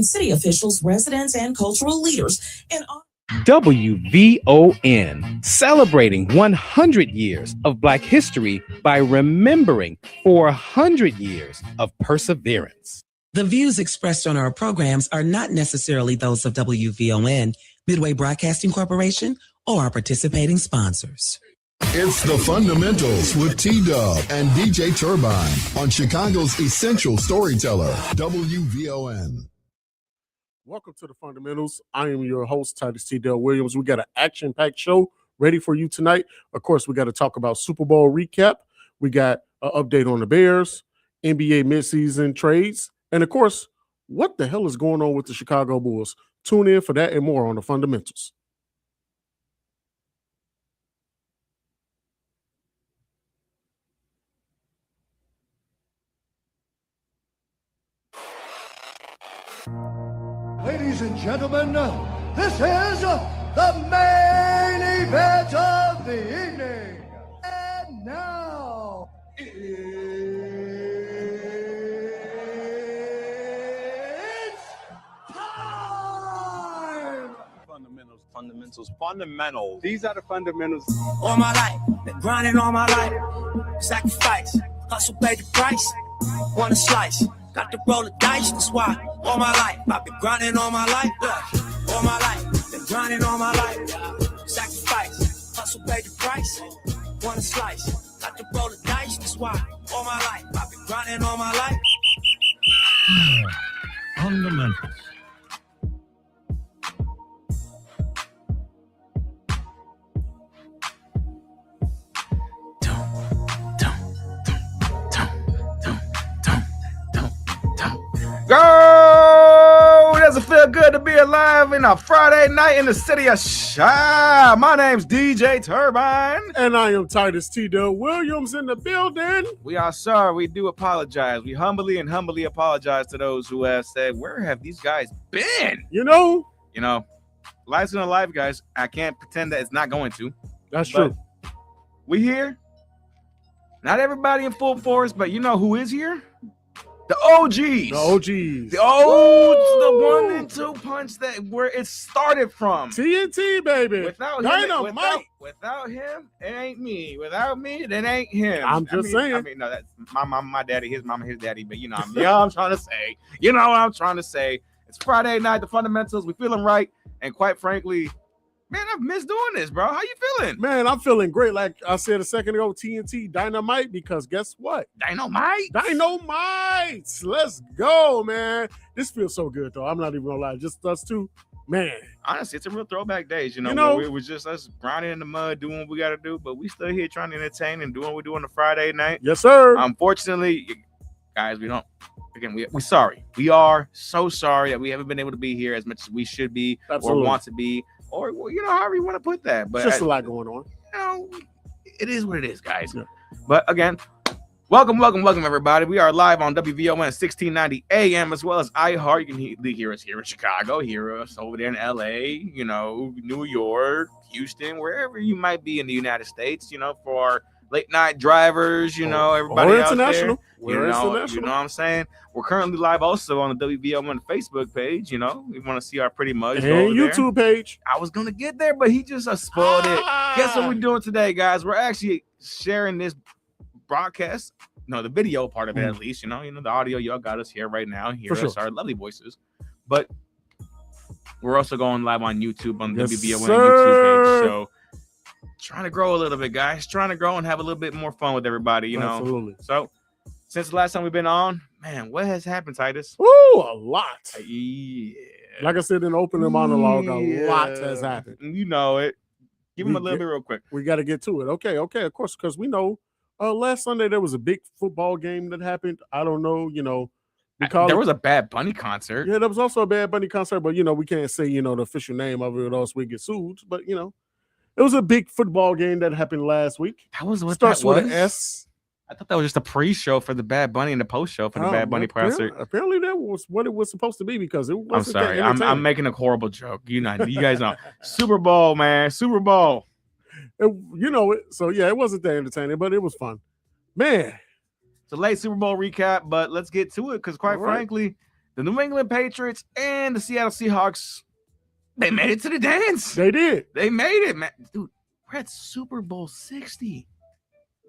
city officials, residents, and cultural leaders in WVON, celebrating 100 years of Black history by remembering 400 years of perseverance. The views expressed on our programs are not necessarily those of WVON, Midway Broadcasting Corporation, or our participating sponsors. It's The Fundamentals with T-Dub and DJ Turbine on Chicago's Essential Storyteller, WVON. Welcome to The Fundamentals. I am your host, Titus T. Dale Williams. We got an action-packed show ready for you tonight. Of course, we got to talk about Super Bowl recap. We got an update on the Bears, NBA midseason trades, and of course, what the hell is going on with the Chicago Bulls? Tune in for that and more on The Fundamentals. Ladies and gentlemen, this is the main event of the evening. And now, it's time! Fundamentals. These are the fundamentals. All my life, been grinding all my life. Sacrifice, hustle, pay the price. Want a slice, got to roll the dice. That's why all my life, I've been grinding all my life. All my life, been grinding all my life. Sacrifice, hustle, pay the price. Want a slice, got to roll the dice. That's why all my life, I've been grinding all my life. Fundamentals. Go! Does it feel good to be alive in a Friday night in the city of Chi? My name's DJ Turbine. And I am Titus T. Dale Williams in the building. We are sorry. We do apologize. We humbly apologize to those who have said, where have these guys been? You know, life's gonna life, guys. I can't pretend that it's not going to. That's true. We here. Not everybody in full force, but you know who is here? The OGs. The OGs. The old, the 1 and 2 punch that where it started from. TNT, baby. Without him, it ain't me. Without me, it ain't him. I'm just saying. No, that's my mama, my daddy, his mama, his daddy. But I'm trying to say. You know what I'm trying to say. It's Friday night, the fundamentals. We feeling right. And quite frankly, man, I've missed doing this, bro. How you feeling? Man, I'm feeling great. Like I said a second ago, TNT Dynamite, because guess what? Dynamite. Let's go, man. This feels so good, though. I'm not even gonna lie. Just us two, man. Honestly, it's a real throwback days. It was just us grinding in the mud, doing what we got to do, but we still here trying to entertain and doing what we do on a Friday night. Yes, sir. Unfortunately, guys, we're sorry. We are so sorry that we haven't been able to be here as much as we should be. Absolutely. Or want to be. Or however you want to put that, but just a lot going on. It is what it is, guys. Yeah. But again, welcome, everybody. We are live on WVON 1690 AM as well as iHeart. You can hear us here in Chicago, hear us over there in LA, New York, Houston, wherever you might be in the United States. For our late night drivers, everybody out there. You know what I'm saying? We're currently live also on the WVON Facebook page. We want to see our pretty mugs. And YouTube page. I was going to get there, but he just spoiled it. Guess what we're doing today, guys? We're actually sharing this broadcast. No, the video part of it, at least. The audio, y'all got us here right now. Hear us, our lovely voices. But we're also going live on YouTube on the WVON YouTube page. So trying to grow a little bit, guys. Trying to grow and have a little bit more fun with everybody, Absolutely. So since the last time we've been on, man, what has happened, Titus? Ooh, a lot. Yeah. Like I said in the opening monologue, a lot has happened. You know it. Give him a little bit real quick. We got to get to it. Okay, of course, because we know last Sunday there was a big football game that happened. I don't know, because there was a Bad Bunny concert. Yeah, there was also a Bad Bunny concert, but we can't say, the official name of it or else we get sued. But it was a big football game that happened last week. That was what starts that was? with an S. I thought that was just a pre-show for the Bad Bunny and the post-show for the Bad Bunny concert. Apparently that was what it was supposed to be because it wasn't. I'm sorry. I'm making a horrible joke. You guys know. Super Bowl, man. Super Bowl. So yeah, it wasn't that entertaining, but it was fun. Man. It's a late Super Bowl recap, but let's get to it because quite frankly, the New England Patriots and the Seattle Seahawks, they made it to the dance. They did. They made it, man. Dude, we're at Super Bowl 60.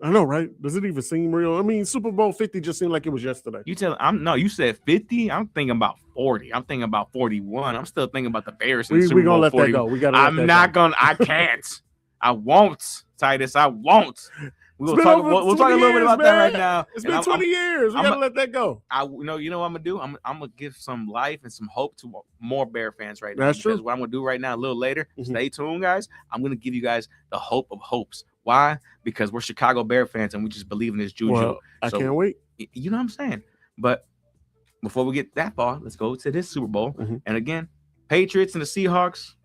I know, right? Does it even seem real? I mean, Super Bowl 50 just seemed like it was yesterday. You said 50. I'm thinking about 40. I'm thinking about 41. I'm still thinking about the Bears. We're going to let that go. I can't. I won't, Titus. I won't. We'll talk a little bit about that right now. It's been 20 years. We got to let that go. You know what I'm going to do? I'm going to give some life and some hope to more Bear fans right now. That's true. What I'm going to do right now, a little later, stay tuned, guys. I'm going to give you guys the hope of hopes. Why? Because we're Chicago Bear fans and we just believe in this juju. Well, I can't wait. You know what I'm saying? But before we get that far, let's go to this Super Bowl. And again, Patriots and the Seahawks.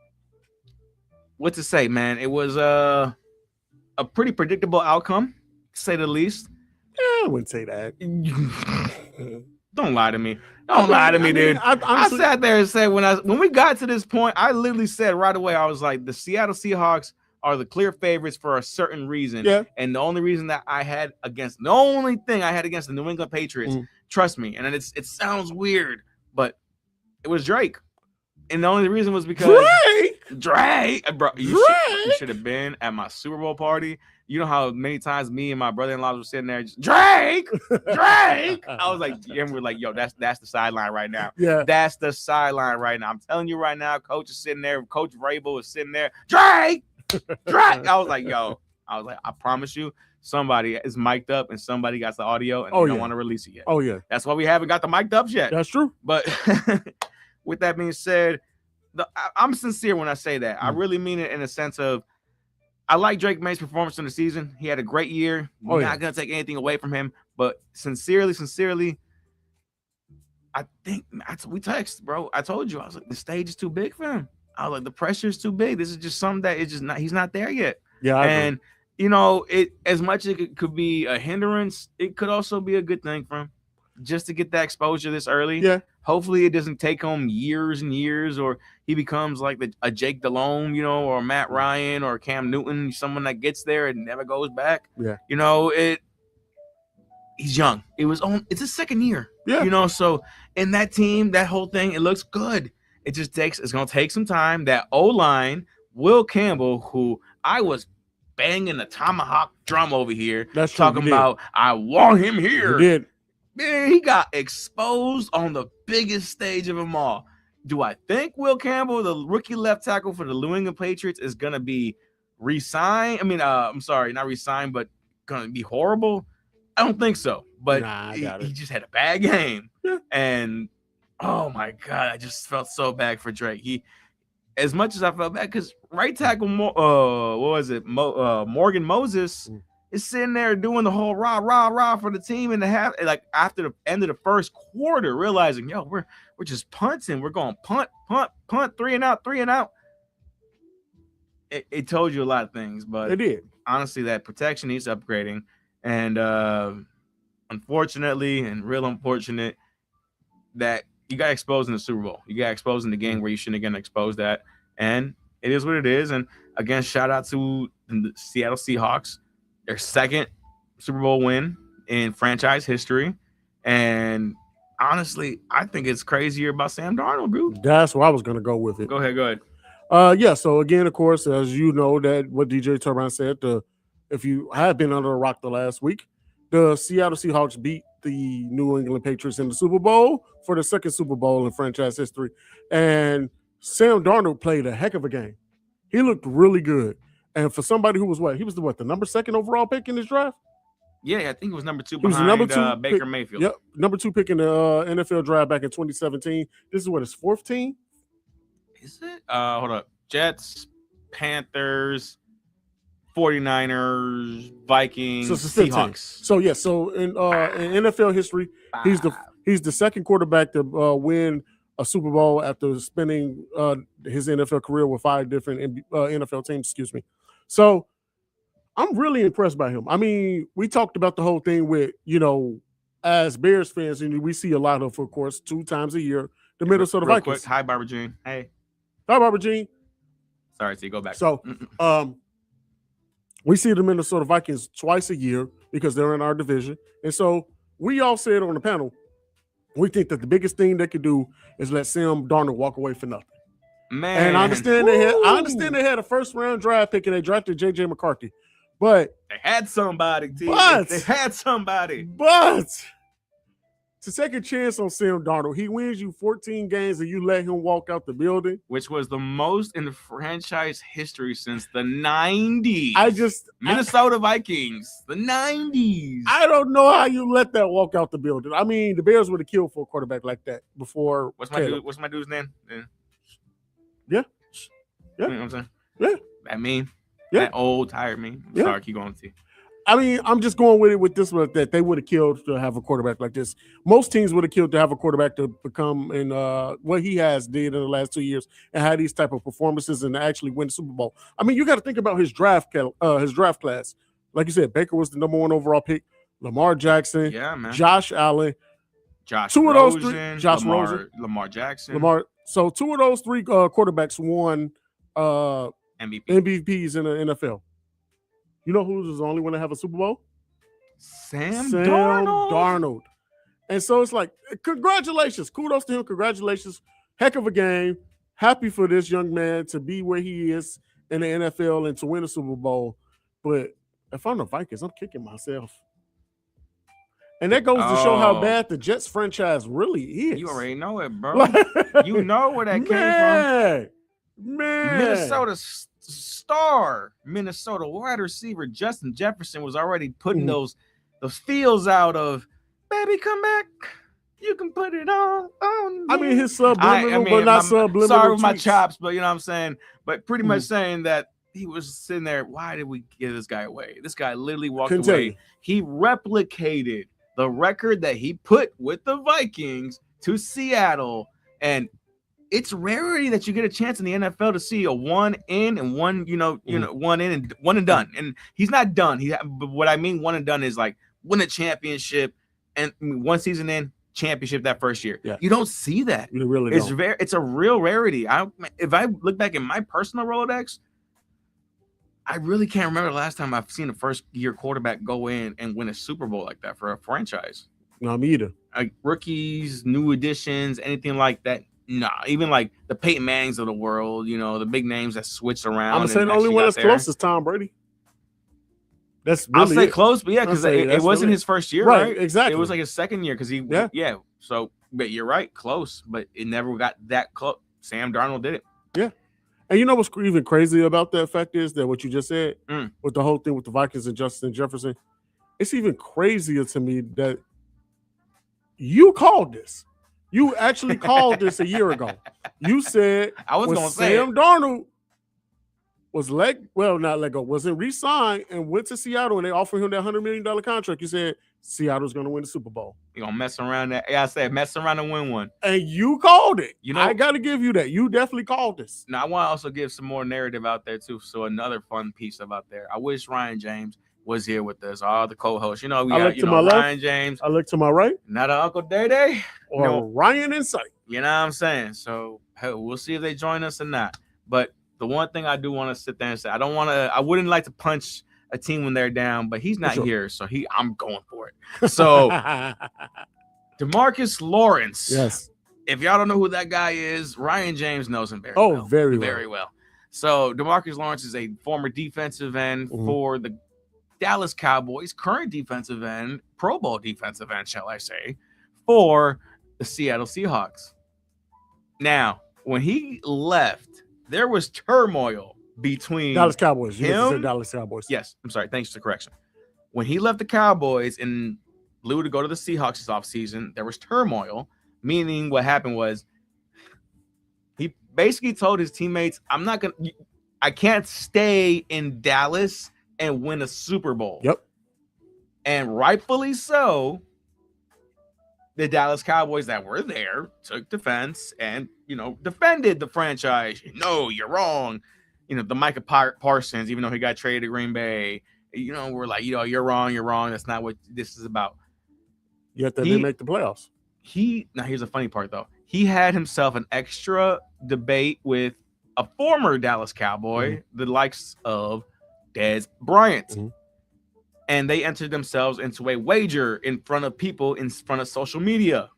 What to say, man? It was a pretty predictable outcome, to say the least. Yeah, I wouldn't say that. Don't lie to me. Don't lie to me, dude. I sat there and said when we got to this point, I literally said right away, I was like, the Seattle Seahawks are the clear favorites for a certain reason. Yeah. And the only thing I had against the New England Patriots, trust me, and it sounds weird, but it was Drake. And the only reason was because Drake, bro, you should have been at my Super Bowl party. You know how many times me and my brother-in-law were sitting there, just, Drake. I was like, and we're like, yo, that's the sideline right now. Yeah, that's the sideline right now. I'm telling you right now, Coach is sitting there. Coach Vrabel is sitting there. Drake. I was like, I promise you, somebody is mic'd up and somebody got the audio and they don't want to release it yet. Oh yeah, that's why we haven't got the mic'd ups yet. That's true. But with that being said, I'm sincere when I say that. I really mean it in a sense of I like Drake May's performance in the season. He had a great year. Not gonna take anything away from him, but sincerely, I think we text, bro. I told you, I was like, the stage is too big for him. I was like, the pressure is too big. This is just something that it's just not. He's not there yet. Yeah, and you know, it as much as it could be a hindrance, it could also be a good thing for him, just to get that exposure this early. Yeah. Hopefully, it doesn't take him years and years, or he becomes like a Jake Delhomme, you know, or Matt Ryan or Cam Newton, someone that gets there and never goes back. Yeah. You know, he's young. It's his second year. Yeah. You know, so in that team, that whole thing, it looks good. It's going to take some time. That O-line, Will Campbell, who I was banging the tomahawk drum over here, talking about, I want him here. You did. Man, he got exposed on the biggest stage of them all. Do I think Will Campbell, the rookie left tackle for the New England Patriots, is going to be re-signed? I mean, I'm sorry, not re-signed, but going to be horrible? I don't think so. But he just had a bad game. Yeah. And oh my God, I just felt so bad for Drake. As much as I felt bad, because right tackle, Morgan Moses is sitting there doing the whole rah for the team in the half, like after the end of the first quarter, realizing, yo, we're just punting. We're going punt, 3 and out. It told you a lot of things, but it did. Honestly, that protection needs upgrading, and unfortunately, and real unfortunate that you got exposed in the Super Bowl. You got exposed in the game where you shouldn't have gotten exposed at. And it is what it is. And again, shout out to the Seattle Seahawks, their second Super Bowl win in franchise history. And honestly, I think it's crazier about Sam Darnold, bro. That's where I was going to go with it. Go ahead. Yeah, so again, of course, as you know, that what DJ Turbine said, if you have been under a rock the last week, the Seattle Seahawks beat the New England Patriots in the Super Bowl for the second Super Bowl in franchise history. And Sam Darnold played a heck of a game. He looked really good. And for somebody who was the number 2 overall pick in this draft? Yeah, I think it was number 2 behind Baker pick, Mayfield. Yep, number 2 pick in the NFL draft back in 2017. This is his fourth team? Is it? Hold up. Jets, Panthers, 49ers, Vikings, Seahawks. So in NFL history, he's the second quarterback to win a Super Bowl after spending his NFL career with 5 different NFL teams. Excuse me. So I'm really impressed by him. I mean, we talked about the whole thing with, as Bears fans, and we see a lot of course, 2 times a year, the Minnesota Vikings. Quick. Hi, Barbara Jean. Hey. Hi, Barbara Jean. Sorry, T. Go back. So, we see the Minnesota Vikings twice a year because they're in our division. And so we all said on the panel, We think that the biggest thing they could do is let Sam Darnold walk away for nothing. Man, And I understand they had a first round draft pick and they drafted JJ McCarthy. But they had somebody, T. But- They had somebody. But to take a chance on Sam Darnold, he wins you 14 games and you let him walk out the building. Which was the most in the franchise history since the 90s. Minnesota Vikings, the 90s. I don't know how you let that walk out the building. I mean, the Bears would have killed for a quarterback like that before. What's my dude's name? Yeah. You know what I'm saying? Yeah. That meme. Yeah. That old tired meme. Yeah. Sorry, keep going, T. I mean, I'm just going with it with this one that they would have killed to have a quarterback like this. Most teams would have killed to have a quarterback to become in what he has did in the last 2 years and had these type of performances and actually win the Super Bowl. I mean, you got to think about his draft class. Like you said, Baker was the number 1 overall pick. Lamar Jackson, Yeah, man. Josh Allen, Josh two of those three- Rosen, Josh Lamar, Rosen. Lamar Jackson, Lamar. So 2 of those 3 quarterbacks won MVP. MVPs in the NFL. You know who was the only one to have a Super Bowl? Sam Darnold. And so it's like, congratulations. Kudos to him. Congratulations. Heck of a game. Happy for this young man to be where he is in the NFL and to win a Super Bowl. But if I'm the Vikings, I'm kicking myself. And that goes to show how bad the Jets franchise really is. You already know it, bro. You know where that came from. Man. Minnesota star, Minnesota wide receiver Justin Jefferson was already putting those feels out of, baby, come back. You can put it on. I mean, his subliminal, but not subliminal. Sorry with my tweets. chops, but you know what I'm saying. But pretty much saying that he was sitting there. Why did we give this guy away? This guy literally walked Couldn't tell you. away. He replicated the record that he put with the Vikings to Seattle, and it's rarity that you get a chance in the NFL to see a one in and one, one in and one and done. And he's not done. But what I mean, one and done is like win a championship and one season in, championship that first year. Yeah. You don't see that. You really don't. It's a real rarity. If I look back in my personal Rolodex, I really can't remember the last time I've seen a first year quarterback go in and win a Super Bowl like that for a franchise. No, me either. Like rookies, new additions, anything like that. Nah, even like the Peyton Mannings of the world, the big names that switched around. I'm saying the only one that's close is Tom Brady. That's really I'll say close, but yeah, because it wasn't his first year, right? Exactly. It was like his second year because yeah. So, but you're right, close, but it never got that close. Sam Darnold did it. Yeah. And you know what's even crazy about that fact is that what you just said with the whole thing with the Vikings and Justin Jefferson, it's even crazier to me that you called this. You actually called this a year ago. You said I was going to say Sam Darnold was wasn't re-signed and went to Seattle and they offered him that $100 million contract. You said Seattle's going to win the Super Bowl. You're going to mess around that. Yeah, I said mess around and win one. And you called it. I got to give you that. You definitely called this. Now, I want to also give some more narrative out there, too. So another fun piece out there. I wish Ryan James was here with us, all the co-hosts. We got Ryan James. I look to my right. Not Uncle Day. Or Ryan in sight. You know what I'm saying? So we'll see if they join us or not. But the one thing I do want to sit there and say, I wouldn't like to punch a team when they're down, but he's not here. So I'm going for it. So DeMarcus Lawrence. Yes. If y'all don't know who that guy is, Ryan James knows him very well. Very well. So DeMarcus Lawrence is a former defensive end for the Dallas Cowboys, current defensive end, Pro Bowl defensive end, shall I say, for the Seattle Seahawks. Now, when he left, there was turmoil between Dallas Cowboys. You him, said Dallas Cowboys. Yes, I'm sorry. Thanks for the correction. When he left the Cowboys and blew to go to the Seahawks this offseason, there was turmoil, meaning what happened was he basically told his teammates, I can't stay in Dallas and win a Super Bowl. Yep. And rightfully so, the Dallas Cowboys that were there took defense and, defended the franchise. No, you're wrong. The Micah Parsons, even though he got traded to Green Bay, we're like, you're wrong. That's not what this is about. Yet they didn't make the playoffs. Now here's the funny part though. He had himself an extra debate with a former Dallas Cowboy, the likes of Dez Bryant. And they entered themselves into a wager in front of people, in front of social media.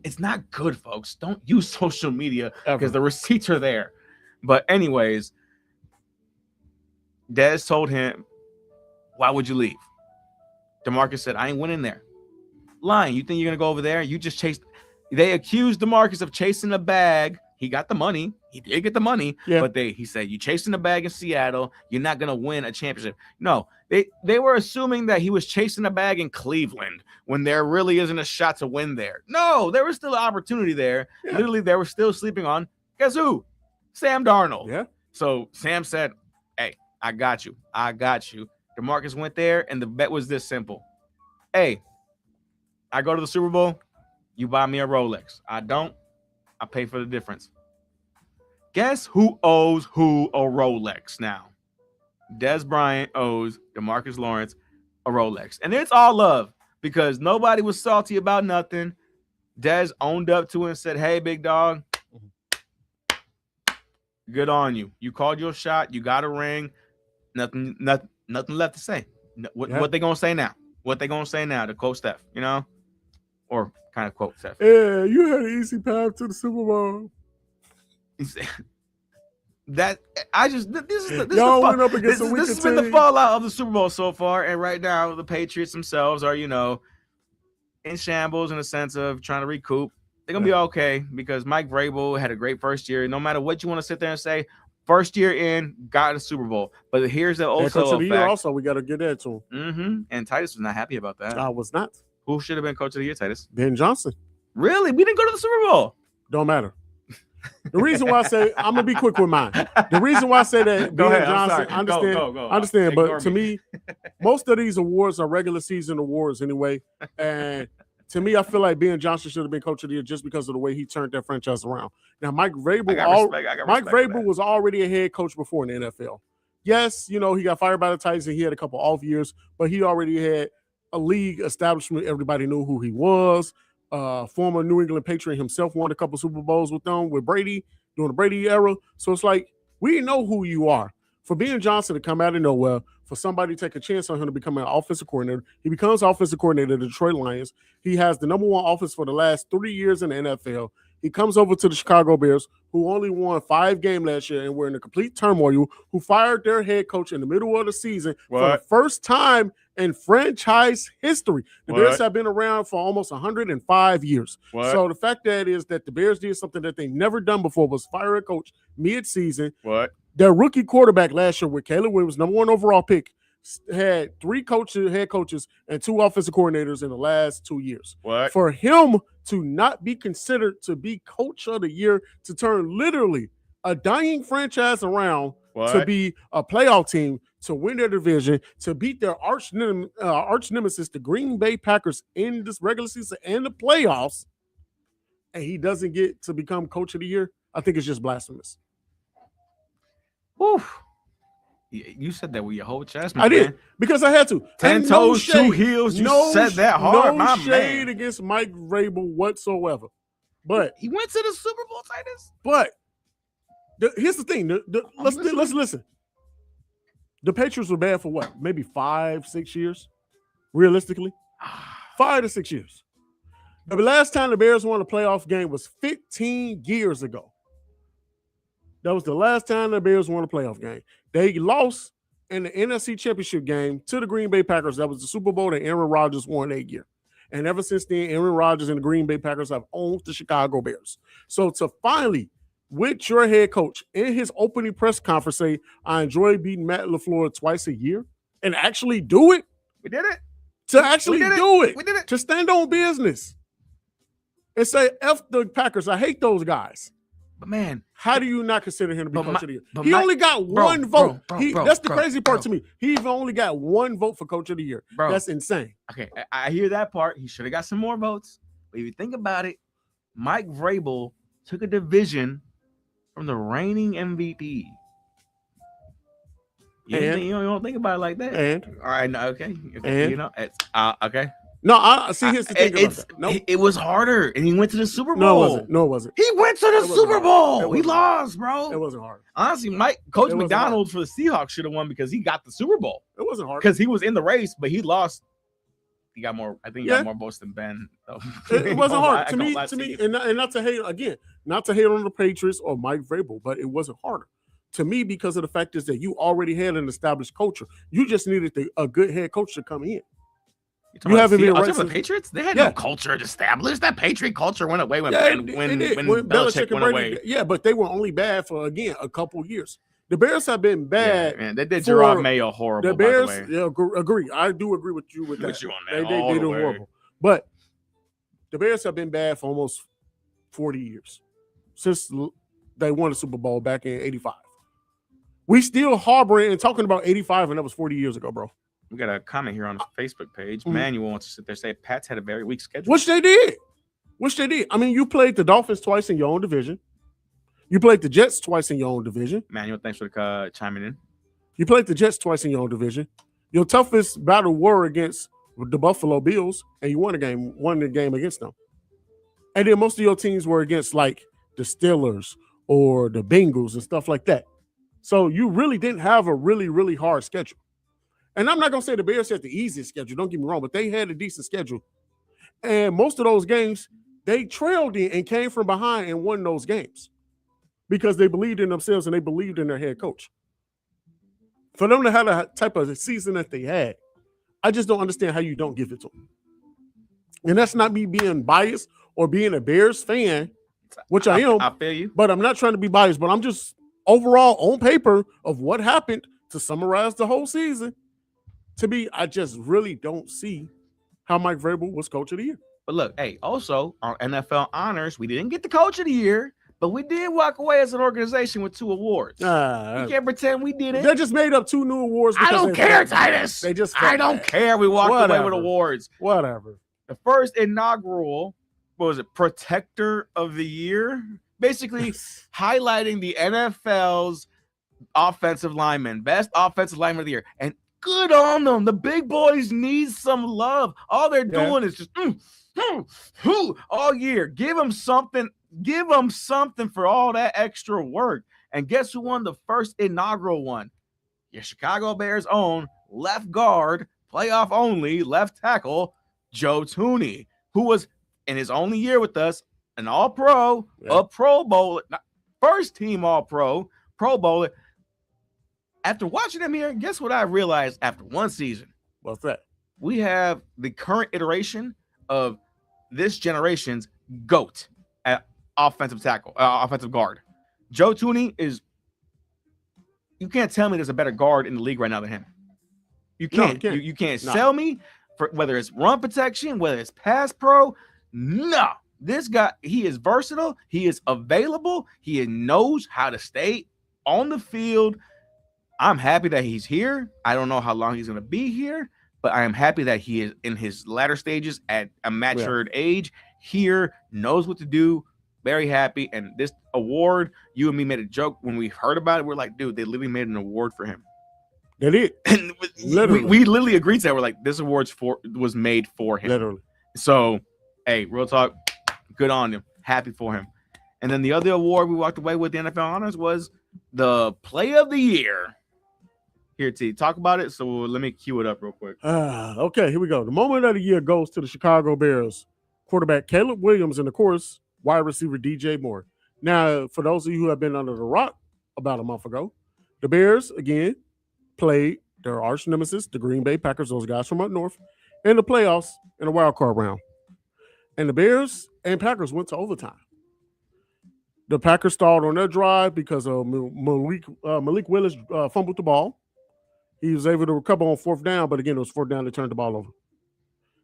it's not good, folks. Don't use social media Ever. because the receipts are there. But anyways, Dez told him, why would you leave? DeMarcus said, I ain't winning there. Lying. You think you're going to go over there? You just chased. They accused DeMarcus of chasing a bag. He got the money. He did get the money. Yeah. But he said, you chasing a bag in Seattle. You're not going to win a championship. No, they were assuming that he was chasing a bag in Cleveland when there really isn't a shot to win there. No, there was still an opportunity there. Yeah. Literally, they were still sleeping on, guess who? Sam Darnold. Yeah. So Sam said, hey, I got you. I got you. DeMarcus went there, and the bet was this simple. Hey, I go to the Super Bowl, you buy me a Rolex. I don't, I pay for the difference. Guess who owes who a Rolex now? Dez Bryant owes DeMarcus Lawrence a Rolex. And it's all love because nobody was salty about nothing. Dez owned up to it and said, hey, big dog, good on you. You called your shot. You got a ring. Nothing left to say. What they going to say now? What they going to say now to quote Steph, you know? Or kind of quote Steph. Yeah, you had an easy path to the Super Bowl. That I just this is Y'all went up against a weaker this has been the team. fallout of the Super Bowl so far, and right now the Patriots themselves are, you know, in shambles in the sense of trying to recoup. They're gonna be okay because Mike Vrabel had a great first year. No matter what you want to sit there and say, first year in, got a Super Bowl. But here's the Coach also of the year fact. also, we got to get that to him. And Titus was not happy about that. I was not. Who should have been coach of the year, Titus? Ben Johnson. Really? We didn't go to the Super Bowl. Don't matter. The reason why I say I'm gonna be quick with mine. The reason why I say that Go Ben ahead, I'm Johnson, sorry. I understand, Go. I understand, Ignore but to me. me, most of these awards are regular season awards anyway. And to me, I feel like Ben Johnson should have been coach of the year just because of the way he turned that franchise around. Now, Mike Vrabel, Mike Vrabel was already a head coach before in the NFL. Yes, you know, he got fired by the Titans and he had a couple off years, but he already had a league establishment. Everybody knew who he was. Former New England Patriot himself won a couple Super Bowls with them with Brady during the Brady era. So it's like, we know who you are. For Ben Johnson to come out of nowhere, for somebody to take a chance on him to become an offensive coordinator, he becomes offensive coordinator of the Detroit Lions. He has the number one offense for the last 3 years in the NFL. He comes over to the Chicago Bears, who only won 5 games last year and were in a complete turmoil, who fired their head coach in the middle of the season for the first time in franchise history. The Bears have been around for almost 105 years. So the fact that is that the Bears did something that they never done before was fire a coach mid-season. Their rookie quarterback last year with Caleb Williams, number 1 overall pick, had 3 head coaches, and 2 offensive coordinators in the last 2 years. For him to not be considered to be coach of the year, to turn literally a dying franchise around to be a playoff team, to win their division, to beat their arch nemesis, the Green Bay Packers, in this regular season and the playoffs, and he doesn't get to become coach of the year, I think it's just blasphemous. Oof. You said that with your whole chest, I did because I had to. 10 toes, 2 heels. You said that hard, no my shade man. against Mike Vrabel whatsoever. But he went to the Super Bowl, Titus. But here's the thing. Let's listen. The Patriots were bad for what? Maybe 5-6 years, realistically. 5 to 6 years. The last time the Bears won a playoff game was 15 years ago. That was the last time the Bears won a playoff game. They lost in the NFC Championship game to the Green Bay Packers. That was the Super Bowl that Aaron Rodgers won that year. And ever since then, Aaron Rodgers and the Green Bay Packers have owned the Chicago Bears. So to finally, with your head coach in his opening press conference, say, I enjoy beating Matt LaFleur twice a year, and actually do it. We did it. To actually do it. We did it. To stand on business. And say, F the Packers. I hate those guys. But man, how do you not consider him to be coach of the year? but He only got one vote. That's the bro, crazy part to me. He even only got one vote for coach of the year. That's insane. Okay, I hear that part. He should have got some more votes. But if you think about it, Mike Vrabel took a division from the reigning MVP. You don't think about it like that. And all right, no, okay. And you know, it's okay. No, I see. Here's the thing about that. Nope. It was harder, and he went to the Super Bowl. No, it wasn't. No, it wasn't. He went to the Super Bowl. He hard. lost, bro. It wasn't hard. Honestly, Coach McDonald for the Seahawks should have won because he got the Super Bowl. It wasn't hard because he was in the race, but he lost he got more. I think he Yeah. got more votes than Ben. So. It wasn't hard to me. last To me, season. and not to hate again, not to hate on the Patriots or Mike Vrabel, but it wasn't harder to me because of the fact is that you already had an established culture. You just needed a good head coach to come in. You haven't been right the Patriots. They had no culture established. That Patriot culture went away when Belichick went away. Yeah, but they were only bad for again a couple years. The Bears have been bad. Yeah, man, they did Gerard Mayo horrible. The Bears, by the way. yeah, agree. I do agree with you with that. With you on that. They did horrible. But the Bears have been bad for almost 40 years since they won the Super Bowl back in '85. We still harboring and talking about '85, and that was 40 years ago, bro. We got a comment here on the Facebook page. Manuel wants to sit there and say Pats had a very weak schedule. Which they did. I mean, you played the Dolphins twice in your own division. You played the Jets twice in your own division. Manuel, thanks for chiming in. You played the Jets twice in your own division. Your toughest battle were against the Buffalo Bills, and you won the game against them. And then most of your teams were against like the Steelers or the Bengals and stuff like that. So you really didn't have a really, really hard schedule. And I'm not going to say the Bears had the easiest schedule. Don't get me wrong, but they had a decent schedule. And most of those games, they trailed in and came from behind and won those games because they believed in themselves and they believed in their head coach. For them to have the type of season that they had, I just don't understand how you don't give it to them. And that's not me being biased or being a Bears fan, which I am. I feel you. But I'm not trying to be biased, but I'm just overall on paper of what happened to summarize the whole season. To me, I just really don't see how Mike Vrabel was coach of the year. But look, hey, also on NFL honors, we didn't get the coach of the year, but we did walk away as an organization with 2 awards. You can't pretend we did it. They just made up 2 new awards. I don't care, Titus. I don't care. We walked away with awards. Whatever. The first inaugural, what was it, Protector of the Year? Basically highlighting the NFL's offensive lineman, best offensive lineman of the year. And good on them. The big boys need some love. All they're doing is just all year. Give them something. Give them something for all that extra work. And guess who won the first inaugural one? Your Chicago Bears' own left guard, playoff only left tackle, Joe Thuney, who was in his only year with us an All-Pro, a Pro Bowler, first team All-Pro, Pro Bowler. After watching him here, guess what I realized after one season? What's that? We have the current iteration of this generation's GOAT at offensive tackle, offensive guard. Joe Thuney is, you can't tell me there's a better guard in the league right now than him. You can't. No, you can't sell me for whether it's run protection, whether it's pass pro. No. This guy, he is versatile. He is available. He knows how to stay on the field. I'm happy that he's here. I don't know how long he's going to be here, but I am happy that he is in his latter stages at a matured age here, knows what to do. Very happy. And this award, you and me made a joke when we heard about it. We're like, dude, they literally made an award for him. They did. And we literally agreed to that. We're like, this award was made for him. Literally. So, hey, real talk, good on him. Happy for him. And then the other award we walked away with the NFL honors was the Play of the Year. Here, T, talk about it. So let me cue it up real quick. Okay, here we go. The moment of the year goes to the Chicago Bears quarterback Caleb Williams and, of course, wide receiver DJ Moore. Now, for those of you who have been under the rock about a month ago, the Bears, again, played their arch nemesis, the Green Bay Packers, those guys from up north, in the playoffs in a wild card round. And the Bears and Packers went to overtime. The Packers stalled on their drive because of Malik Willis fumbled the ball. He was able to recover on 4th down, but again, it was 4th down to turn the ball over.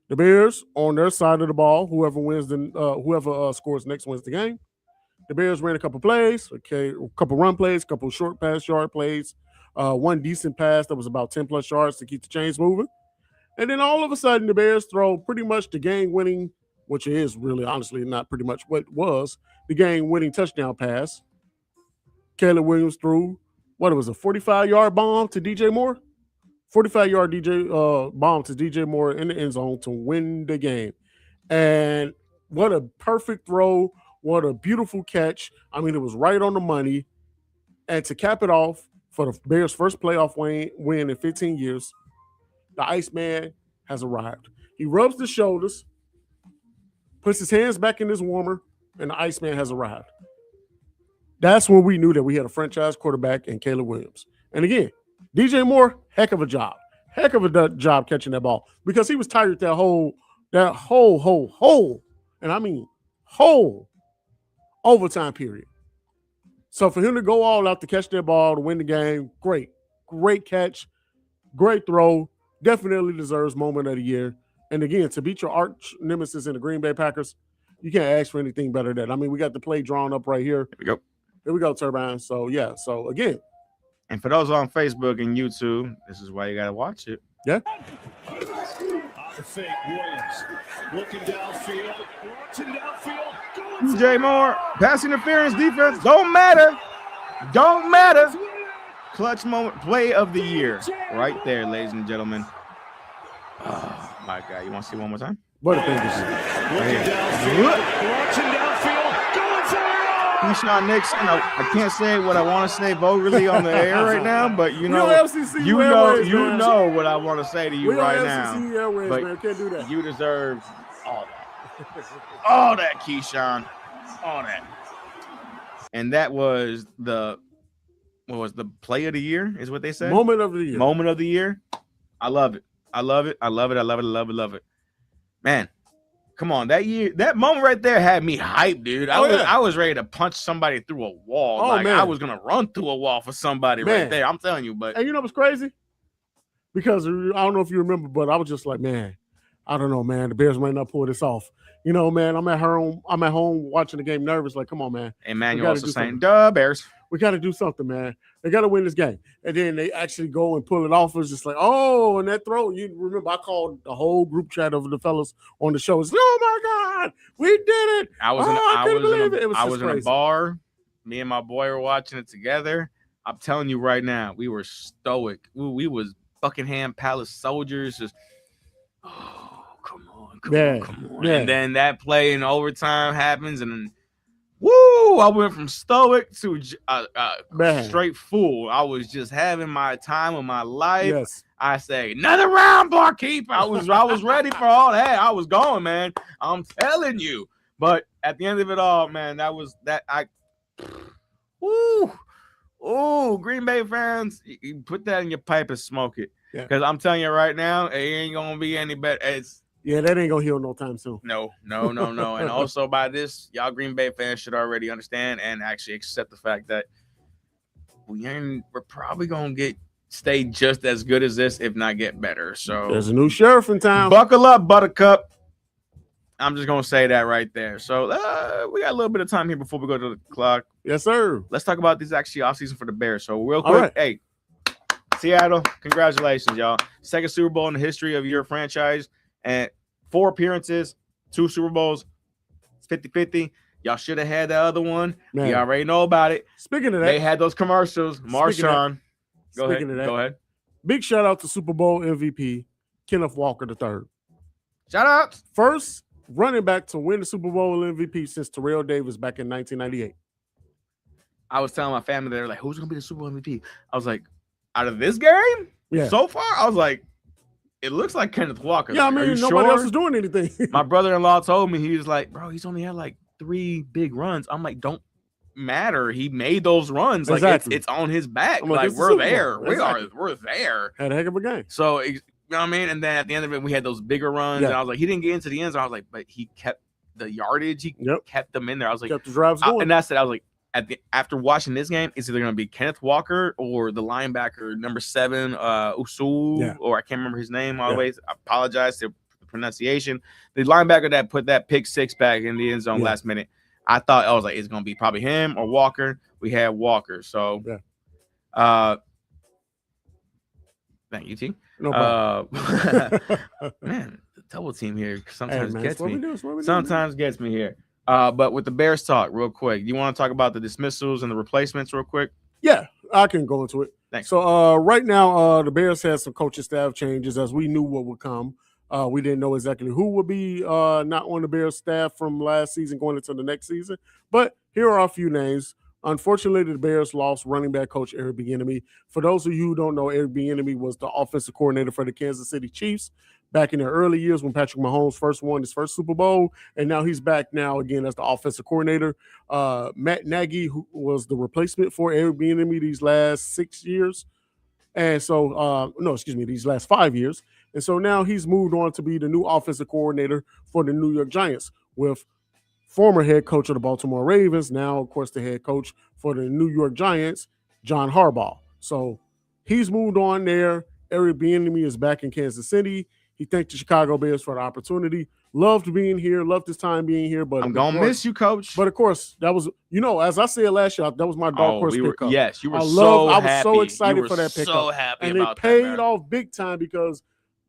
The Bears on their side of the ball, whoever scores next wins the game. The Bears ran a couple plays, a couple run plays, a couple short pass yard plays, one decent pass that was about 10 plus yards to keep the chains moving. And then all of a sudden, the Bears throw pretty much the game-winning, which is really honestly not pretty much what was, the game-winning touchdown pass. Caleb Williams threw, a 45-yard bomb to DJ Moore? 45-yard bomb to DJ Moore in the end zone to win the game. And what a perfect throw. What a beautiful catch. I mean, it was right on the money. And to cap it off, for the Bears' first playoff win in 15 years, the Iceman has arrived. He rubs the shoulders, puts his hands back in his warmer, and the Iceman has arrived. That's when we knew that we had a franchise quarterback in Caleb Williams. And again, DJ Moore, heck of a job. Heck of a job catching that ball because he was tired that whole, and I mean whole overtime period. So for him to go all out to catch that ball to win the game, great catch, great throw, definitely deserves moment of the year. And again, to beat your arch nemesis in the Green Bay Packers, you can't ask for anything better than that. I mean, we got the play drawn up right here. Here we go, Turbine. So yeah, so again. And for those on Facebook and YouTube, this is why you gotta watch it. Yeah. Fake Williams looking downfield, launching downfield. DJ Moore, pass interference, defense, don't matter. Clutch moment, play of the year, right there, ladies and gentlemen. Oh my God, you want to see one more time? What a thing this is. Looking downfield, launching downfield, going for it. Keyshawn Nixon, I can't say what I want to say vulgarly on the air right now, but you know what I want to say to you right now. But man. Can't do that. You deserve all that. All that, Keyshawn. All that. And that was the play of the year, is what they said? Moment of the year. Moment of the year. I love it. Man. Come on, that moment right there had me hyped, dude. I was ready to punch somebody through a wall. I was gonna run through a wall for somebody right there. I'm telling you, but and you know what's crazy? Because I don't know if you remember, but I was just like, man, I don't know, man. The Bears might not pull this off. You know, man, I'm at home watching the game nervous. Like, come on, man. Emmanuel also saying, duh, Bears. We got to do something, man. They got to win this game. And then they actually go and pull it off. It's just like, oh, and that throw. You remember I called the whole group chat of the fellas on the show. It's like, oh, my God, we did it. I was in a bar. Me and my boy were watching it together. I'm telling you right now, we were stoic. We was Buckingham Palace soldiers. Just, oh, come on. Yeah. And then that play in overtime happens, and then, woo! I went from stoic to straight fool. I was just having my time of my life. Yes. I say, another round, barkeep. I was ready for all that. I was going, man. I'm telling you. But at the end of it all, man, Green Bay fans, you put that in your pipe and smoke it. Because I'm telling you right now, it ain't gonna be any better. That ain't gonna heal no time soon. No. And also by this, y'all Green Bay fans should already understand and actually accept the fact that we're probably gonna stay just as good as this, if not get better. So there's a new sheriff in town. Buckle up, Buttercup. I'm just gonna say that right there. So we got a little bit of time here before we go to the clock. Yes, sir. Let's talk about this actually offseason for the Bears. So real quick, Hey, Seattle, congratulations, y'all. Second Super Bowl in the history of your franchise. And 4 appearances, 2 Super Bowls, 50-50. Y'all should have had the other one. Man. We already know about it. Speaking of that, they had those commercials. Marshawn. Go ahead. Big shout out to Super Bowl MVP, Kenneth Walker III. Shout out. First running back to win the Super Bowl MVP since Terrell Davis back in 1998. I was telling my family, they were like, who's going to be the Super Bowl MVP? I was like, out of this game? Yeah. So far? I was like, it looks like Kenneth Walker. Yeah, I mean, nobody else is doing anything. My brother-in-law told me, he was like, bro, he's only had like 3 big runs. I'm like, don't matter. He made those runs. Exactly. Like, it's on his back. Like we're there. Exactly. We're there. Had a heck of a game. So, you know what I mean? And then at the end of it, we had those bigger runs. Yeah. And I was like, he didn't get into the end zone. I was like, but he kept the yardage. He kept them in there. I was like, kept the drives going. And that's it. I was like, after watching this game, it's either going to be Kenneth Walker or the linebacker number 7, Usul, or I can't remember his name always. I apologize for the pronunciation. The linebacker that put that pick 6 back in the end zone last minute. I was like, it's going to be probably him or Walker. We had Walker. So, thank you, T. No problem. Man, the double team here sometimes gets me. Sometimes gets me here. But with the Bears talk, real quick, you want to talk about the dismissals and the replacements real quick? Yeah, I can go into it. Thanks. So right now, the Bears had some coaching staff changes as we knew what would come. We didn't know exactly who would be not on the Bears staff from last season going into the next season. But here are a few names. Unfortunately, the Bears lost running back coach Eric Bieniemy. For those of you who don't know, Eric Bieniemy was the offensive coordinator for the Kansas City Chiefs back in the early years when Patrick Mahomes first won his first Super Bowl, and now he's back now again as the offensive coordinator. Matt Nagy, who was the replacement for Eric Bieniemy these last 6 years, and so these last 5 years, and so now he's moved on to be the new offensive coordinator for the New York Giants with former head coach of the Baltimore Ravens, now of course the head coach for the New York Giants, John Harbaugh. So he's moved on there. Eric Bieniemy is back in Kansas City. He thanked the Chicago Bears for the opportunity. Loved being here. Loved his time being here. But I'm gonna miss you, Coach. But of course, that was, as I said last year, that was my dark horse pickup. Yes, you were I was so happy. excited for that pickup. So happy and about it paid that, off big time because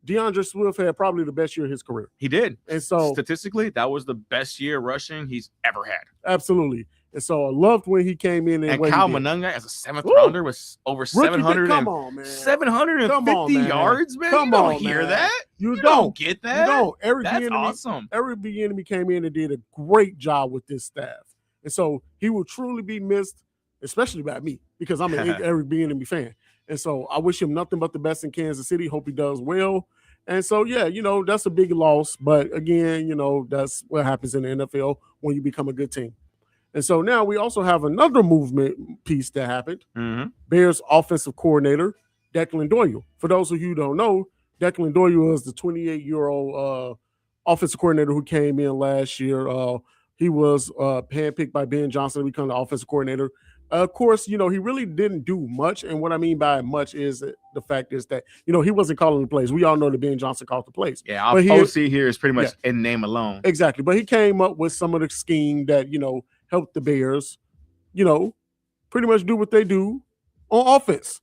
DeAndre Swift had probably the best year of his career. He did. And so statistically, that was the best year rushing he's ever had. Absolutely. And so I loved when he came in. And Kyle Monunga as a 7th rounder was over 700. Come on, man. 750 yards, man. Come you don't on, hear man. that? You don't get that? You don't. That's awesome. Eric Bieniemy came in and did a great job with this staff. And so he will truly be missed, especially by me, because I'm an Eric Bieniemy fan. And so I wish him nothing but the best in Kansas City. Hope he does well. And so, that's a big loss. But again, that's what happens in the NFL when you become a good team. And so now we also have another movement piece that happened. Mm-hmm. Bears offensive coordinator, Declan Doyle. For those of you who don't know, Declan Doyle was the 28-year-old offensive coordinator who came in last year. He was handpicked by Ben Johnson to become the offensive coordinator. Of course, he really didn't do much. And what I mean by much is the fact is that, he wasn't calling the plays. We all know that Ben Johnson called the plays. Yeah, our OC here is pretty much in name alone. Exactly. But he came up with some of the scheme that, helped the Bears, pretty much do what they do on offense.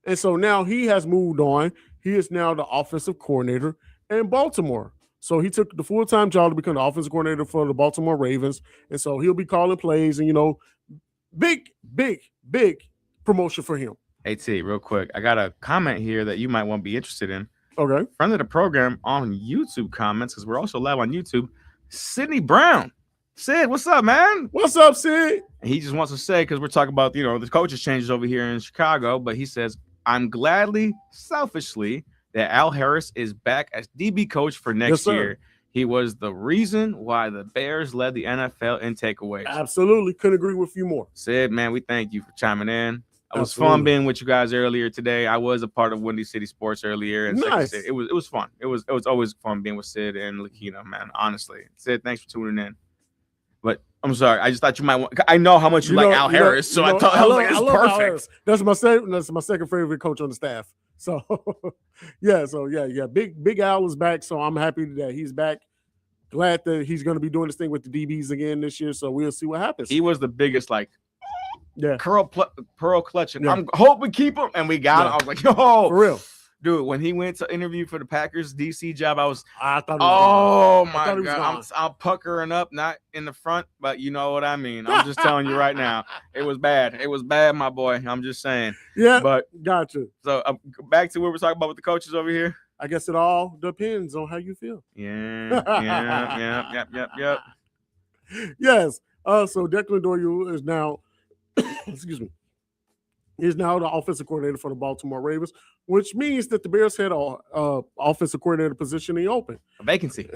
And so now he has moved on. He is now the offensive coordinator in Baltimore. So he took the full-time job to become the offensive coordinator for the Baltimore Ravens. And so he'll be calling plays and, big promotion for him. Hey, T, real quick. I got a comment here that you might want to be interested in. Okay. Friend of the program on YouTube comments, because we're also live on YouTube, Sidney Brown. Sid, what's up, man? What's up, Sid? And he just wants to say, because we're talking about, the coaches changes over here in Chicago, but he says, I'm gladly, selfishly, that Al Harris is back as DB coach for next year. He was the reason why the Bears led the NFL in takeaways. Absolutely. Couldn't agree with you more. Sid, man, we thank you for chiming in. It was fun being with you guys earlier today. I was a part of Windy City Sports earlier. And nice. It was fun. It was always fun being with Sid and Lakina, man, honestly. Sid, thanks for tuning in. But I'm sorry. I just thought you might want. I know how much you like Al Harris, so I thought I was like, it's perfect. That's my second favorite coach on the staff. So yeah. Big Al is back, so I'm happy that he's back. Glad that he's going to be doing this thing with the DBs again this year. So we'll see what happens. He was the biggest pearl clutching. Yeah. I'm hope we keep him, and we got him. I was like, yo, for real. Dude, when he went to interview for the Packers DC job, I thought, my God, I'm puckering up, not in the front, but you know what I mean. I'm just telling you right now, it was bad. It was bad, my boy. I'm just saying. Yeah, but gotcha. So back to what we're talking about with the coaches over here. I guess it all depends on how you feel. Yeah. Yes. So Declan Doyle is now, excuse me, is now the offensive coordinator for the Baltimore Ravens, which means that the Bears had a offensive coordinator position open. A vacancy.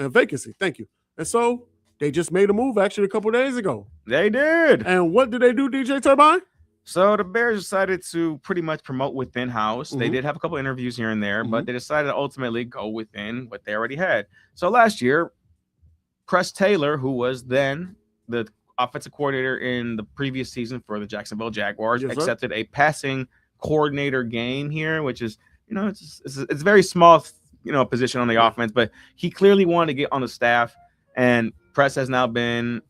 Thank you. And so they just made a move actually a couple of days ago. They did. And what did they do, DJ Turbine? So the Bears decided to pretty much promote within house. Mm-hmm. They did have a couple interviews here and there, but they decided to ultimately go within what they already had. So last year, Press Taylor, who was then the offensive coordinator in the previous season for the Jacksonville Jaguars, accepted a passing coordinator game here, which is, it's a very small, position on the offense, but he clearly wanted to get on the staff, and Press has now been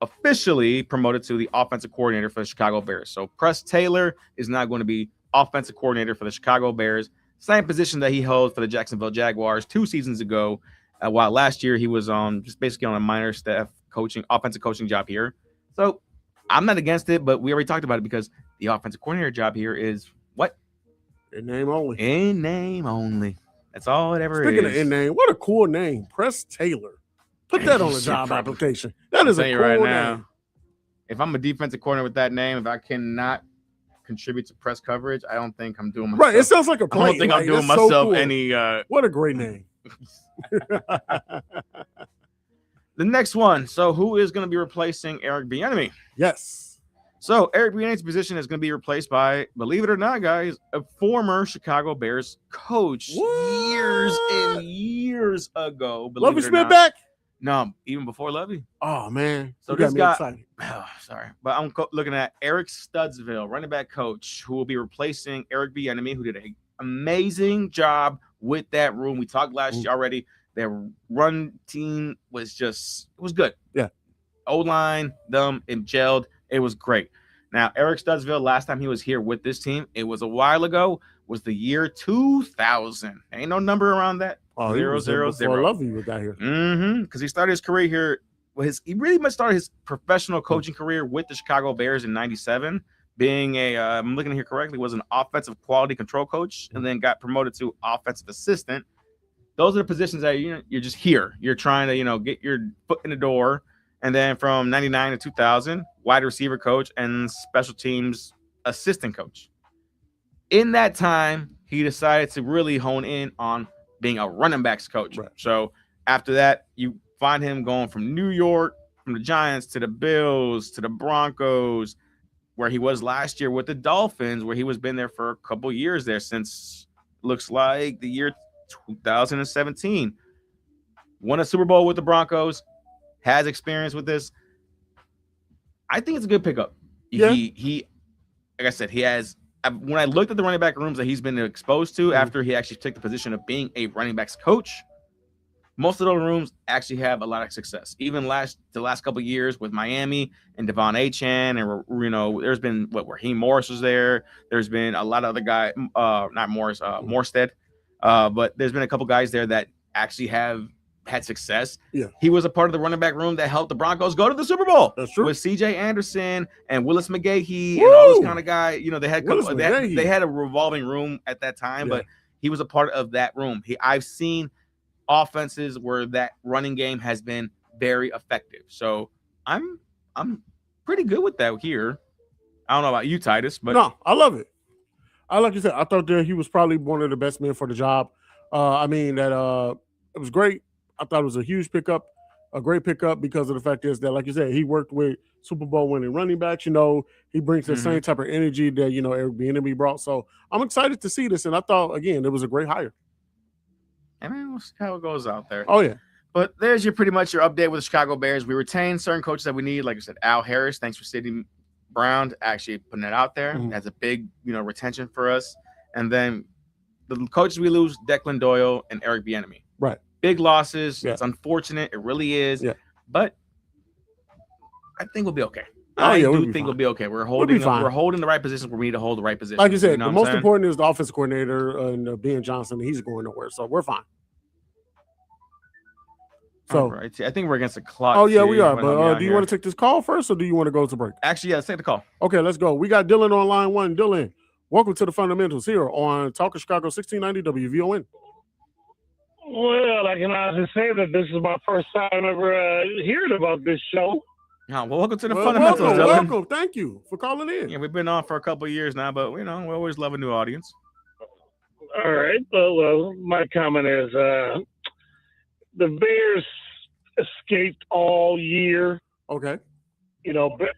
officially promoted to the offensive coordinator for the Chicago Bears. So Press Taylor is now going to be offensive coordinator for the Chicago Bears, same position that he held for the Jacksonville Jaguars 2 seasons ago, while last year he was just basically on a minor staff offensive coaching job here. So I'm not against it, but we already talked about it because the offensive coordinator job here is what? In name only. In name only. That's all it ever is. Speaking of in name, what a cool name. Press Taylor. Put that on the job application. That is a cool name. If I'm a defensive coordinator with that name, if I cannot contribute to press coverage, I don't think I'm doing myself. Right. It sounds like a play. I don't think I'm doing myself any. What a great name. The next one. So who is going to be replacing Eric Bieniemy? Yes. So Eric Bieniemy's position is going to be replaced by, believe it or not, guys, a former Chicago Bears coach years and years ago. Lovie Smith back? No, even before Lovie. Oh, man. So You this got guy, me sorry, but I'm looking at Eric Studsville, running back coach, who will be replacing Eric Bieniemy, who did an amazing job with that room. We talked last year already. Their run team was good. Yeah. O-line, them, and gelled. It was great. Now, Eric Studsville, last time he was here with this team, it was a while ago, was the year 2000. Ain't no number around that. Oh, 0, 0, 0. I love you got here. Because he started his career here. He really much started his professional coaching career with the Chicago Bears in '97, being I'm looking here correctly, was an offensive quality control coach, and then got promoted to offensive assistant. Those are the positions that you're just here. You're trying to get your foot in the door. And then from 99 to 2000, wide receiver coach and special teams assistant coach. In that time, he decided to really hone in on being a running backs coach. Right. So after that, you find him going from New York, from the Giants to the Bills to the Broncos, where he was last year with the Dolphins, where he was been there for a couple years there since looks like the year 2017. Won a Super Bowl with the Broncos. Has experience with this. I think it's a good pickup. Yeah. He like I said, he has. When I looked at the running back rooms that he's been exposed to after he actually took the position of being a running backs coach, most of those rooms actually have a lot of success. Even the last couple of years with Miami and Devon Achane, and there's been Raheem Morris was there. There's been a lot of other guys, not Morris, Morstead, but there's been a couple guys there that actually have had success. Yeah. He was a part of the running back room that helped the Broncos go to the Super Bowl. That's true. With CJ Anderson and Willis McGahee and all those kind of guys. They had a revolving room at that time, but he was a part of that room. I've seen offenses where that running game has been very effective. So I'm pretty good with that here. I don't know about you, Titus, but no, I love it. Like you said, I thought that he was probably one of the best men for the job. It was great. I thought it was a huge pickup, a great pickup, because of the fact is that, like you said, he worked with Super Bowl winning running backs. He brings the same type of energy that Eric Bieniemy brought. So I'm excited to see this, and I thought again it was a great hire. I mean, we'll see how it goes out there. Oh yeah. But there's pretty much your update with the Chicago Bears. We retained certain coaches that we need. Like I said, Al Harris. Thanks for Sidney Brown actually putting that out there. That's a big retention for us. And then the coaches we lose, Declan Doyle and Eric Bieniemy. Right. Big losses. Yeah. It's unfortunate. It really is. Yeah. But I think we'll be okay. I do think we'll be okay. We're holding the right positions where we need to hold the right position. Like you said, the most important is the offensive coordinator and Ben Johnson. He's going nowhere, so we're fine. So right. I think we're against the clock. Oh yeah, we are. But do you want to take this call first, or do you want to go to break? Actually, yeah, let's take the call. Okay, let's go. We got Dylan on line one. Dylan, welcome to the Fundamentals here on Talk of Chicago 1690 WVON. Well, I can honestly say that this is my first time ever hearing about this show. Well, welcome to the Fundamentals, Dylan. Welcome. Thank you for calling in. Yeah, we've been on for a couple of years now, but we always love a new audience. All right. Well, my comment is the Bears escaped all year. Okay. But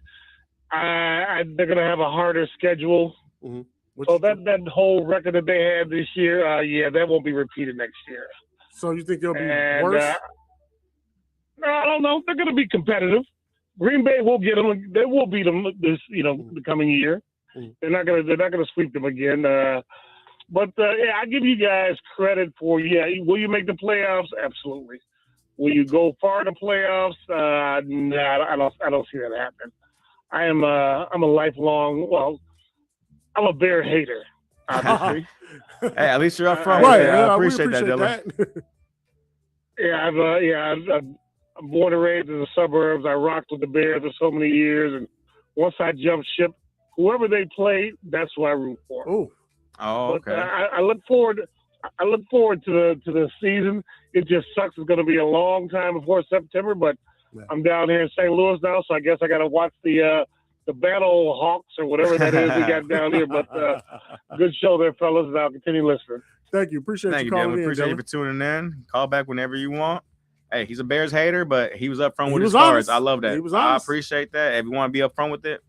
they're going to have a harder schedule. Mm-hmm. So that whole record that they had this year, that won't be repeated next year. So you think they'll be worse? No, I don't know. They're going to be competitive. Green Bay will get them. They will beat them this, the coming year. Mm-hmm. They're not going to sweep them again. But I give you guys credit for will you make the playoffs? Absolutely. Will you go far in the playoffs? No, I don't see that happening. I'm a lifelong. Well, I'm a Bear hater, obviously. Hey, at least you're upfront. Right. I appreciate that, Dylan. I'm born and raised in the suburbs. I rocked with the Bears for so many years, and once I jumped ship, whoever they play, that's who I root for. Oh, okay. But, I look forward. I look forward to the season. It just sucks. It's going to be a long time before September, but I'm down here in St. Louis now, so I guess I got to watch the the Battle Hawks or whatever that is we got down here. But good show there, fellas, and I'll continue listening. Thank you. Appreciate Thank you you, calling Dylan. in. Appreciate you Dylan. for tuning in. Call back whenever you want. Hey, he's a Bears hater, but he was up front He with his was cards. honest. I love that. He was I honest. appreciate that. If you want to be up front with it,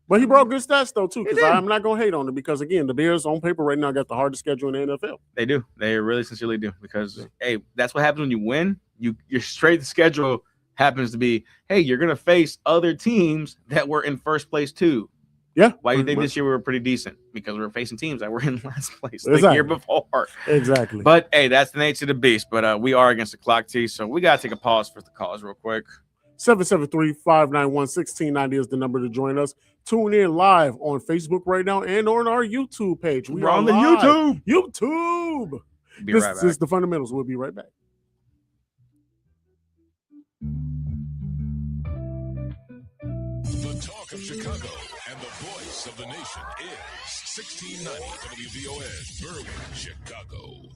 But he brought good stats though too, He because did. I'm not gonna hate on it because again, the Bears on paper right now got the hardest schedule in the NFL. they do. They really sincerely do. Because hey, that's what happens when you win. Your straight schedule happens to be, hey, you're gonna face other teams that were in first place too. Yeah. Why do you pretty think much. this year we were pretty decent? Because we were facing teams that were in last place the Exactly. year before. Exactly. But hey, that's the nature of the beast. But we are against the clock, T. So we gotta take a pause for the calls real quick. 773-591-1690 is the number to join us. Tune in live on Facebook right now and on our YouTube page. We're on the YouTube. YouTube. Be This right back. is the Fundamentals. We'll be right back. The talk of Chicago and the voice of the nation is 1690 WVON, Berwyn, Chicago.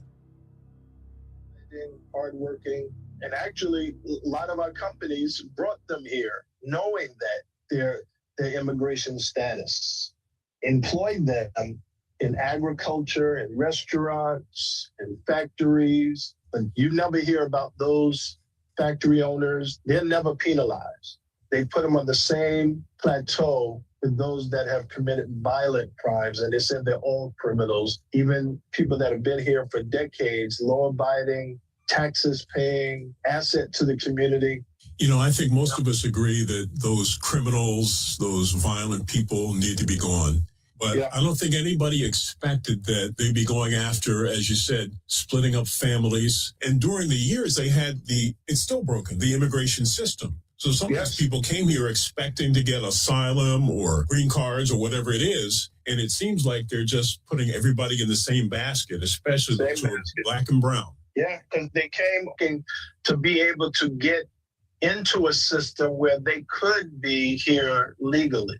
Hardworking, and actually, a lot of our companies brought them here, knowing that their immigration status, employed them in agriculture and restaurants and factories. But you never hear about those factory owners. They're never penalized. They put them on the same plateau with those that have committed violent crimes, and they said they're all criminals. Even people that have been here for decades, law-abiding, taxes paying, asset to the community. You know, I think most of us agree that those criminals, those violent people need to be gone. But Yeah. I don't think anybody expected that they'd be going after, as you said, splitting up families. And during the years, they had it's still broken, the immigration system. So some of these people came here expecting to get asylum or green cards or whatever it is. And it seems like they're just putting everybody in the same basket, especially Same those who are basket. black and brown. Yeah, because they came looking to be able to get into a system where they could be here legally.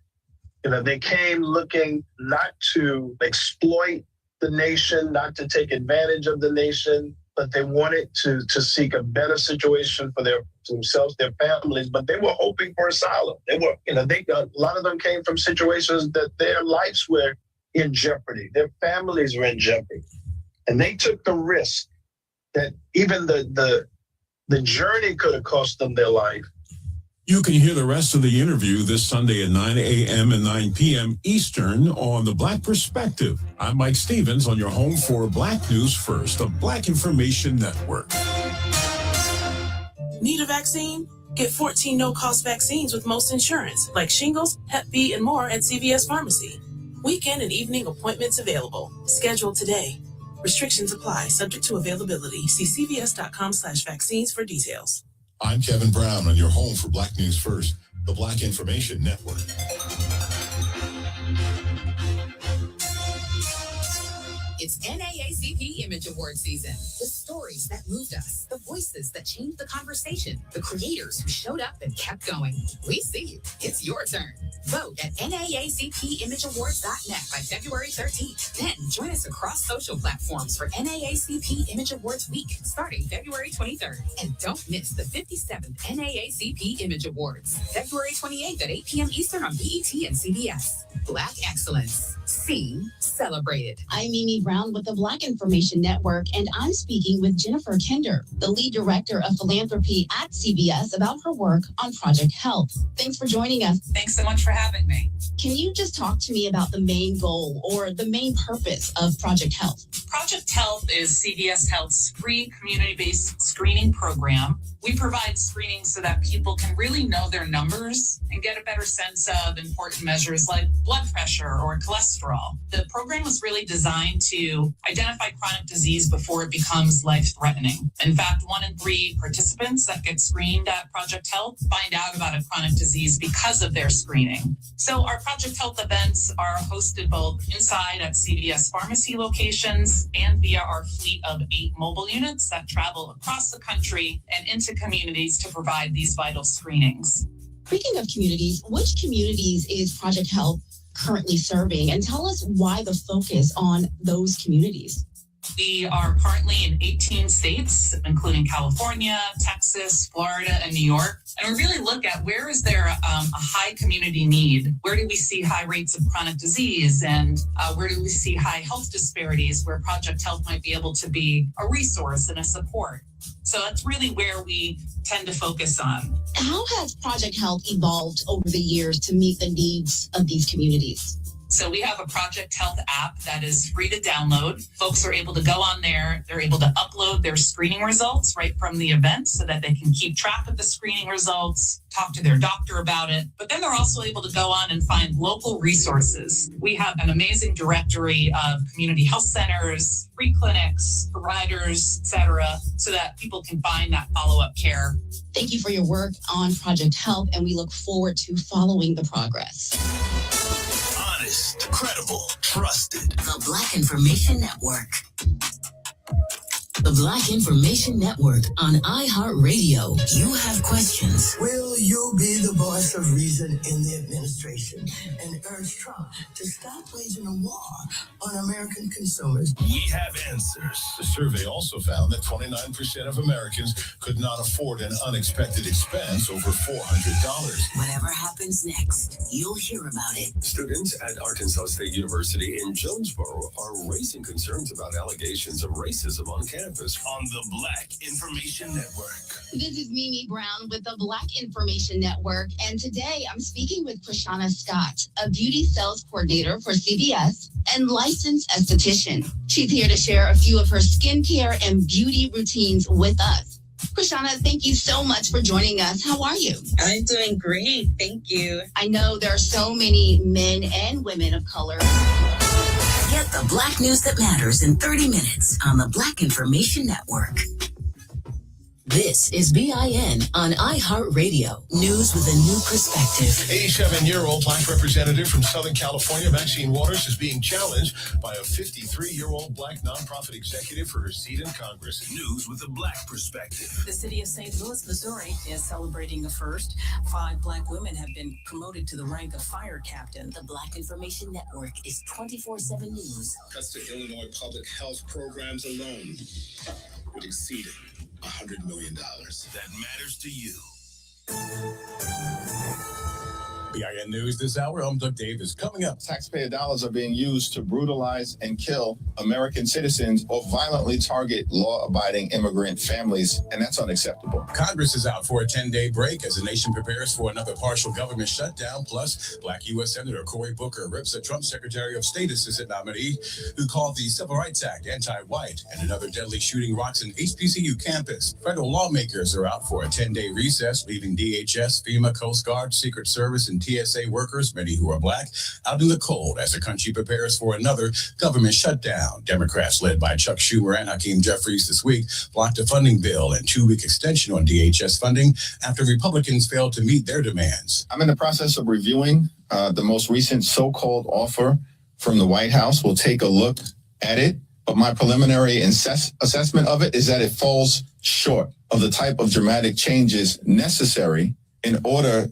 You know, they came looking not to exploit the nation, not to take advantage of the nation, but they wanted to seek a better situation for themselves, their families, but they were hoping for asylum. They were, a lot of them came from situations that their lives were in jeopardy. Their families were in jeopardy. And they took the risk that even the journey could have cost them their life. You can hear the rest of the interview this Sunday at 9 a.m. and 9 p.m. Eastern on The Black Perspective. I'm Mike Stevens on your home for Black News First, the Black Information Network. Need a vaccine? Get 14 no-cost vaccines with most insurance, like shingles, Hep B, and more at CVS Pharmacy. Weekend and evening appointments available. Schedule today. Restrictions apply, subject to availability. See cvs.com/vaccines for details. I'm Kevin Brown on your home for Black News First, the Black Information Network. It's NAACP Image Award season. The stories that moved us, the voices that changed the conversation, the creators who showed up and kept going. We see you. It's your turn. Vote at NAACPImageAwards.net by February 13th. Then join us across social platforms for NAACP Image Awards Week, starting February 23rd. And don't miss the 57th NAACP Image Awards, February 28th at 8 p.m. Eastern on BET and CBS. Black excellence. Seen, celebrated. I'm Mimi Brown with the Black Information Network, and I'm speaking with Jennifer Kinder, the lead director of philanthropy at CBS, about her work on Project Health. Thanks for joining us. Thanks so much for having me. Can you just talk to me about the main goal or the main purpose of Project Health? Project Health is CVS Health's free community-based screening program. We provide screening so that people can really know their numbers and get a better sense of important measures like blood pressure or cholesterol. The program was really designed to identify chronic disease before it becomes life-threatening. In fact, 1 in 3 participants that get screened at Project Health find out about a chronic disease because of their screening. So our Project Health events are hosted both inside at CVS Pharmacy locations and via our fleet of 8 mobile units that travel across the country and into communities to provide these vital screenings. Speaking of communities, which communities is Project Health currently serving? And tell us why the focus on those communities. We are currently in 18 states, including California, Texas, Florida, and New York. And we really look at where is there a high community need? Where do we see high rates of chronic disease? And where do we see high health disparities where Project Health might be able to be a resource and a support? So that's really where we tend to focus on. How has Project Health evolved over the years to meet the needs of these communities? So we have a Project Health app that is free to download. Folks are able to go on there. They're able to upload their screening results right from the event so that they can keep track of the screening results, talk to their doctor about it. But then they're also able to go on and find local resources. We have an amazing directory of community health centers, free clinics, providers, et cetera, so that people can find that follow-up care. Thank you for your work on Project Health, and we look forward to following the progress. Honest, credible, trusted. The Black Information Network. The Black Information Network on iHeartRadio. You have questions. Will you be the voice of reason in the administration and urge Trump to stop waging a war on American consumers? We have answers. The survey also found that 29% of Americans could not afford an unexpected expense over $400. Whatever happens next, you'll hear about it. Students at Arkansas State University in Jonesboro are raising concerns about allegations of racism on campus. On the Black Information Network. This is Mimi Brown with the Black Information Network, and today I'm speaking with Krishana Scott, a beauty sales coordinator for CVS and licensed esthetician. She's here to share a few of her skincare and beauty routines with us. Krishana, thank you so much for joining us. How are you? I'm doing great. Thank you. I know there are so many men and women of color. Get the Black news that matters in 30 minutes on the Black Information Network. This is BIN on iHeartRadio. News with a new perspective. 87-year-old Black representative from Southern California, Maxine Waters, is being challenged by a 53-year-old Black nonprofit executive for her seat in Congress. News with a Black perspective. The city of St. Louis, Missouri is celebrating a first. 5 Black women have been promoted to the rank of fire captain. The Black Information Network is 24/7 news. That's the Illinois public health programs alone would exceed $100 million. That matters to you. BIN News this hour. I'm Doug Davis. Coming up, taxpayer dollars are being used to brutalize and kill American citizens or violently target law-abiding immigrant families, and that's unacceptable. Congress is out for a 10-day break as the nation prepares for another partial government shutdown. Plus, Black U.S. Senator Cory Booker rips a Trump Secretary of State assistant nominee who called the Civil Rights Act anti-white, and another deadly shooting rocks an HBCU campus. Federal lawmakers are out for a 10-day recess, leaving DHS, FEMA, Coast Guard, Secret Service, and TSA workers, many who are Black, out in the cold as the country prepares for another government shutdown. Democrats led by Chuck Schumer and Hakeem Jeffries this week blocked a funding bill and 2-week extension on DHS funding after Republicans failed to meet their demands. I'm in the process of reviewing the most recent so-called offer from the White House. We'll take a look at it, but my preliminary assessment of it is that it falls short of the type of dramatic changes necessary in order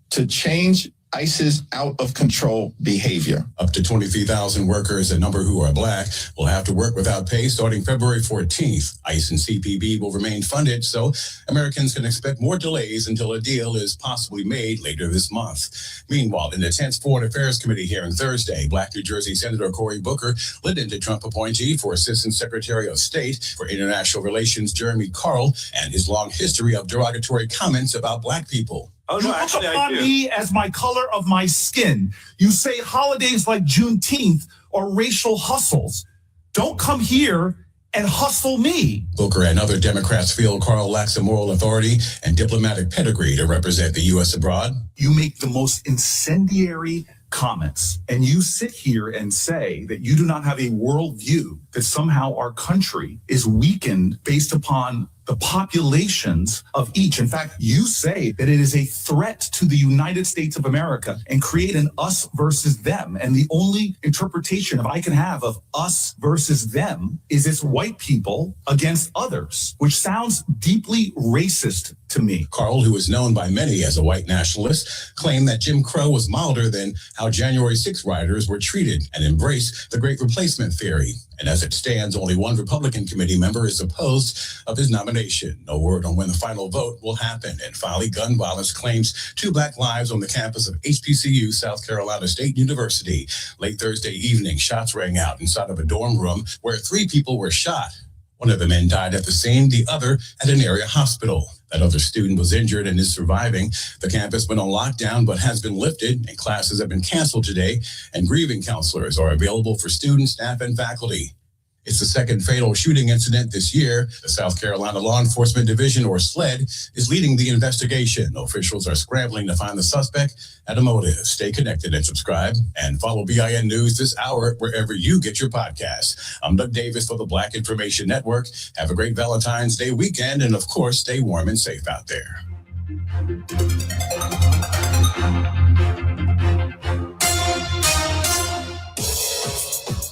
to change ICE's out-of-control behavior. Up to 23,000 workers, a number who are Black, will have to work without pay starting February 14th. ICE and CPB will remain funded, so Americans can expect more delays until a deal is possibly made later this month. Meanwhile, in the tense Foreign Affairs Committee hearing Thursday, Black New Jersey Senator Cory Booker led into Trump appointee for Assistant Secretary of State for International Relations Jeremy Carl and his long history of derogatory comments about Black people. Oh, no, you look upon me as my color of my skin. You say holidays like Juneteenth or racial hustles. Don't come here and hustle me. Booker and other Democrats feel Carl lacks a moral authority and diplomatic pedigree to represent the U.S. abroad. You make the most incendiary comments, and you sit here and say that you do not have a worldview, that somehow our country is weakened based upon the populations of each. In fact, you say that it is a threat to the United States of America and create an us versus them. And the only interpretation I can have of us versus them is it's white people against others, which sounds deeply racist to me. Carl, who is known by many as a white nationalist, claimed that Jim Crow was milder than how January 6 rioters were treated and embraced the Great Replacement theory. And as it stands, only one Republican committee member is opposed of his nomination. No word on when the final vote will happen. And finally, gun violence claims 2 Black lives on the campus of HBCU, South Carolina State University. Late Thursday evening, shots rang out inside of a dorm room where 3 people were shot. One of the men died at the scene, the other at an area hospital. That other student was injured and is surviving. The campus went on lockdown but has been lifted, and classes have been canceled today, and grieving counselors are available for students, staff, and faculty. It's the second fatal shooting incident this year. The South Carolina Law Enforcement Division, or SLED, is leading the investigation. Officials are scrambling to find the suspect and a motive. Stay connected and subscribe, and follow BIN News this hour wherever you get your podcasts. I'm Doug Davis for the Black Information Network. Have a great Valentine's Day weekend, and of course, stay warm and safe out there.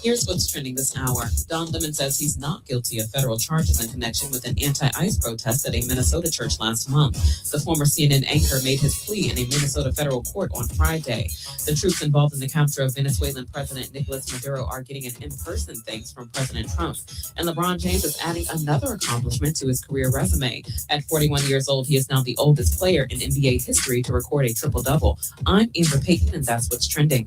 Here's what's trending this hour. Don Lemon says he's not guilty of federal charges in connection with an anti-ICE protest at a Minnesota church last month. The former CNN anchor made his plea in a Minnesota federal court on Friday. The troops involved in the capture of Venezuelan President Nicolas Maduro are getting an in-person thanks from President Trump. And LeBron James is adding another accomplishment to his career resume. At 41 years old, he is now the oldest player in NBA history to record a triple-double. I'm Amber Payton, and that's what's trending.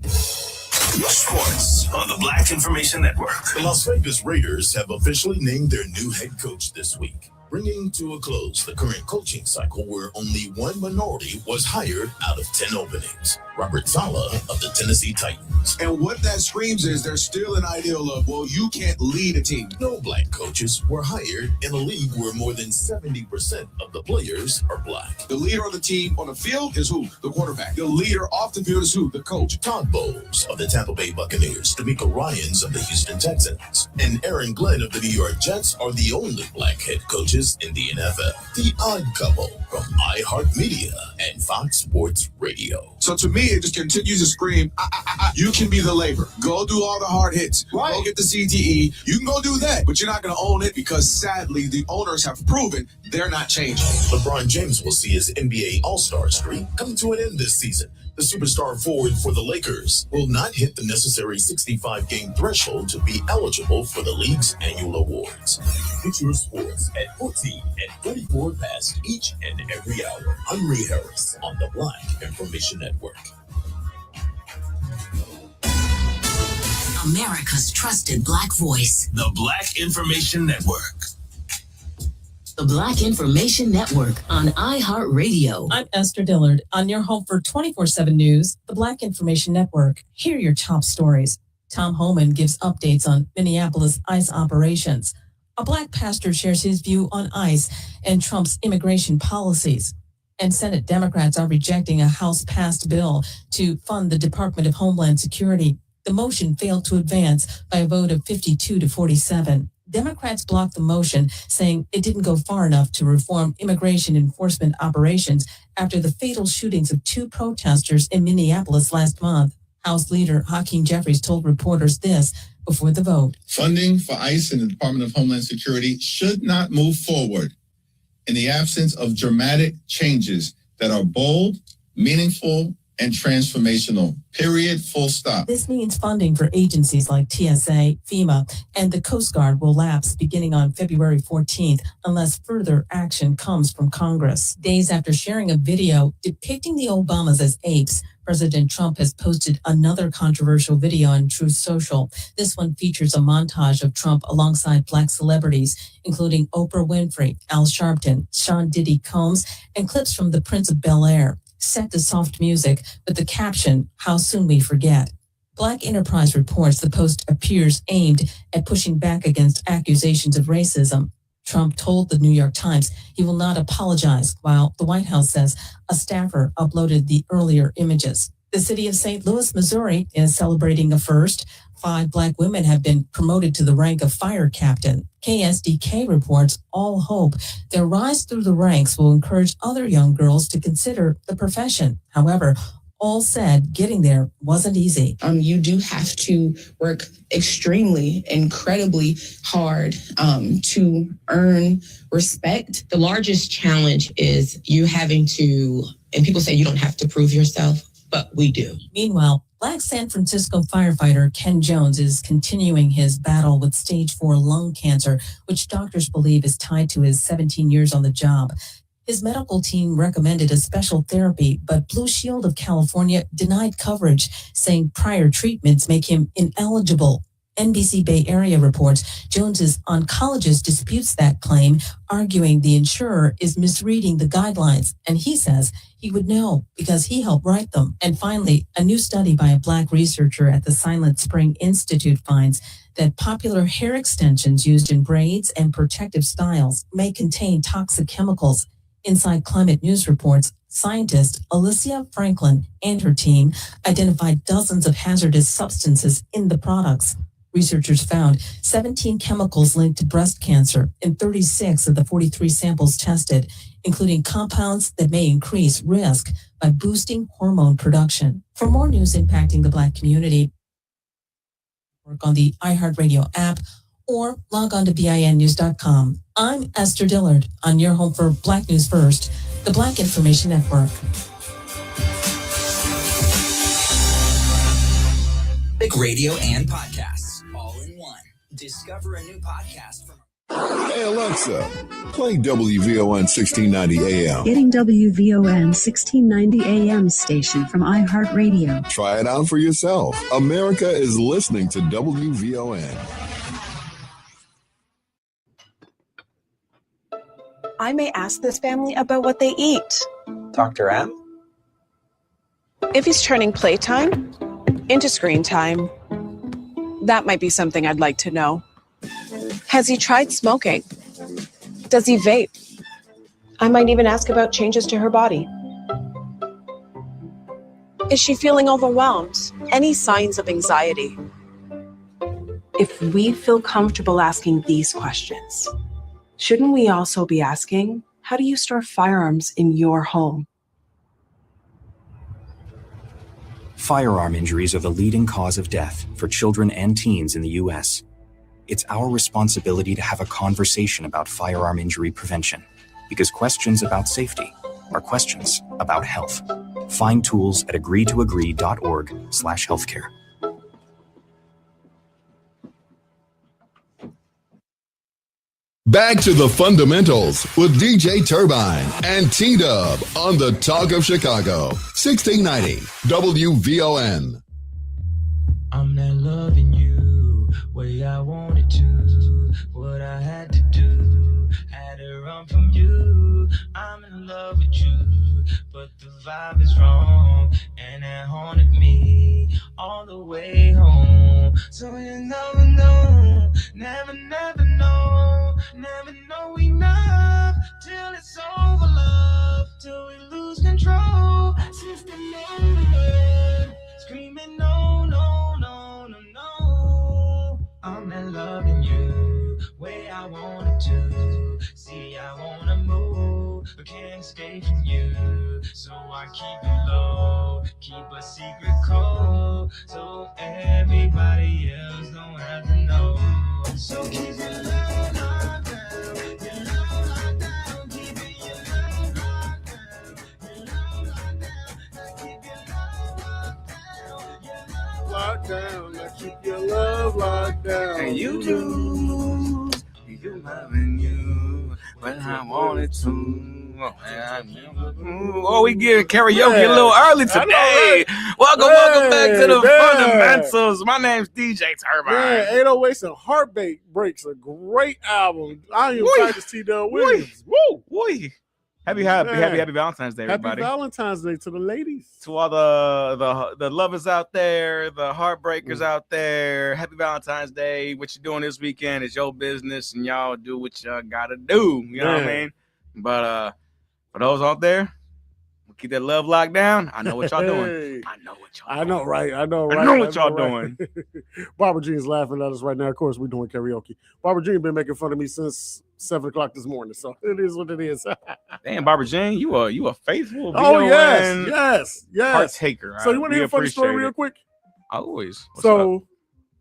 Sports on the Black Information Network. The Las Vegas Raiders have officially named their new head coach this week, bringing to a close the current coaching cycle where only one minority was hired out of 10 openings. Robert Saleh of the Tennessee Titans. And what that screams is there's still an ideal of, well, you can't lead a team. No Black coaches were hired in a league where more than 70% of the players are Black. The leader of the team on the field is who? The quarterback. The leader off the field is who? The coach. Todd Bowles of the Tampa Bay Buccaneers, D'Amico Ryans of the Houston Texans, and Aaron Glenn of the New York Jets are the only Black head coaches in the NFL. The Odd Couple from iHeartMedia and Fox Sports Radio. So to me, it just continues to scream, you can be the labor. Go do all the hard hits. Right. Go get the CTE. You can go do that, but you're not going to own it because sadly, the owners have proven they're not changing. LeBron James will see his NBA All-Star streak come to an end this season. The superstar forward for the Lakers will not hit the necessary 65-game threshold to be eligible for the league's annual awards. Get your sports at 14 and 34 past each and every hour. I'm Ree Harris on the Black Information Network. America's trusted Black voice. The Black Information Network. The Black Information Network on iHeartRadio. I'm Esther Dillard on your home for 24/7 News, the Black Information Network. Here are your top stories. Tom Homan gives updates on Minneapolis ICE operations. A Black pastor shares his view on ICE and Trump's immigration policies. And Senate Democrats are rejecting a House-passed bill to fund the Department of Homeland Security. The motion failed to advance by a vote of 52 to 47. Democrats blocked the motion, saying it didn't go far enough to reform immigration enforcement operations after the fatal shootings of 2 protesters in Minneapolis last month. House Leader Hakeem Jeffries told reporters this before the vote. Funding for ICE and the Department of Homeland Security should not move forward in the absence of dramatic changes that are bold, meaningful, and transformational. Period. Full stop. This means funding for agencies like TSA, FEMA, and the Coast Guard will lapse beginning on February 14th unless further action comes from Congress. Days after sharing a video depicting the Obamas as apes, President Trump has posted another controversial video on Truth Social. This one features a montage of Trump alongside Black celebrities, including Oprah Winfrey, Al Sharpton, Sean Diddy Combs, and clips from The Prince of Bel-Air. Set to soft music with the caption, "How soon we forget." Black Enterprise reports the post appears aimed at pushing back against accusations of racism. Trump told the New York Times he will not apologize, while the White House says a staffer uploaded the earlier images. The city of St. Louis, Missouri is celebrating a first. 5 Black women have been promoted to the rank of fire captain. KSDK reports all hope their rise through the ranks will encourage other young girls to consider the profession. However, all said, getting there wasn't easy. You do have to work incredibly hard to earn respect. The largest challenge is you having to, and people say you don't have to prove yourself, but we do. Meanwhile, Black San Francisco firefighter Ken Jones is continuing his battle with stage 4 lung cancer, which doctors believe is tied to his 17 years on the job. His medical team recommended a special therapy, but Blue Shield of California denied coverage, saying prior treatments make him ineligible. NBC Bay Area reports Jones's oncologist disputes that claim, arguing the insurer is misreading the guidelines, and he says he would know because he helped write them. And finally, a new study by a Black researcher at the Silent Spring Institute finds that popular hair extensions used in braids and protective styles may contain toxic chemicals. Inside Climate News reports, scientist Alicia Franklin and her team identified dozens of hazardous substances in the products. Researchers found 17 chemicals linked to breast cancer in 36 of the 43 samples tested, including compounds that may increase risk by boosting hormone production. For more news impacting the Black community, work on the iHeartRadio app or log on to BINnews.com. I'm Esther Dillard on your home for Black News First, the Black Information Network. Radio and podcasts all in one. Discover a new podcast from. Hey Alexa, play WVON 1690 AM. Getting WVON 1690 AM station from iHeartRadio. Try it out for yourself. America is listening to WVON. I may ask this family about what they eat. Dr. M? If he's turning playtime into screen time, that might be something I'd like to know. Has he tried smoking? Does he vape? I might even ask about changes to her body. Is she feeling overwhelmed? Any signs of anxiety? If we feel comfortable asking these questions, shouldn't we also be asking, how do you store firearms in your home? Firearm injuries are the leading cause of death for children and teens in the U.S. It's our responsibility to have a conversation about firearm injury prevention, because questions about safety are questions about health. Find tools at agreetoagree.org/healthcare. Back to the fundamentals with DJ Turbine and T-Dub on the Talk of Chicago, 1690 WVON. I'm not loving you way I wanted to, what I had to do, had to run from you. I'm in love with you, but the vibe is wrong, and it haunted me all the way home. So you never know, never know enough till it's over, love, till we lose control. Since the moment, screaming no, no, no, no, no. I'm not loving you way I wanted to. See, I wanna move, but can't escape from you. So I keep it low, keep a secret code, so everybody else don't have to know. So keep it low, locked down, your love locked down, keep it your love locked down, your love locked down, now keep your love locked down, your love locked down, now keep your love locked down. And you do, you loving you when I wanted to. Oh, we getting karaoke a little early today. Welcome back to the fundamentals. My name's DJ Turbine. Man, 808s and Heartbreaks, a great album. I am Titus T-Dub Williams. Woo! Woo! Happy Valentine's Day, everybody. Happy Valentine's Day to the ladies. To all the lovers out there, the heartbreakers out there. Happy Valentine's Day. What you doing this weekend is your business, and y'all do what y'all gotta do. You know what I mean? But for those out there, keep that love locked down. I know what y'all doing. I know what y'all doing. I know what y'all doing. Barbara Jean's laughing at us right now. Of course, we're doing karaoke. Barbara Jean been making fun of me since 7 o'clock this morning, so it is what it is. Damn, Barbara Jean, you a faithful. Oh yes. Partaker. So you want to hear a funny story real quick? Always. So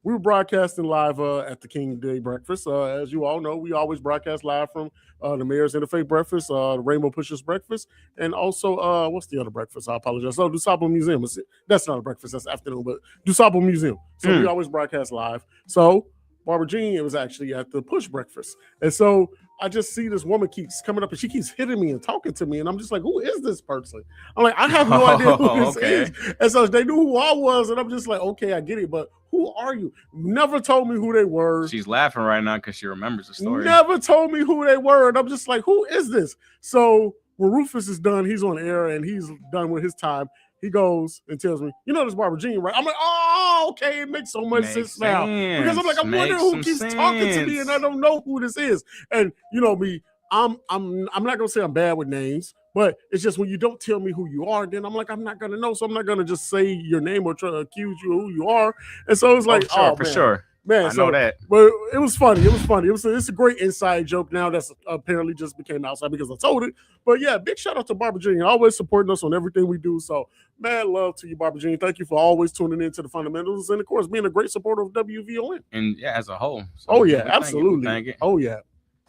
we were broadcasting live at the King Day Breakfast. As you all know, we always broadcast live from the Mayor's Interfaith Breakfast, the Rainbow Pushers Breakfast, and also, what's the other breakfast? I apologize. Oh, DuSable Museum. That's not a breakfast, that's afternoon, but DuSable Museum. So we always broadcast live. So Barbara Jean, it was actually at the Push Breakfast. And so I just see this woman keeps coming up and she keeps hitting me and talking to me. And I'm just like, who is this person? I'm like, I have no idea who this is. And so they knew who I was. And I'm just like, okay, I get it. But who are you? Never told me who they were. She's laughing right now because she remembers the story. Never told me who they were. And I'm just like, who is this? So when Rufus is done, he's on air and he's done with his time. He goes and tells me, you know this Barbara Jean, right? I'm like, oh, okay, it makes so much sense now. Because I'm like, I'm wondering who keeps talking to me and I don't know who this is. And you know me, I'm not gonna say I'm bad with names, but it's just when you don't tell me who you are, then I'm like, I'm not gonna know. So I'm not gonna just say your name or try to accuse you of who you are. And so it's like, for sure. Man, I know that. But it was funny. It's a great inside joke now that's apparently just became outside because I told it. But yeah, big shout out to Barbara Jean, always supporting us on everything we do. So mad love to you, Barbara Jean. Thank you for always tuning in to the fundamentals and of course being a great supporter of WVON. And yeah, as a whole. So oh yeah, absolutely. Thank you. Oh yeah.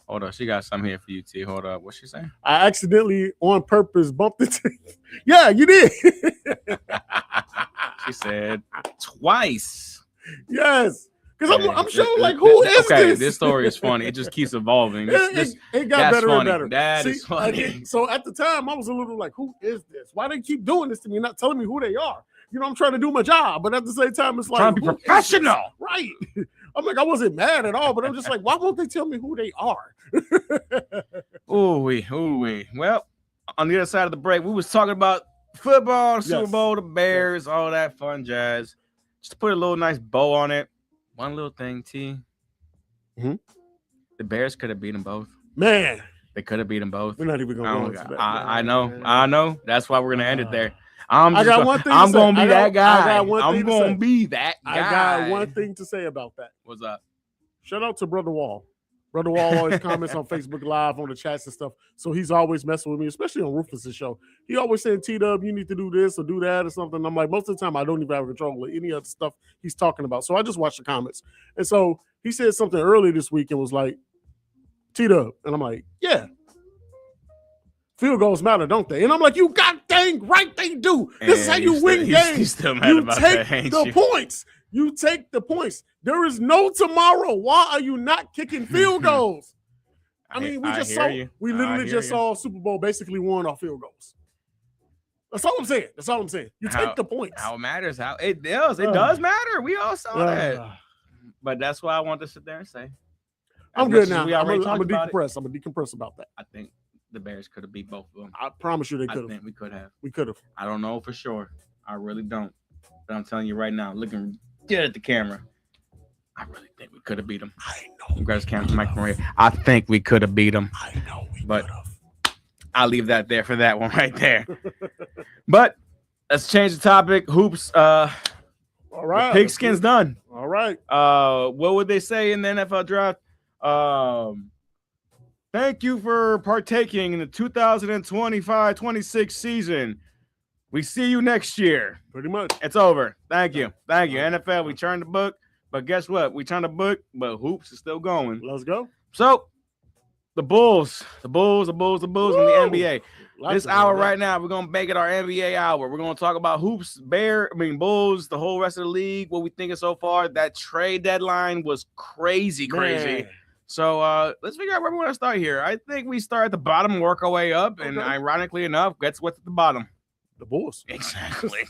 Hold up, she got something here for you, T. Hold up, what's she saying? I accidentally on purpose bumped into Yeah, you did. She said twice. Yes. Because I'm sure, like, who is this? Okay, this story is funny. It just keeps evolving. It got better and better. That is funny. So at the time, I was a little like, who is this? Why they keep doing this to me, not telling me who they are? You know, I'm trying to do my job, but at the same time, it's like, trying to be professional. Right. I'm like, I wasn't mad at all, but I'm just like, why won't they tell me who they are? Ooh-wee. Well, on the other side of the break, we was talking about football, Super Bowl, the Bears, all that fun jazz. Just to put a little nice bow on it. One little thing, T. The Bears could have beat them both. Man. They could have beat them both. We're not even going to go into that. I know. That's why we're going to end it there. I'm going to be that guy. I'm going to be that guy. I got one thing to say about that. What's up? Shout out to Brother Wall. Brother Wall always comments on Facebook Live, on the chats and stuff. So he's always messing with me, especially on Rufus's show. He always saying, T-Dub, you need to do this or do that or something. I'm like, most of the time, I don't even have control of any of the stuff he's talking about. So I just watch the comments. And so he said something early this week and was like, T-Dub. And I'm like, yeah. Field goals matter, don't they? And I'm like, you got dang right they do. This is how you win games. He's still mad about that, ain't the you? points. You take the points. There is no tomorrow. Why are you not kicking field goals? I mean, we literally just saw Super Bowl basically won off field goals. That's all I'm saying. You take the points. How it matters. How it does. It does matter. We all saw that. But that's why I want to sit there and say. I'm good now. I'm gonna decompress. I'm gonna decompress about that. I think the Bears could have beat both of them. I promise you they could have. I think we could have. We could have. I don't know for sure. I really don't. But I'm telling you right now, looking dead at the camera, I really think we could have beat them. I know. Grab his camera mic from here. I think we could have beat them. I know we could have. I'll leave that there for that one right there. But let's change the topic. Hoops. All right. Pigskin's done. All right. What would they say in the NFL draft? Thank you for partaking in the 2025-26 season. We see you next year. Pretty much. It's over. Thank you. NFL, we turned the book. But guess what? We turned the book, but hoops is still going. Let's go. So, the Bulls in the NBA. This hour right now, we're going to make it our NBA hour. We're going to talk about hoops, Bulls, the whole rest of the league, what we think of so far. That trade deadline was crazy. Man. So let's figure out where we want to start here. I think we start at the bottom, work our way up, and ironically enough, guess what's at the bottom? The Bulls. Exactly.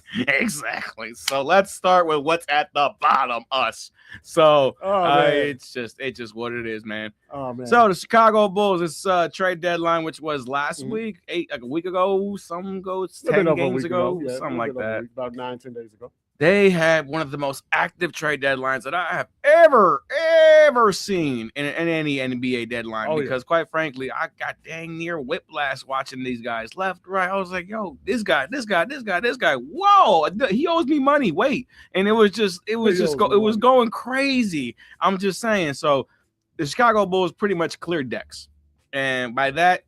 So let's start with what's at the bottom, us. So it's just what it is, man. Oh man. So the Chicago Bulls, this trade deadline, which was last week, a week ago, 10 games ago, something like that. About 9-10 days ago. They had one of the most active trade deadlines that I have ever seen in any NBA deadline. Because quite frankly, I got dang near whiplash watching these guys left, right. I was like, yo, this guy. Whoa, he owes me money. Wait. And it was going crazy. I'm just saying. So the Chicago Bulls pretty much cleared decks. And by that,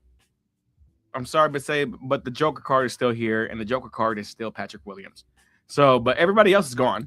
I'm sorry to say, but the Joker card is still here, and the Joker card is still Patrick Williams. So, but everybody else is gone.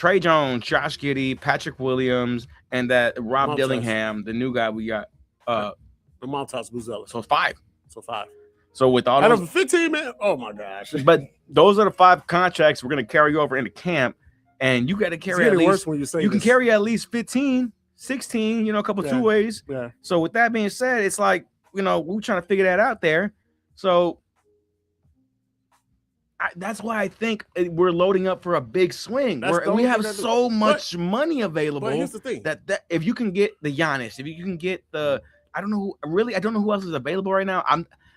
Trey Jones, Josh Giddey, Patrick Williams, and that Rob Montas. Dillingham, the new guy we got. The Montas Buzella. So 5. So with all out those, of 15, man. Oh my gosh. but those are the 5 contracts we're gonna carry over into camp, and you got to carry at getting worse least. when you say You can this. carry at least 15, 16. You know, a couple Yeah. two ways. Yeah. So with that being said, it's like, you know, we're trying to figure that out there. So that's why I think we're loading up for a big swing. That's the We only have thing so much money available. But here's the thing. That if you can get the Giannis, if you can get the, I don't know who else is available right now.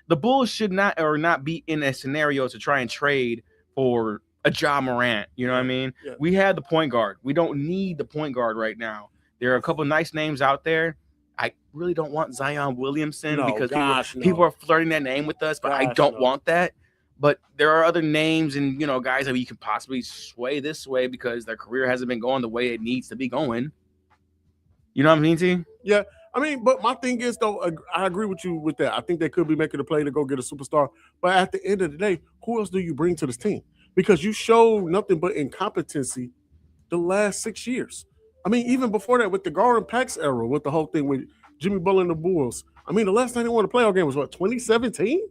The Bulls should not be in a scenario to try and trade for a Ja Morant. You know what I mean? Yeah. We have the point guard. We don't need the point guard right now. There are a couple nice names out there. I really don't want Zion Williamson No, because gosh, people no. are flirting that name with us, but I Gosh, don't no. want that. But there are other names and, you know, guys that we can possibly sway this way because their career hasn't been going the way it needs to be going. You know what I mean, T? Yeah. I mean, but my thing is, though, I agree with you with that. I think they could be making a play to go get a superstar. But at the end of the day, who else do you bring to this team? Because you show nothing but incompetency the last 6 years. I mean, even before that, with the Garden Pax era, with the whole thing with Jimmy Butler and the Bulls. I mean, the last time they won a playoff game was, what, 2017?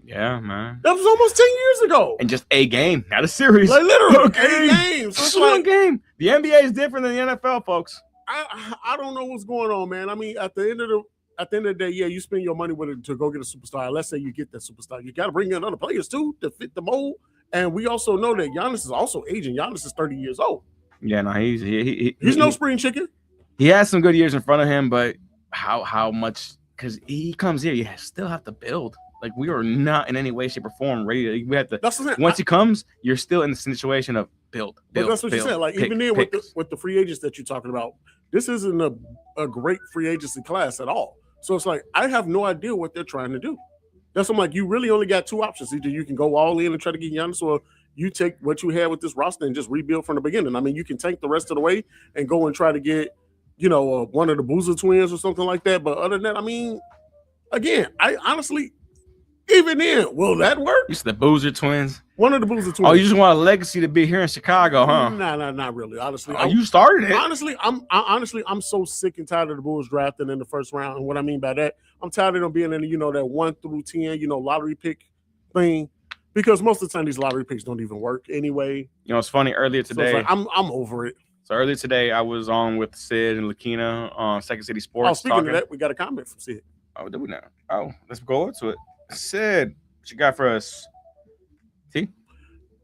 Yeah, man. That was almost 10 years ago. And just a game, not a series. Like, literally, Okay. 8 games. So Just it's one like, game. The NBA is different than the NFL, folks. I don't know what's going on, man. I mean, at the end of the day, yeah, you spend your money with it to go get a superstar. Let's say you get that superstar, you got to bring in other players too to fit the mold. And we also know that Giannis is also aging. Giannis is 30 years old. Yeah, no, He's no spring chicken. He has some good years in front of him, but how much? Because he comes here, you still have to build. Like, we are not in any way, shape, or form ready. We have to. That's what I'm saying. Once he comes, you're still in the situation of build. But that's what you said. Like, even then, with the free agents that you're talking about, this isn't a great free agency class at all. So it's like, I have no idea what they're trying to do. That's what I'm like, you really only got 2 options. Either you can go all in and try to get Giannis, or you take what you had with this roster and just rebuild from the beginning. I mean, you can tank the rest of the way and go and try to get, you know, one of the Boozer twins or something like that. But other than that, I mean, again, I honestly, even then, will that work? You said the Boozer twins. One of the Boozer twins. Oh, you just want a legacy to be here in Chicago, huh? Nah, not really. Honestly, Oh, you started it. Honestly, I'm so sick and tired of the Bulls drafting in the first round. And what I mean by that, I'm tired of them being in, you know, that 1 through 10, you know, lottery pick thing. Because most of the time these lottery picks don't even work anyway. You know, it's funny. Earlier So today, it's like, I'm over it. So earlier today, I was on with Sid and Lakina on Second City Sports. Oh, speaking talking. of that, we got a comment from Sid. Oh, did we not? Oh, let's go over to it. Sid, what you got for us? T?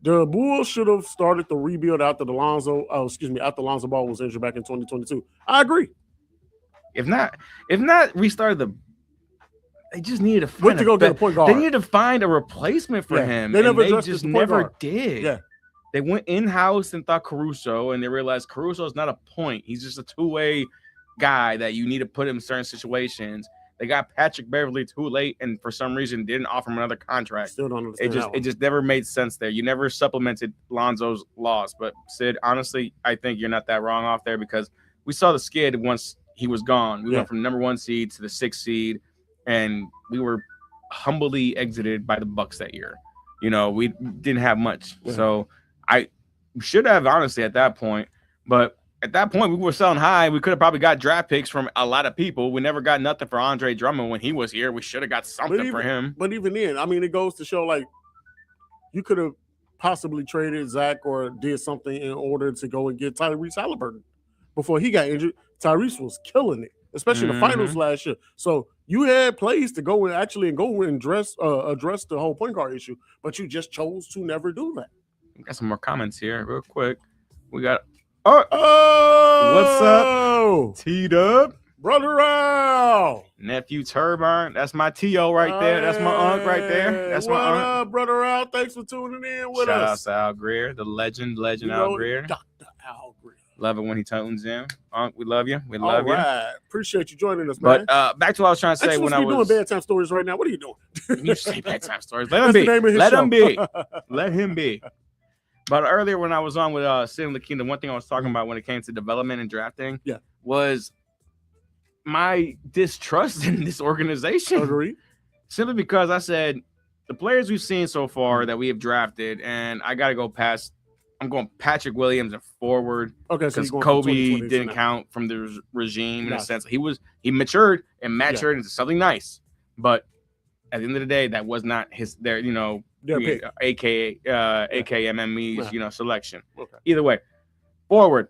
The Bulls should have started the rebuild after Lonzo Ball was injured back in 2022. I agree. If not, restarted the. They just needed to find Went to go get a point guard. They needed to find a replacement for Yeah, him. they never and addressed just the point never guard. did. Yeah. They went in-house and thought Caruso, and they realized Caruso is not a point. He's just a two-way guy that you need to put him in certain situations. They got Patrick Beverly too late, and for some reason didn't offer him another contract. Still don't understand It just never made sense there. You never supplemented Lonzo's loss. But Sid, honestly, I think you're not that wrong off there because we saw the skid once he was gone. We went from number 1 seed to the 6th seed, and we were humbly exited by the Bucks that year. You know, we didn't have much. Yeah. So I should have, honestly, at that point. But at that point, we were selling high. We could have probably got draft picks from a lot of people. We never got nothing for Andre Drummond when he was here. We should have got something for him. But even then, I mean, it goes to show, like, you could have possibly traded Zach or did something in order to go and get Tyrese Halliburton. Before he got injured, Tyrese was killing it, especially in the finals last year. So you had plays to go and address the whole point guard issue, but you just chose to never do that. We got some more comments here real quick. We got what's up? T-Dub. Brother Al. Nephew Turbine. That's my T.O. right there. That's my aunt right there. That's my aunt. Up, Brother Al? Thanks for tuning in with Shout out us. to Al Greer, the legend You Al know, Greer. Dr. Al Greer. Love it when he tunes in. Unc, we love you. We All love you. right. Appreciate you joining us, man. But back to what I was trying to say when I was doing bedtime stories right now. What are you doing? You say bedtime stories. Let him That's be. the name of his Let show. him be. Let him be. But earlier when I was on with Sid and Lakina, one thing I was talking about when it came to development and drafting was my distrust in this organization. Agreed. Simply because I said the players we've seen so far that we have drafted, and I got to go past. I'm going Patrick Williams and forward. Okay, so because you're going from Kobe 2020 to didn't now. count from the regime in a Gotcha. sense. He matured into something nice, but at the end of the day, that was not their pick. AKMME's selection. Okay. Either way, forward.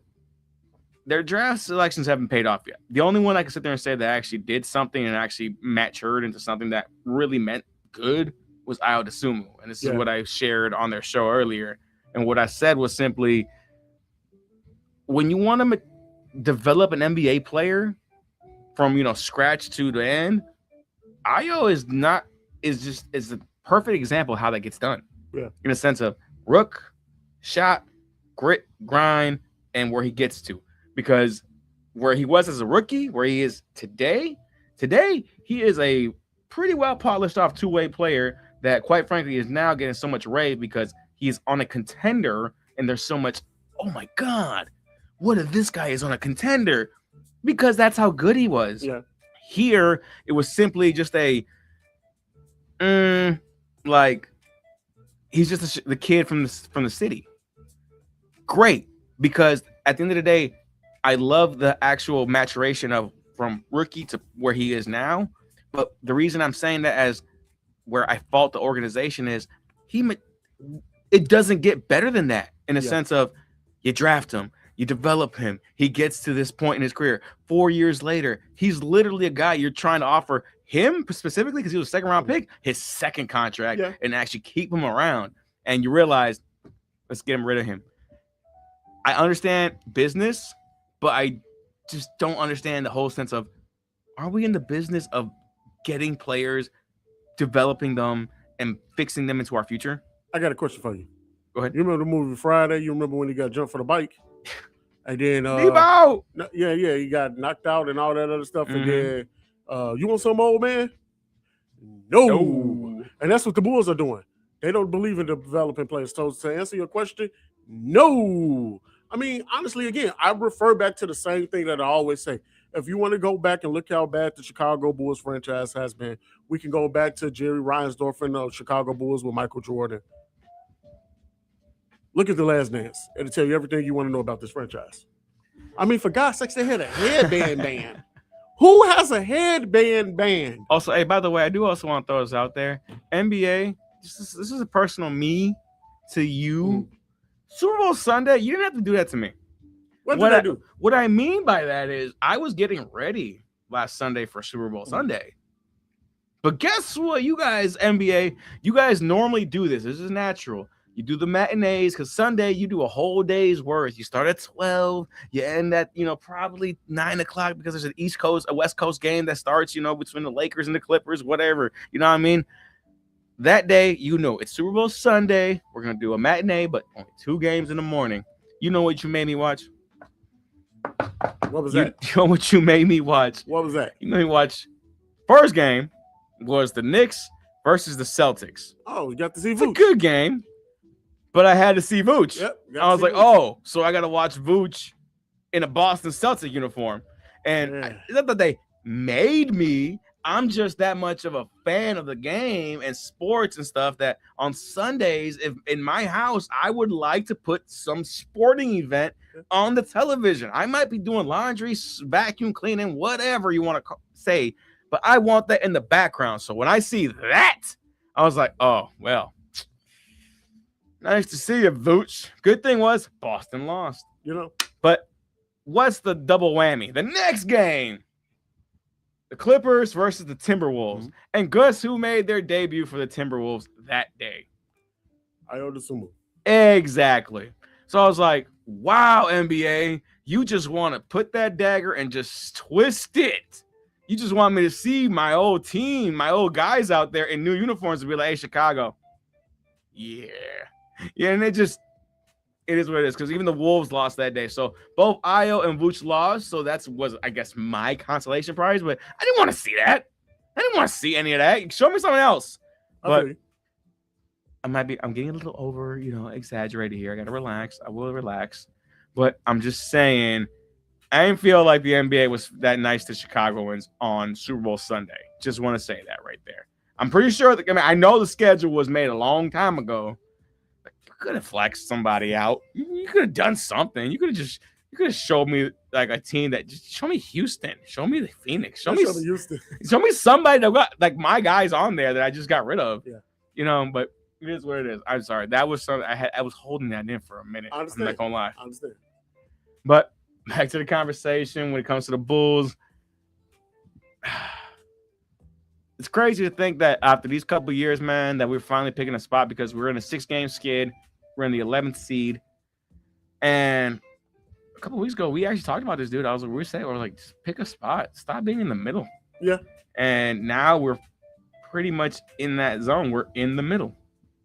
Their draft selections haven't paid off yet. The only one I can sit there and say that actually did something and actually matured into something that really meant good was Ayo Dosunmu. And this is what I shared on their show earlier. And what I said was simply, when you want to develop an NBA player from scratch to the end, Ayo is the perfect example of how that gets done. Yeah. In a sense of rook, shot, grit, grind, and where he gets to. Because where he was as a rookie, where he is today he is a pretty well polished off two-way player that, quite frankly, is now getting so much rave because he's on a contender and there's so much, oh my God, what if this guy is on a contender? Because that's how good he was. Yeah. Here, it was simply just he's just the kid from the city. Great, because at the end of the day, I love the actual maturation of from rookie to where he is now. But the reason I'm saying that as where I fault the organization is it doesn't get better than that in a sense of you draft him, you develop him, he gets to this point in his career. 4 years later, he's literally a guy you're trying to offer him specifically because he was a second round pick, his second contract, and actually keep him around. And you realize, let's get him rid of him. I understand business, but I just don't understand the whole sense of, are we in the business of getting players, developing them, and fixing them into our future? I got a question for you. Go ahead. You remember the movie Friday? You remember when he got jumped for the bike? And then Debo! he got knocked out and all that other stuff. And then you want some, old man? No. And that's what the Bulls are doing. They don't believe in developing players. So to answer your question, no. I mean, honestly, again, I refer back to the same thing that I always say. If you want to go back and look how bad the Chicago Bulls franchise has been, we can go back to Jerry Reinsdorf and the Chicago Bulls with Michael Jordan. Look at The Last Dance. It'll tell you everything you want to know about this franchise. I mean, for God's sakes, they had a headband band. Who has a headband band? Also, hey, by the way, I do also want to throw this out there. NBA, this is a personal me to you. Super Bowl Sunday, you didn't have to do that to me. What did I do? What I mean by that is I was getting ready last Sunday for Super Bowl Sunday. But guess what, you guys, NBA, you guys normally do this. This is natural. You do the matinees because Sunday you do a whole day's worth. You start at 12, you end at probably 9 o'clock because there's a West Coast game that starts between the Lakers and the Clippers, whatever. You know what I mean? That day, it's Super Bowl Sunday. We're gonna do a matinee, but only 2 games in the morning. You know what you made me watch? What was that? You know what you made me watch? What was that? You made me watch. First game was the Knicks versus the Celtics. Oh, you got to see Vooch. It's a good game, but I had to see Vooch. Yep, I was like, oh, so I got to watch Vooch in a Boston Celtic uniform. And it's not that they made me. I'm just that much of a fan of the game and sports and stuff that on Sundays, if in my house, I would like to put some sporting event on the television. I might be doing laundry, vacuum cleaning, whatever you want to say, but I want that in the background. So when I see that, I was like, oh, well, nice to see you, Vooch. Good thing was Boston lost. But what's the double whammy? The next game. The Clippers versus the Timberwolves. And guess who made their debut for the Timberwolves that day? Ayo Dosunmu. Exactly. So I was like, wow, NBA, you just want to put that dagger and just twist it. You just want me to see my old team, my old guys out there in new uniforms and be like, hey, Chicago. Yeah. Yeah, and it is what it is, because even the Wolves lost that day. So both Ayo and Vooch lost. So that was, I guess, my consolation prize. But I didn't want to see that. I didn't want to see any of that. Show me something else. But I'm getting a little over, exaggerated here. I got to relax. I will relax. But I'm just saying, I didn't feel like the NBA was that nice to Chicagoans on Super Bowl Sunday. Just want to say that right there. I'm pretty sure I know the schedule was made a long time ago. could have flexed somebody out. You could have done something. You could have showed me like a team that just show me Houston, show me the Phoenix, show me Houston. Show me somebody that got like my guys on there that I just got rid of. Yeah. You know, but it is what it is. I'm sorry. That was something I was holding that in for a minute. I'm not gonna lie. I understand. But back to the conversation when it comes to the Bulls. It's crazy to think that after these couple of years, man, that we're finally picking a spot because we're in a 6-game skid. We're in the 11th seed. And a couple of weeks ago, we actually talked about this, dude. We were like, just pick a spot. Stop being in the middle. Yeah. And now we're pretty much in that zone. We're in the middle.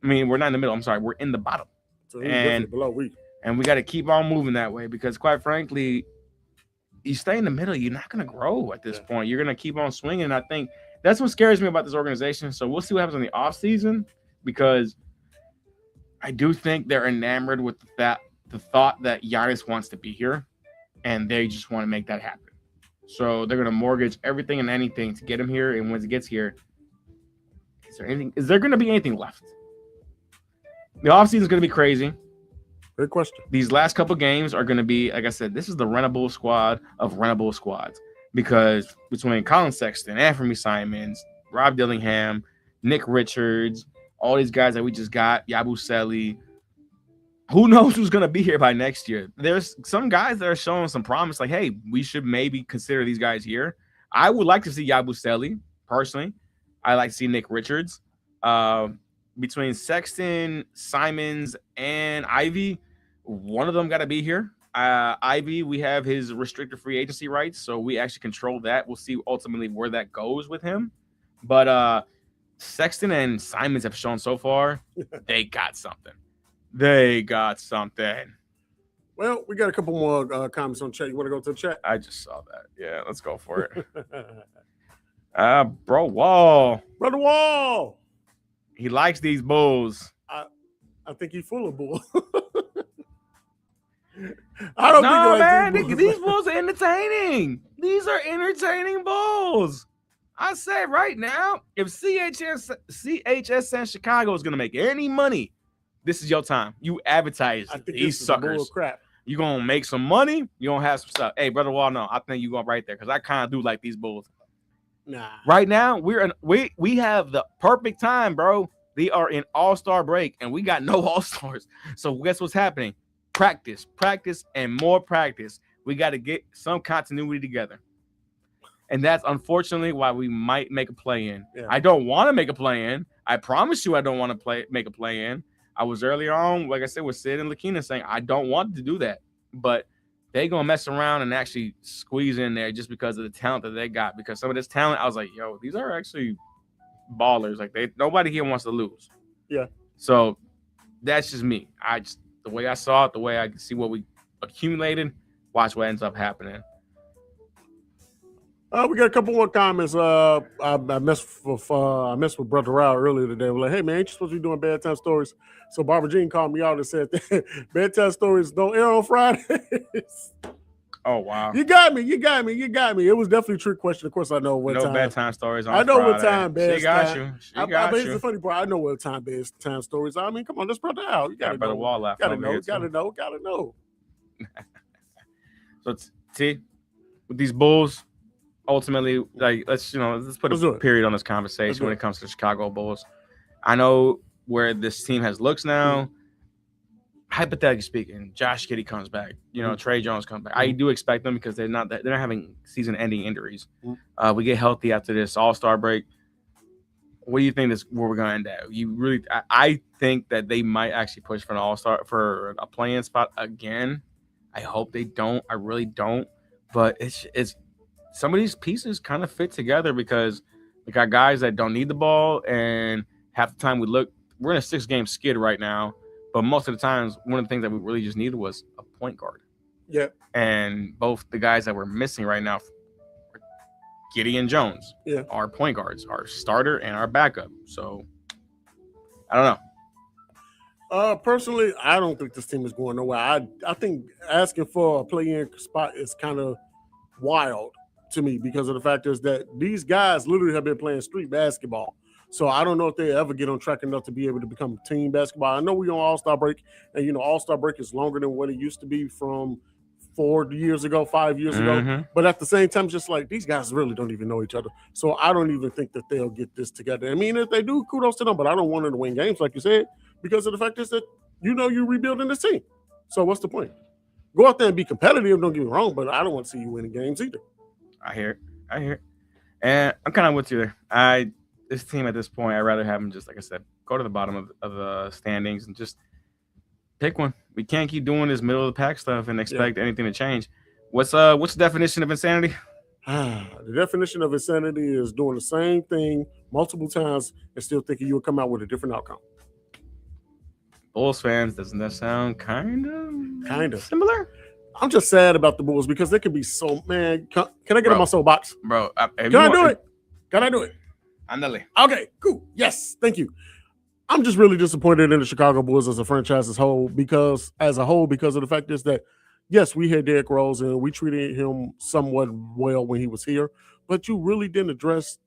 I mean, we're not in the middle. I'm sorry. We're in the bottom. So and below we. And we got to keep on moving that way because, quite frankly, you stay in the middle, you're not going to grow at this point. You're going to keep on swinging. And I think that's what scares me about this organization. So we'll see what happens in the offseason because I do think they're enamored with the thought that Giannis wants to be here, and they just want to make that happen. So they're going to mortgage everything and anything to get him here. And once he gets here, is there going to be anything left? The offseason is going to be crazy. Good question. These last couple games are going to be, like I said, this is the rentable squad of rentable squads because between Colin Sexton, Anthony Simons, Rob Dillingham, Nick Richards, all these guys that we just got, Yabusele, who knows who's going to be here by next year? There's some guys that are showing some promise, like, hey, we should maybe consider these guys here. I would like to see Yabusele, personally. I like to see Nick Richards. Between Sexton, Simons, and Ivy, one of them got to be here. Ivy, we have his restricted free agency rights, so we actually control that. We'll see ultimately where that goes with him. But Sexton and Simons have shown so far they got something. They got something. Well, we got a couple more comments on chat. You want to go to the chat? I just saw that. Yeah, let's go for it. Bro Wall. Brother Wall. He likes these Bulls. I think he's full of bull. These Bulls are entertaining. These are entertaining Bulls. I say right now, if CHSN Chicago is going to make any money, this is your time. You advertise these suckers. Crap. You're going to make some money. You're going to have some stuff. Hey, Brother Wall, no, I think you're going right there because I kind of do like these Bulls. Nah. Right now, we have the perfect time, bro. They are in all-star break, and we got no all-stars. So guess what's happening? Practice, and more practice. We got to get some continuity together. And that's unfortunately why we might make a play-in. Yeah. I don't want to make a play-in. I promise you I don't want to make a play-in. I was earlier on, like I said, with Sid and Lakina saying I don't want to do that. But they're going to mess around and actually squeeze in there just because of the talent that they got. Because some of this talent, I was like, yo, these are actually ballers. Like nobody here wants to lose. Yeah. So that's just me. The way I saw it, the way I see what we accumulated, watch what ends up happening. We got a couple more comments. I messed with Brother Rao earlier today. We're like, hey man, ain't you supposed to be doing bedtime stories? So Barbara Jean called me out and said bedtime stories don't air on Fridays. Oh wow. You got me. It was definitely a trick question. Of course, I know what time. No bedtime stories on I know Friday. what time best. She got you. I mean, it's the funny part. I know what time best time stories. I mean, come on, let's Brother out. You gotta know. Wall laugh. Gotta know. So T, with these Bulls, ultimately, like let's put a period on this conversation when it comes to the Chicago Bulls. I know where this team has looks now. Hypothetically speaking, Josh Giddey comes back. Trey Jones comes back. I do expect them because they're not having season-ending injuries. We get healthy after this All-Star break. What do you think where we're going to end at? I think that they might actually push for an All-Star for a play-in spot again. I hope they don't. I really don't. But it's some of these pieces kind of fit together because we got guys that don't need the ball, and half the time we're in a 6-game skid right now. But most of the times, one of the things that we really just needed was a point guard. Yeah. And both the guys that we're missing right now, Giddey and Jones, are point guards, our starter and our backup. So, I don't know. Personally, I don't think this team is going nowhere. I think asking for a play-in spot is kind of wild to me because of the fact is that these guys literally have been playing street basketball. So I don't know if they ever get on track enough to be able to become team basketball. I know we're on All-Star break, and All-Star break is longer than what it used to be from 4 years ago, 5 years ago. But at the same time, just like these guys really don't even know each other. So I don't even think that they'll get this together. I mean, if they do, kudos to them, but I don't want them to win games, like you said, because of the fact is that you're rebuilding this team. So what's the point? Go out there and be competitive, don't get me wrong, but I don't want to see you winning games either. I hear it. And I'm kind of with you there. This team at this point, I'd rather have them just, like I said, go to the bottom of the standings and just pick one. We can't keep doing this middle of the pack stuff and expect anything to change. What's the definition of insanity? The definition of insanity is doing the same thing multiple times and still thinking you'll come out with a different outcome. Bulls fans, doesn't that sound kind of similar? I'm just sad about the Bulls because they can be so, man. Can I get on my soapbox? Bro, Can I do it? Can I do it? Andale. Okay, cool. Yes, thank you. I'm just really disappointed in the Chicago Bulls as a franchise as a whole because of the fact is that, yes, we had Derrick Rose and we treated him somewhat well when he was here, but you really didn't address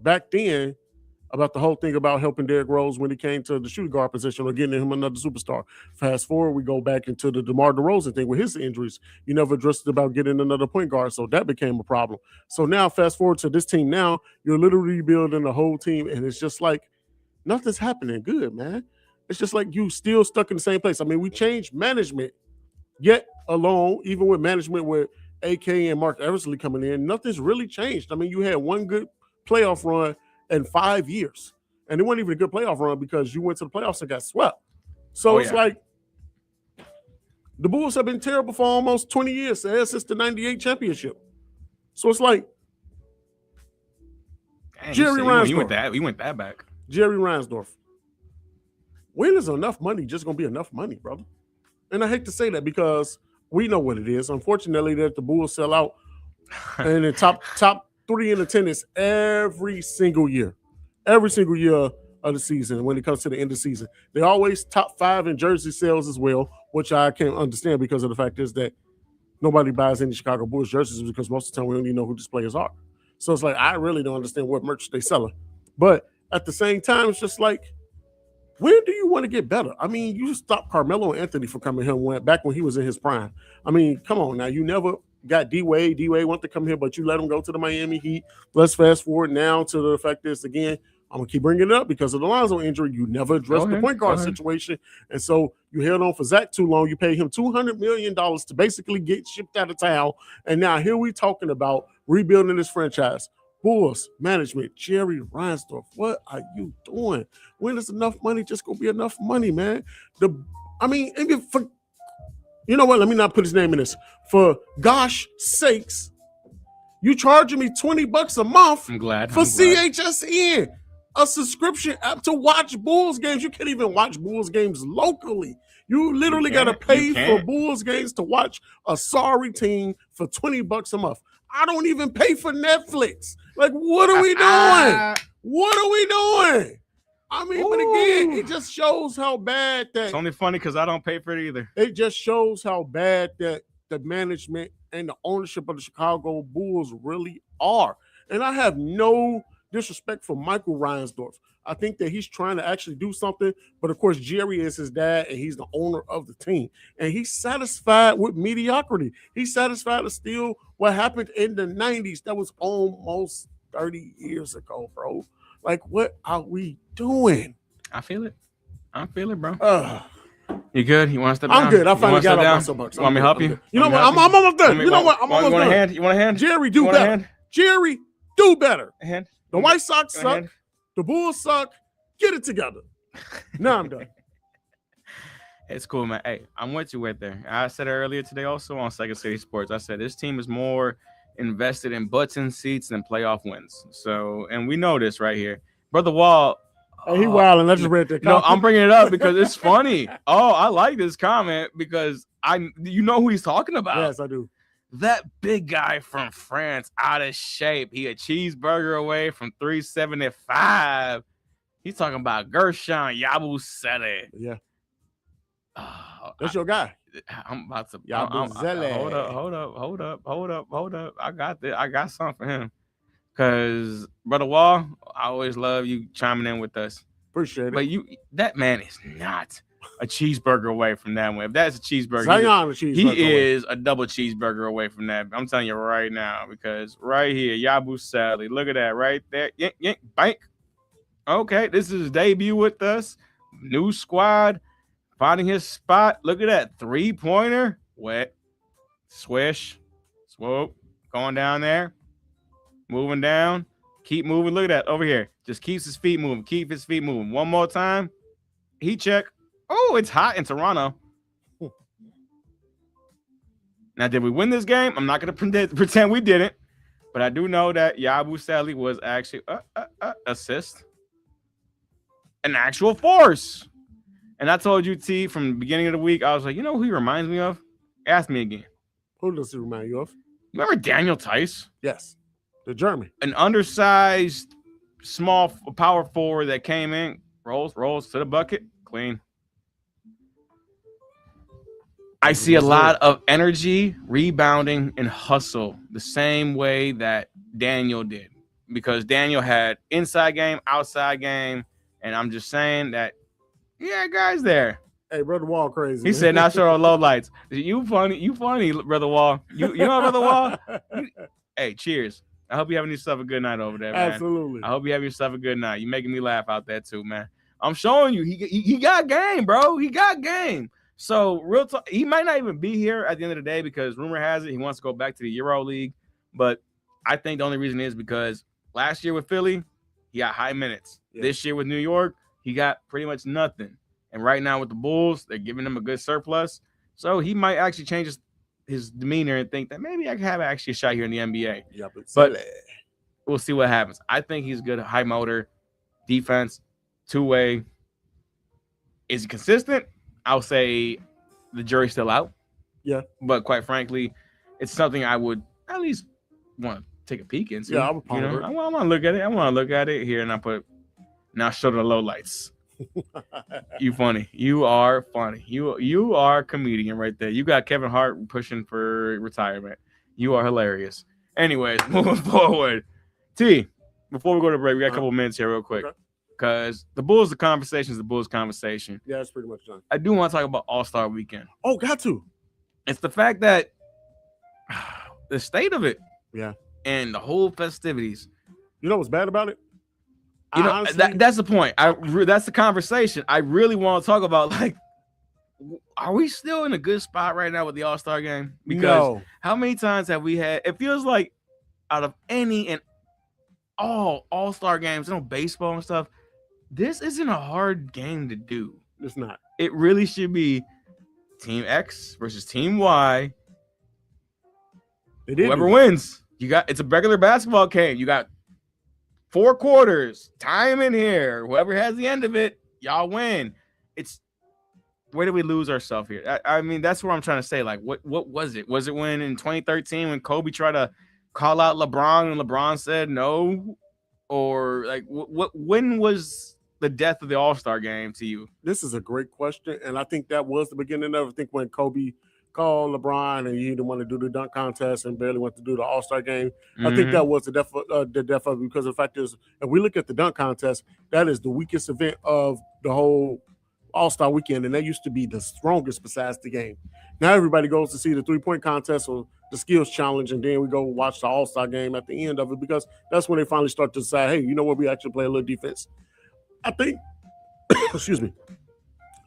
back then about the whole thing about helping Derrick Rose when he came to the shooting guard position or getting him another superstar. Fast forward, we go back into the DeMar DeRozan thing with his injuries. You never addressed about getting another point guard, so that became a problem. So now, fast forward to this team now, you're literally building a whole team, and it's just like nothing's happening good, man. It's just like you still stuck in the same place. I mean, we changed management, yet alone, even with management with AK and Mark Eversley coming in, nothing's really changed. I mean, you had one good playoff run in 5 years. And it wasn't even a good playoff run because you went to the playoffs and got swept. So it's like the Bulls have been terrible for almost 20 years since the 98 championship. So it's like Jerry Reinsdorf. We went that back. Jerry Reinsdorf. When is enough money just going to be enough money, brother? And I hate to say that because we know what it is. Unfortunately, that the Bulls sell out and the top 3 in attendance every single year of the season when it comes to the end of the season. They're always top 5 in jersey sales as well, which I can't understand because of the fact is that nobody buys any Chicago Bulls jerseys because most of the time we don't even know who these players are. So it's like, I really don't understand what merch they selling. But at the same time, it's just like, where do you want to get better? I mean, you stopped Carmelo Anthony from coming here back when he was in his prime. I mean, come on now. You never got D-Wade. D-Wade wanted to come here, but you let him go to the Miami Heat. Let's fast forward now to the fact is, again, I'm going to keep bringing it up because of the Lonzo injury. You never addressed the point guard situation. And so you held on for Zach too long. You paid him $200 million to basically get shipped out of town. And now here we talking about rebuilding this franchise. Bulls management, Jerry Reinsdorf, what are you doing? When is enough money just going to be enough money, man? You know what? Let me not put his name in this. For gosh sakes, you charging me $20 a month for CHSN, a subscription app to watch Bulls games. You can't even watch Bulls games locally. You literally got to pay for Bulls games to watch a sorry team for $20 a month. I don't even pay for Netflix. Like, what are we doing? What are we doing? I mean, but again, it just shows how bad that. It's only funny because I don't pay for it either. It just shows how bad that the management and the ownership of the Chicago Bulls really are. And I have no disrespect for Michael Reinsdorf. I think that he's trying to actually do something, but of course, Jerry is his dad and he's the owner of the team. And he's satisfied with mediocrity. He's satisfied to steal what happened in the 90s. That was almost 30 years ago, bro. Like, what are we doing? I feel it, bro. You good? You want to step down? I'm good. I finally got off my soapbox. You want me to help you? You know what? I'm almost done. You know what? I'm almost done. You want a hand? You want a hand? Jerry, do better. Jerry, do better. A hand? The White Sox suck. The Bulls suck. Get it together. Now I'm done. It's cool, man. Hey, I'm with you right there. I said it earlier today also on Second City Sports. I said this team is more invested in butts and seats than playoff wins. So, and we know this right here. Brother Wall. Oh, he wilding. Let's just read that comment. No, I'm bringing it up because it's funny. Oh, I like this comment because you know who he's talking about. Yes, I do. That big guy from France, out of shape. He a cheeseburger away from 375. He's talking about Gershon Yabusele. Yeah. That's your guy. I'm about to. Yabusele. Hold up. I got this. I got something for him. because Brother Wall, I always love you chiming in with us. Appreciate it. But that man is not a cheeseburger away from that one. If that's a cheeseburger, he is a double cheeseburger away from that. I'm telling you right now, because right here, Yabusele, look at that right there. Yank, yank, bank. Okay, this is his debut with us. New squad, finding his spot. Look at that 3-pointer. Wet, swish, swoop, going down there, moving down. Keep moving. Look at that over here. Just keeps his feet moving. Keep his feet moving. One more time. Heat check. Oh, it's hot in Toronto. Now, did we win this game? I'm not going to pretend we didn't, but I do know that Yabusele was actually assist. An actual force. And I told you, T, from the beginning of the week, I was like, you know who he reminds me of? Ask me again. Who does he remind you of? Remember Daniel Tice? Yes. The German. An undersized, small power forward that came in, rolls to the bucket, clean. I see a lot of energy, rebounding, and hustle the same way that Daniel did. Because Daniel had inside game, outside game, and I'm just saying that, yeah, guys there. Hey, Brother Wall crazy. He said, not sure on low lights. You funny, Brother Wall. You know, Brother Wall? Hey, cheers. I hope you having yourself a good night over there, man. Absolutely. I hope you have yourself a good night. You're making me laugh out there too, man. I'm showing you, he got game, bro. He got game. So real talk, he might not even be here at the end of the day because rumor has it he wants to go back to the Euro League. But I think the only reason is because last year with Philly, he got high minutes. Yeah. This year with New York, he got pretty much nothing. And right now with the Bulls, they're giving him a good surplus. So he might actually change his demeanor and think that maybe I can have actually a shot here in the NBA. Yeah, but we'll see what happens. I think he's good, high motor, defense, two-way. Is he consistent? I'll say the jury's still out. Yeah. But quite frankly, it's something I would at least want to take a peek into. Yeah, I would ponder it. I want to look at it. I want to look at it here, and now show the low lights. You funny. You are funny. You are a comedian right there. You got Kevin Hart pushing for retirement. You are hilarious. Anyways, moving forward. T, before we go to break, we got a couple minutes here real quick. Because the Bulls conversation is the Bulls conversation. Yeah, that's pretty much done. I do want to talk about All-Star Weekend. Oh, got to. It's the fact that the state of it. Yeah. And the whole festivities. You know what's bad about it? You know, honestly, that's the point. That's the conversation. I really want to talk about, like, are we still in a good spot right now with the All-Star game? Because how many times have we had, it feels like out of any and all All-Star games, you know, baseball and stuff, this isn't a hard game to do. It's not. It really should be Team X versus Team Y. Whoever wins, it's a regular basketball game. You got 4 quarters, time in here. Whoever has the end of it, y'all win. Where did we lose ourselves here? I mean, that's what I'm trying to say. Like, what was it? Was it when in 2013 when Kobe tried to call out LeBron and LeBron said no? Or like, when was the death of the All-Star game to you? This is a great question, and I think that was the beginning of it. I think when Kobe called LeBron and he didn't want to do the dunk contest and barely went to do the All-Star game. Mm-hmm. I think that was the death of it, because the fact is, if we look at the dunk contest, that is the weakest event of the whole All-Star weekend, and that used to be the strongest besides the game. Now everybody goes to see the three-point contest or the skills challenge, and then we go watch the All-Star game at the end of it, because that's when they finally start to decide, hey, you know what, we actually play a little defense. I think, excuse me,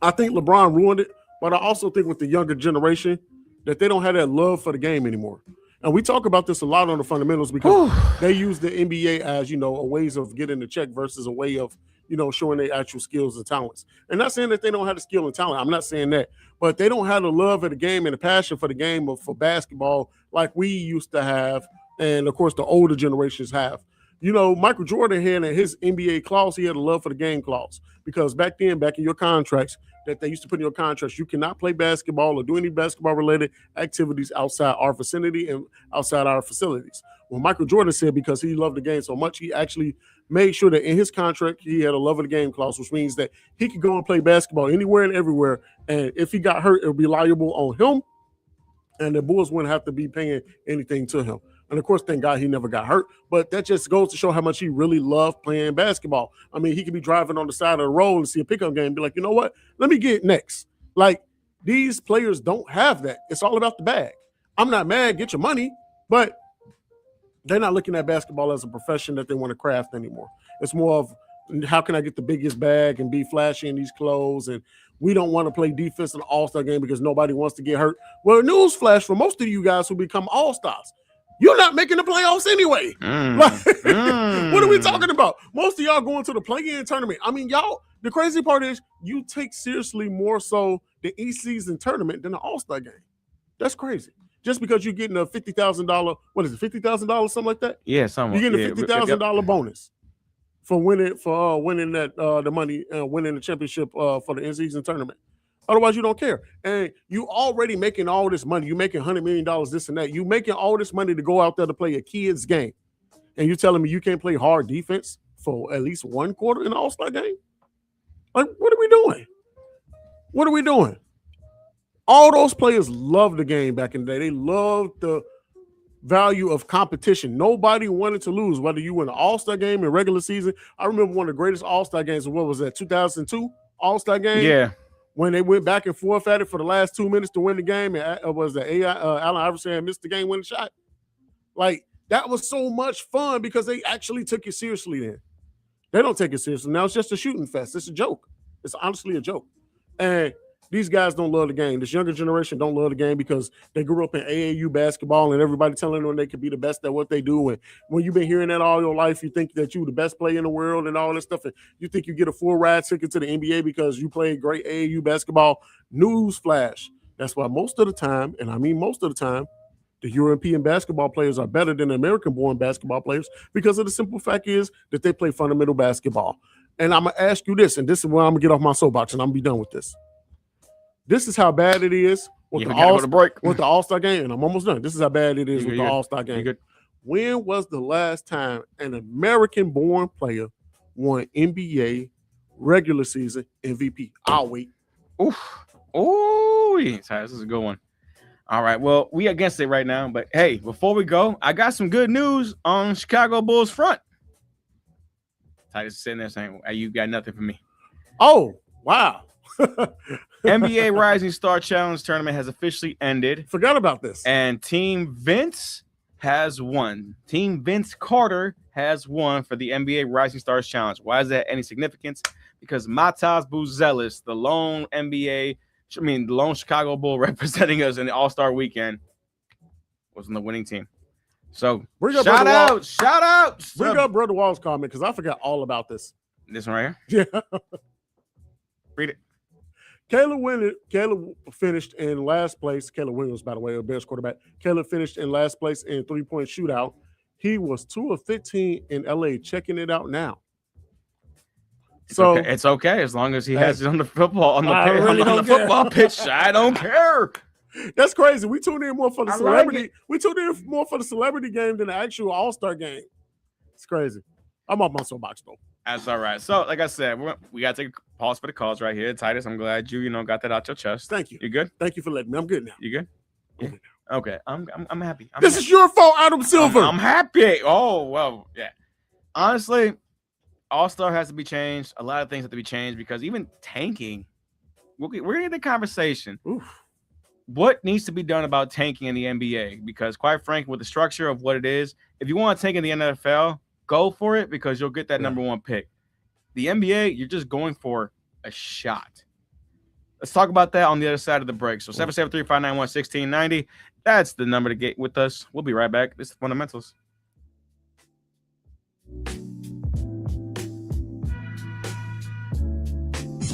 I think LeBron ruined it, but I also think with the younger generation that they don't have that love for the game anymore. And we talk about this a lot on the fundamentals because they use the NBA as, you know, a ways of getting the check versus a way of, you know, showing their actual skills and talents. And not saying that they don't have the skill and talent. I'm not saying that. But they don't have the love of the game and the passion for the game for basketball like we used to have. And, of course, the older generations have. You know, Michael Jordan had in his NBA clause, he had a love for the game clause. Because back then, back in your contracts that they used to put in your contracts, you cannot play basketball or do any basketball-related activities outside our vicinity and outside our facilities. Well, Michael Jordan said because he loved the game so much, he actually made sure that in his contract, he had a love of the game clause, which means that he could go and play basketball anywhere and everywhere. And if he got hurt, it would be liable on him And the Bulls wouldn't have to be paying anything to him. And of course, thank God he never got hurt. But that just goes to show how much he really loved playing basketball. I mean, he could be driving on the side of the road and see a pickup game and be like, you know what? Let me get next. Like, these players don't have that. It's all about the bag. I'm not mad, get your money, but they're not looking at basketball as a profession that they want to craft anymore. It's more of, how can I get the biggest bag and be flashy in these clothes? And we don't want to play defense in the All-Star game because nobody wants to get hurt. Well, newsflash for most of you guys who become All-Stars, you're not making the playoffs anyway. What are we talking about? Most of y'all going to the play-in tournament. I mean, y'all, the crazy part is you take seriously more so the E-season tournament than the All-Star game. That's crazy. Just because you're getting a $50,000, what is it, $50,000, something like that? Yeah, something. You're getting a $50,000 bonus for winning that the money, winning the championship for the in-season tournament. Otherwise, you don't care. And you already making all this money. You making $100 million, this and that. You making all this money to go out there to play a kid's game. And you telling me you can't play hard defense for at least one quarter in the All-Star game? Like, what are we doing? What are we doing? All those players loved the game back in the day. They loved the value of competition. Nobody wanted to lose, whether you win an All-Star game in regular season. I remember one of the greatest All-Star games. What was that, 2002 All-Star game? Yeah. When they went back and forth at it for the last 2 minutes to win the game, and Allen Iverson had missed the game-winning shot. Like, that was so much fun because they actually took it seriously then. They don't take it seriously. Now it's just a shooting fest. It's a joke. It's honestly a joke. And these guys don't love the game. This younger generation don't love the game because they grew up in AAU basketball and everybody telling them they could be the best at what they do. And when you've been hearing that all your life, you think that you're the best player in the world and all this stuff. And you think you get a full ride ticket to the NBA because you played great AAU basketball. Newsflash. That's why most of the time, and I mean most of the time, the European basketball players are better than the American-born basketball players because of the simple fact is that they play fundamental basketball. And I'm going to ask you this, and this is where I'm going to get off my soapbox, and I'm going to be done with this. This is how bad it is with the All-Star game, and I'm almost done. This is how bad it is with the All-Star game. When was the last time an American-born player won NBA regular season MVP? I'll wait. This is a good one. All right, well, we against it right now, but hey, before we go, I got some good news on Chicago Bulls front. Titus is sitting there saying, hey, you got nothing for me. Oh, wow. NBA Rising Star Challenge tournament has officially ended. Forgot about this. And Team Vince has won. Team Vince Carter has won for the NBA Rising Stars Challenge. Why is that any significance? Because Matas Buzelis, the lone Chicago Bull representing us in the All-Star weekend, was on the winning team. So shout out. Bring up Brother Wall's comment because I forgot all about this. This one right here? Yeah. Read it. Caleb finished in last place. Caleb Williams, by the way, a Bears quarterback. Caleb finished in last place in three-point shootout. He was 2 of 15 in LA. Checking it out now. It's okay as long as he has it on the football football pitch. I don't care. That's crazy. We tuned in more for the celebrity. We tuned in more for the celebrity game than the actual All-Star game. It's crazy. I'm off my soapbox though. That's all right. So, like I said, we got to take a pause for the calls right here. Titus, I'm glad you got that out your chest. Thank you. You good? Thank you for letting me. I'm good now. You good? Yeah. Okay. I'm happy. This is your fault, Adam Silver. I'm happy. Oh, well, yeah. Honestly, All-Star has to be changed. A lot of things have to be changed because even tanking, we're in the conversation. Oof. What needs to be done about tanking in the NBA? Because quite frankly, with the structure of what it is, if you want to tank in the NFL, go for it because you'll get that number one pick. The NBA, you're just going for a shot. Let's talk about that on the other side of the break. So 773-591-1690. That's the number to get with us. We'll be right back. This is Fundamentals.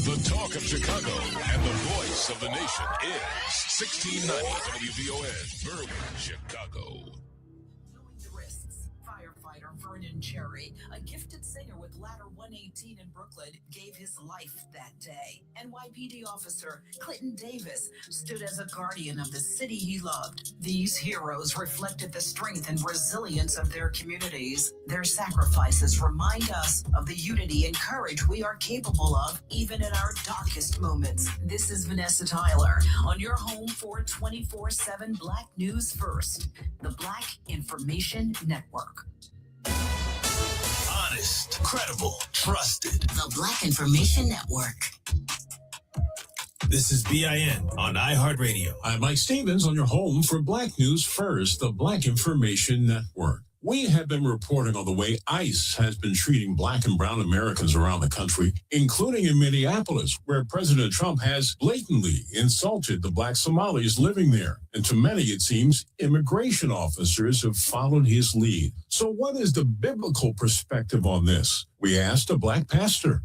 The talk of Chicago and the voice of the nation is 1690 WVON, Berwyn, Chicago. firefighter Vernon Cherry, a gifted singer with Ladder 118 in Brooklyn, gave his life that day. NYPD officer Clinton Davis stood as a guardian of the city he loved. These heroes reflected the strength and resilience of their communities. Their sacrifices remind us of the unity and courage we are capable of, even in our darkest moments. This is Vanessa Tyler on your home for 24/7 Black News First, the Black Information Network. Honest, credible, trusted. The Black Information Network. This is BIN on iHeartRadio. I'm Mike Stevens on your home for Black News First, the Black Information Network. We have been reporting on the way ICE has been treating Black and brown Americans around the country, including in Minneapolis, where President Trump has blatantly insulted the Black Somalis living there. And to many, it seems, immigration officers have followed his lead. So what is the biblical perspective on this? We asked a Black pastor.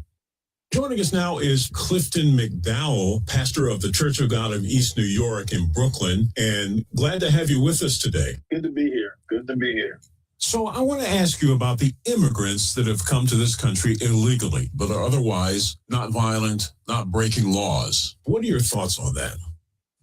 Joining us now is Clifton McDowell, pastor of the Church of God of East New York in Brooklyn, and glad to have you with us today. Good to be here. Good to be here. So I want to ask you about the immigrants that have come to this country illegally, but are otherwise not violent, not breaking laws. What are your thoughts on that?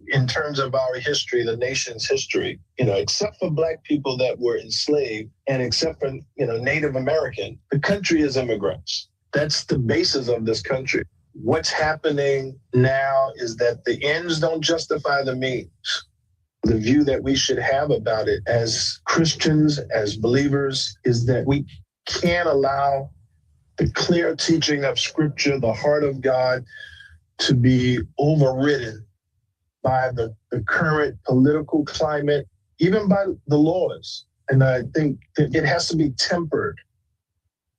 In terms of our history, the nation's history, except for Black people that were enslaved and except for, Native American, the country is immigrants. That's the basis of this country. What's happening now is that the ends don't justify the means. The view that we should have about it as Christians, as believers, is that we can't allow the clear teaching of Scripture, the heart of God, to be overridden by the current political climate, even by the laws. And I think that it has to be tempered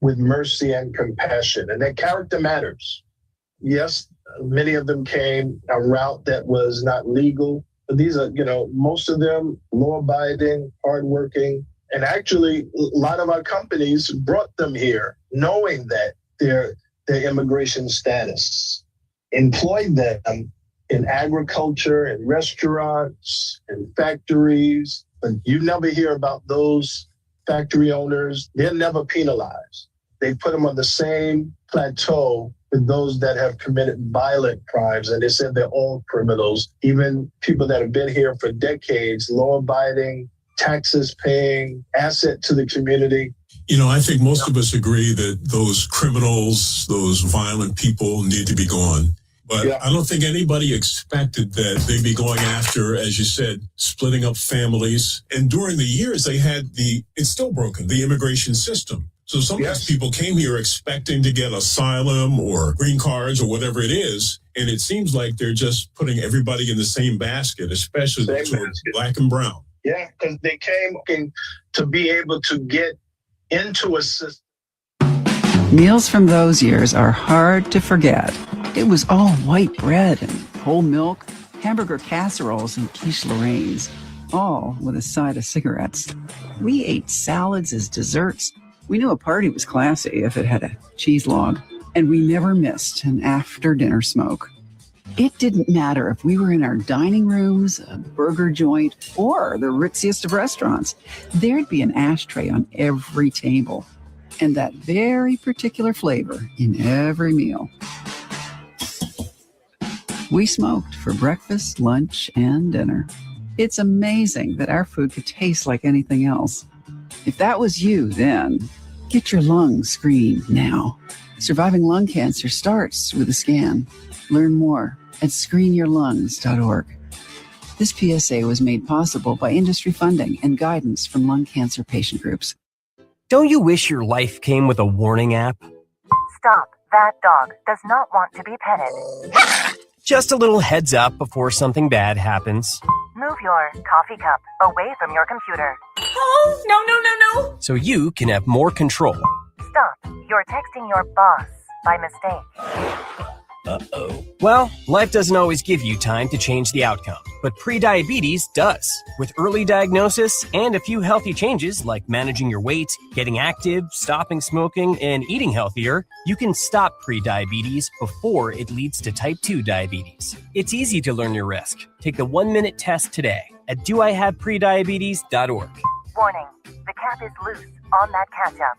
with mercy and compassion, and that character matters. Yes, many of them came a route that was not legal, but these are, most of them law-abiding, hardworking, and actually a lot of our companies brought them here knowing that their immigration status, employed them in agriculture and restaurants and factories, but you never hear about those factory owners. They're never penalized. They put them on the same plateau with those that have committed violent crimes, and they said they're all criminals. Even people that have been here for decades, law-abiding, taxes paying, asset to the community. I think most of us agree that those criminals, those violent people need to be gone. But I don't think anybody expected that they'd be going after, as you said, splitting up families. And during the years, they had it's still broken, the immigration system. So some of these people came here expecting to get asylum or green cards or whatever it is. And it seems like they're just putting everybody in the same basket, especially Black and brown. Yeah, because they came looking to be able to get into a system. Meals from those years are hard to forget. It was all white bread and whole milk, hamburger casseroles and quiche Lorraines, all with a side of cigarettes. We ate salads as desserts. We knew a party was classy if it had a cheese log, and we never missed an after-dinner smoke. It didn't matter if we were in our dining rooms, a burger joint, or the ritziest of restaurants. There'd be an ashtray on every table, and that very particular flavor in every meal. We smoked for breakfast, lunch, and dinner. It's amazing that our food could taste like anything else. If that was you then, get your lungs screened now. Surviving lung cancer starts with a scan. Learn more at screenyourlungs.org. This PSA was made possible by industry funding and guidance from lung cancer patient groups. Don't you wish your life came with a warning app? Stop. That dog does not want to be petted. Just a little heads up before something bad happens. Move your coffee cup away from your computer. Oh, no. So you can have more control. Stop. You're texting your boss by mistake. Uh-oh. Well, life doesn't always give you time to change the outcome, but prediabetes does. With early diagnosis and a few healthy changes like managing your weight, getting active, stopping smoking, and eating healthier, you can stop prediabetes before it leads to type 2 diabetes. It's easy to learn your risk. Take the 1-minute test today at doihaveprediabetes.org. Warning. The cap is loose on that catch-up.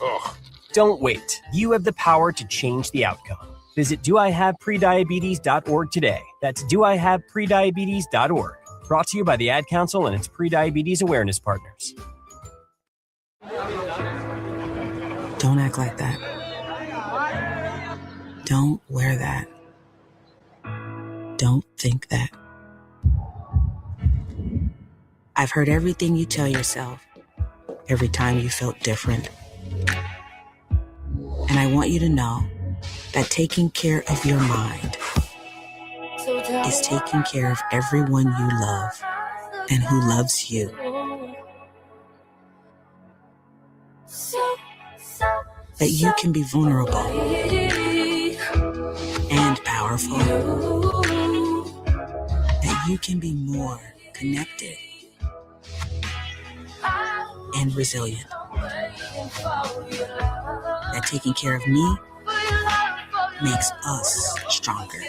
Ugh. Don't wait. You have the power to change the outcome. Visit doihaveprediabetes.org today. That's doihaveprediabetes.org. Brought to you by the Ad Council and its pre-diabetes awareness partners. Don't act like that. Don't wear that. Don't think that. I've heard everything you tell yourself every time you felt different. And I want you to know that taking care of your mind is taking care of everyone you love and who loves you. That you can be vulnerable and powerful. That you can be more connected and resilient. That taking care of me makes us stronger.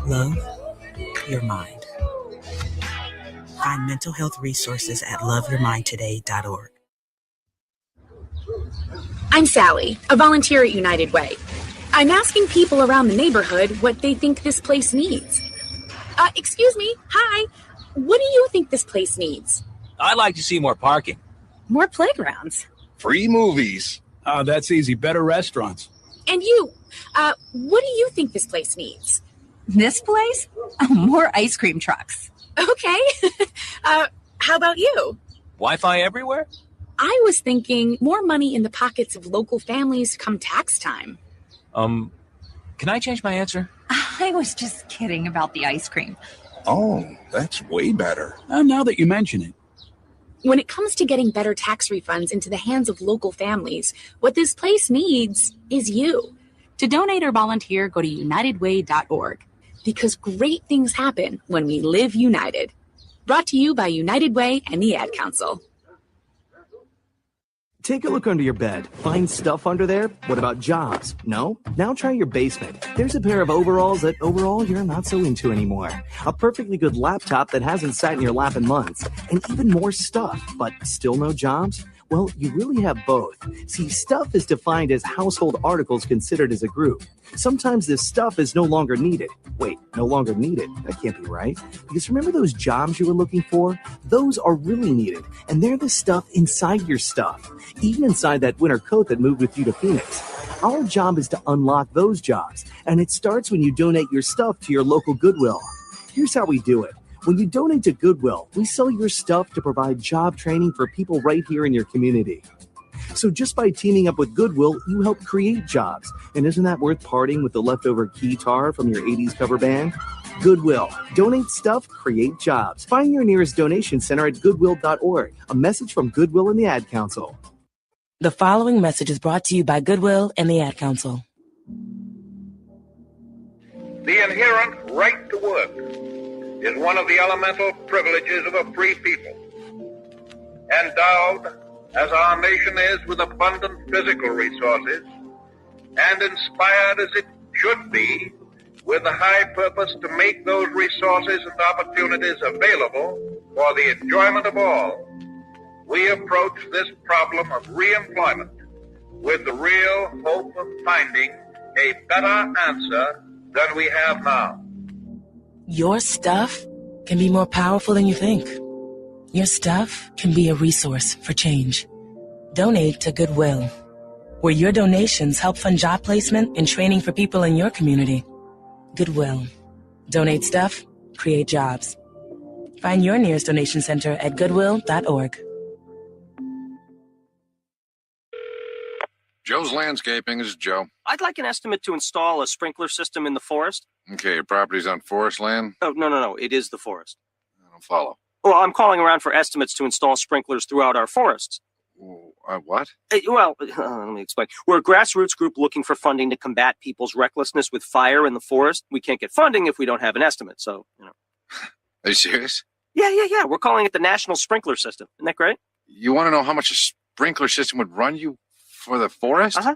Love your mind. Find mental health resources at loveyourmindtoday.org. I'm Sally, a volunteer at United Way. I'm asking people around the neighborhood what they think this place needs. Excuse me, hi. What do you think this place needs? I'd like to see more parking. More playgrounds. Free movies. That's easy. Better restaurants. And you, what do you think this place needs? This place? More ice cream trucks. Okay. How about you? Wi-Fi everywhere? I was thinking more money in the pockets of local families come tax time. Can I change my answer? I was just kidding about the ice cream. Oh, that's way better. Now that you mention it. When it comes to getting better tax refunds into the hands of local families, what this place needs is you. To donate or volunteer, go to unitedway.org. Because great things happen when we live united. Brought to you by United Way and the Ad Council. Take a look under your bed. Find stuff under there? What about jobs? No? Now try your basement. There's a pair of overalls that overall you're not so into anymore. A perfectly good laptop that hasn't sat in your lap in months. And even more stuff, but still no jobs? Well, you really have both. See, stuff is defined as household articles considered as a group. Sometimes this stuff is no longer needed. Wait, no longer needed? That can't be right. Because remember those jobs you were looking for? Those are really needed, and they're the stuff inside your stuff. Even inside that winter coat that moved with you to Phoenix. Our job is to unlock those jobs, and it starts when you donate your stuff to your local Goodwill. Here's how we do it. When you donate to Goodwill, we sell your stuff to provide job training for people right here in your community. So just by teaming up with Goodwill, you help create jobs. And isn't that worth parting with the leftover guitar from your 80s cover band? Goodwill. Donate stuff, create jobs. Find your nearest donation center at goodwill.org. A message from Goodwill and the Ad Council. The following message is brought to you by Goodwill and the Ad Council. The inherent right to work is one of the elemental privileges of a free people. Endowed, as our nation is, with abundant physical resources, and inspired as it should be with the high purpose to make those resources and opportunities available for the enjoyment of all, we approach this problem of reemployment with the real hope of finding a better answer than we have now. Your stuff can be more powerful than you think. Your stuff can be a resource for change. Donate to Goodwill, where your donations help fund job placement and training for people in your community. Goodwill. Donate stuff, create jobs. Find your nearest donation center at goodwill.org. Joe's Landscaping. This is Joe. I'd like an estimate to install a sprinkler system in the forest. Okay, your property's on forest land? Oh, no. It is the forest. I don't follow. Well, I'm calling around for estimates to install sprinklers throughout our forests. What? Well, let me explain. We're a grassroots group looking for funding to combat people's recklessness with fire in the forest. We can't get funding if we don't have an estimate, so, Are you serious? Yeah. We're calling it the National Sprinkler System. Isn't that great? You want to know how much a sprinkler system would run you for the forest? Uh-huh.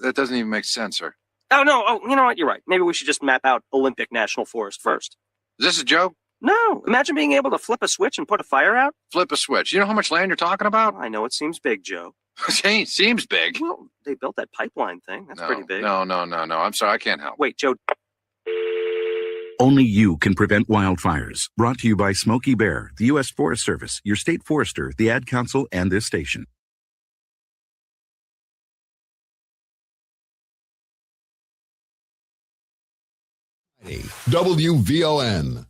That doesn't even make sense, sir. Oh, no. Oh, you know what? You're right. Maybe we should just map out Olympic National Forest first. This is Joe. No, imagine being able to flip a switch and put a fire out. Flip a switch. You know how much land you're talking about? I know it seems big, Joe. Seems big. Well, they built that pipeline thing. That's pretty big. No. I'm sorry, I can't help. Wait, Joe. Only you can prevent wildfires. Brought to you by Smokey Bear, the U.S. Forest Service, your state forester, the Ad Council, and this station. WVON.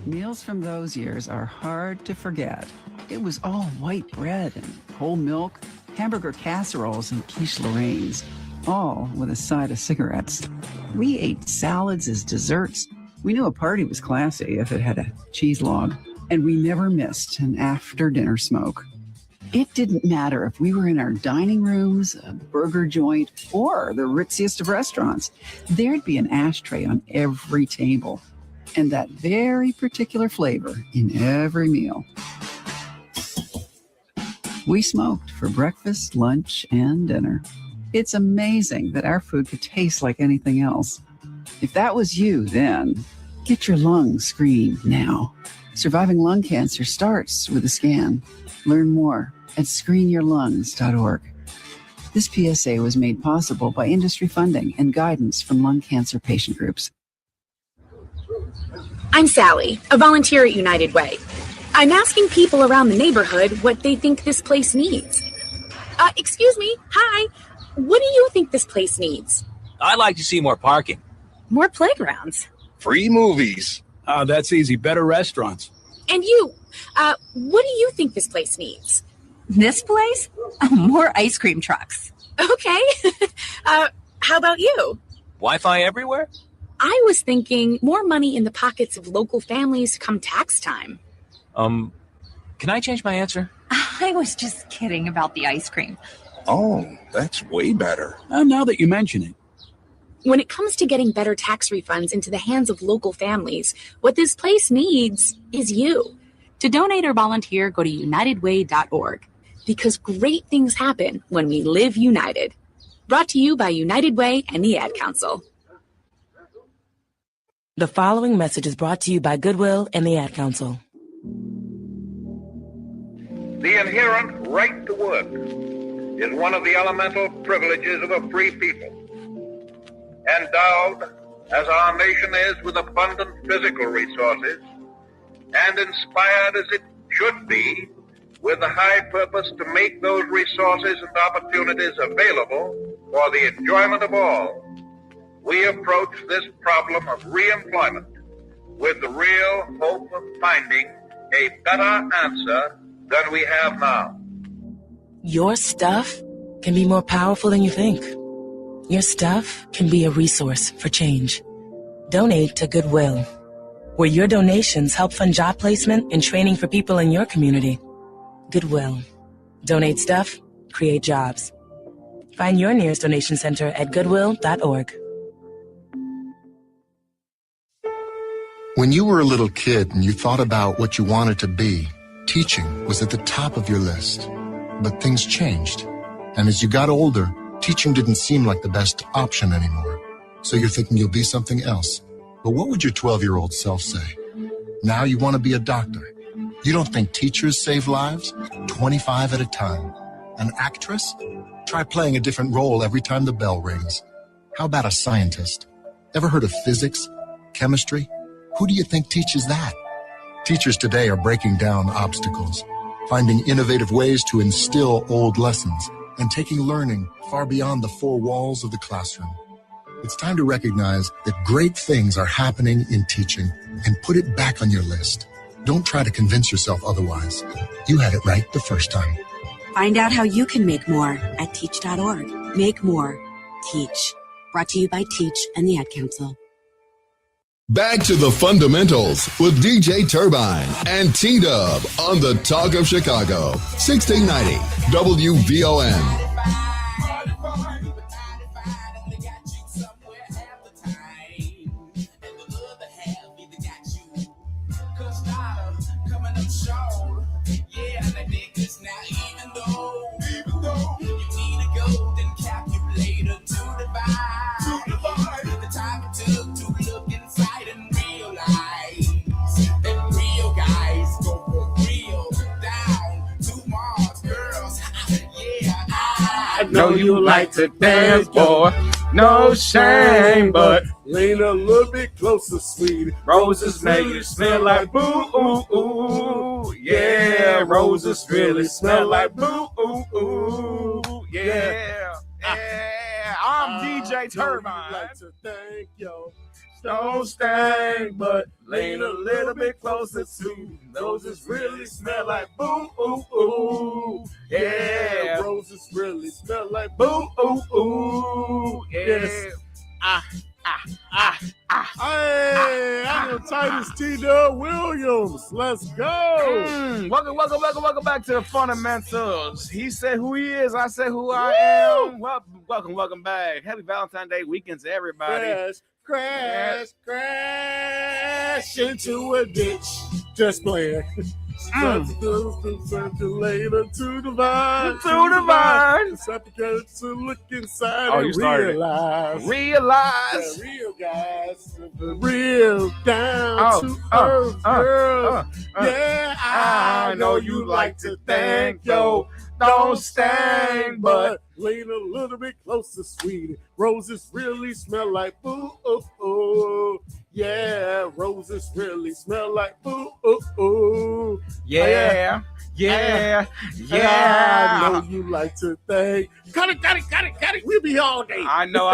Meals from those years are hard to forget. It was all white bread and whole milk, hamburger casseroles and quiche Lorraines, all with a side of cigarettes. We ate salads as desserts. We knew a party was classy if it had a cheese log, and we never missed an after-dinner smoke. It didn't matter if we were in our dining rooms, a burger joint, or the ritziest of restaurants. There'd be an ashtray on every table, and that very particular flavor in every meal. We smoked for breakfast, lunch, and dinner. It's amazing that our food could taste like anything else. If that was you then, get your lungs screened now. Surviving lung cancer starts with a scan. Learn more at screenyourlungs.org. This PSA was made possible by industry funding and guidance from lung cancer patient groups. I'm Sally, a volunteer at United Way. I'm asking people around the neighborhood what they think this place needs. Excuse me, hi. What do you think this place needs? I'd like to see more parking. More playgrounds. Free movies. That's easy. Better restaurants. And you, what do you think this place needs? This place? More ice cream trucks. Okay. How about you? Wi-Fi everywhere? I was thinking more money in the pockets of local families come tax time. Can I change my answer? I was just kidding about the ice cream. Oh, that's way better. Now that you mention it. When it comes to getting better tax refunds into the hands of local families, what this place needs is you. To donate or volunteer, go to unitedway.org. Because great things happen when we live united. Brought to you by United Way and the Ad Council. The following message is brought to you by Goodwill and the Ad Council. The inherent right to work is one of the elemental privileges of a free people. Endowed, as our nation is, with abundant physical resources, and inspired as it should be with the high purpose to make those resources and opportunities available for the enjoyment of all, we approach this problem of reemployment with the real hope of finding a better answer than we have now. Your stuff can be more powerful than you think. Your stuff can be a resource for change. Donate to Goodwill, where your donations help fund job placement and training for people in your community. Goodwill. Donate stuff, create jobs. Find your nearest donation center at goodwill.org. When you were a little kid and you thought about what you wanted to be, teaching was at the top of your list. But things changed. And as you got older, teaching didn't seem like the best option anymore. So you're thinking you'll be something else. But what would your 12-year-old self say? Now you want to be a doctor. You don't think teachers save lives? 25 at a time. An actress? Try playing a different role every time the bell rings. How about a scientist? Ever heard of physics? Chemistry? Who do you think teaches that? Teachers today are breaking down obstacles, finding innovative ways to instill old lessons, and taking learning far beyond the four walls of the classroom. It's time to recognize that great things are happening in teaching and put it back on your list. Don't try to convince yourself otherwise. You had it right the first time. Find out how you can make more at teach.org. Make more. Teach. Brought to you by Teach and the Ad Council. Back to the fundamentals with DJ Turbine and T-Dub on the Talk of Chicago. 1690 WVON. The time it took to look in know you like to dance, boy. No shame, but lean a little bit closer, sweetie. Roses make you smell like boo, ooh, ooh. Yeah, roses really smell like boo, ooh, ooh. Yeah, yeah. I'm DJ Turbine. Like to thank yo. Don't stay, but lean a little bit closer to roses really smell like boo, ooh, ooh. Yeah, roses really smell like boo, ooh, ooh. Yeah. Hey, I'm Titus T. Williams. Let's go. Welcome back to the fundamentals. He said who he is. I said who I am. Welcome back. Happy Valentine's Day weekend to everybody. Crash into a ditch. Just playing. Later to the vine. Suffocated to look inside and realize. The real guys. The real down to earth girl. Yeah, I know you like to thank yo. Don't stand, but lean a little bit closer, sweetie. Roses really smell like boo, ooh, ooh. Yeah, roses really smell like boo, ooh, ooh. Yeah. I know you like to think. Cut it. We'll be here all day. I know.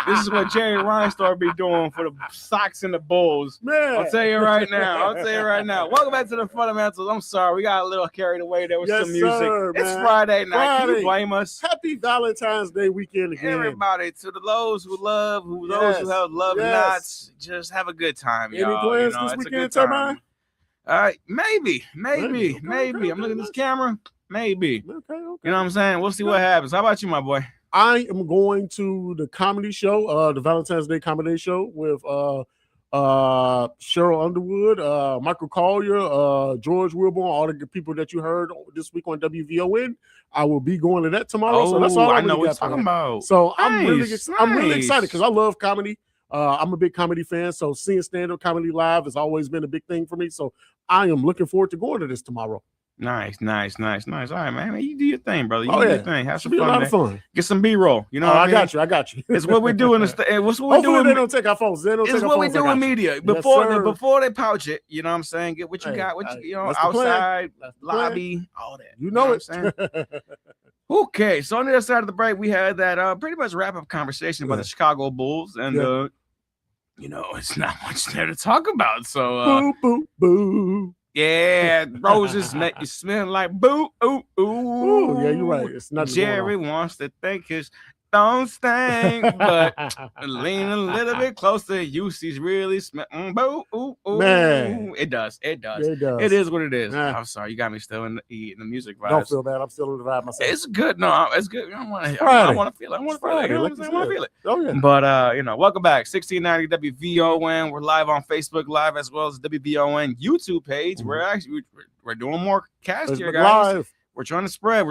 This is what Jerry Reinsdorf be doing for the Sox and the Bulls. Man. I'll tell you right now. Welcome back to the fundamentals. I'm sorry. We got a little carried away there with some music. Sir, it's Friday night. Can you blame us? Happy Valentine's Day weekend again. Everybody, to those who love, those who have love nots, just have a good time, Any y'all. plans this weekend, Turbine? Maybe. Okay, I'm looking at this camera. Maybe. Okay. You know what I'm saying? We'll see what happens. How about you, my boy? I am going to the comedy show, the Valentine's Day comedy show with Cheryl Underwood, Michael Collier, George Wilborn, all the people that you heard this week on WVON. I will be going to that tomorrow. So that's all I know what you're talking about. So Nice, I'm really excited because I love comedy. I'm a big comedy fan, so seeing stand-up comedy live has always been a big thing for me. So I am looking forward to going to this tomorrow. Nice. All right, man. You do your thing, brother. You do your thing. Have some fun. A lot of fun. Get some B-roll. You know what I mean? I got you. It's what we do in the what's what we do. They don't take our phones. It's what we do in media. Before they pouch it, you know what I'm saying? Get what you got, outside, lobby, all that. You know what I'm saying? Okay, so on the other side of the break, we had that pretty much wrap-up conversation about the Chicago Bulls, and it's not much there to talk about. So boo. Yeah, roses make you smell like boo, ooh, ooh. Ooh, yeah, you're right. It's not Jerry wants to think his don't stink, but lean a little bit closer. UC's really smell boo, ooh, ooh. Man. It does. It is what it is. Nah. I'm sorry, you got me still in the music vibes. Don't feel bad. I'm still in the vibe myself. It's good. No, it's good. I want to feel it. I want to feel it. Oh yeah. But welcome back. 1690 WVON. We're live on Facebook Live as well as WVON YouTube page. Mm-hmm. We're doing more cast here, guys. Live. We're trying to spread.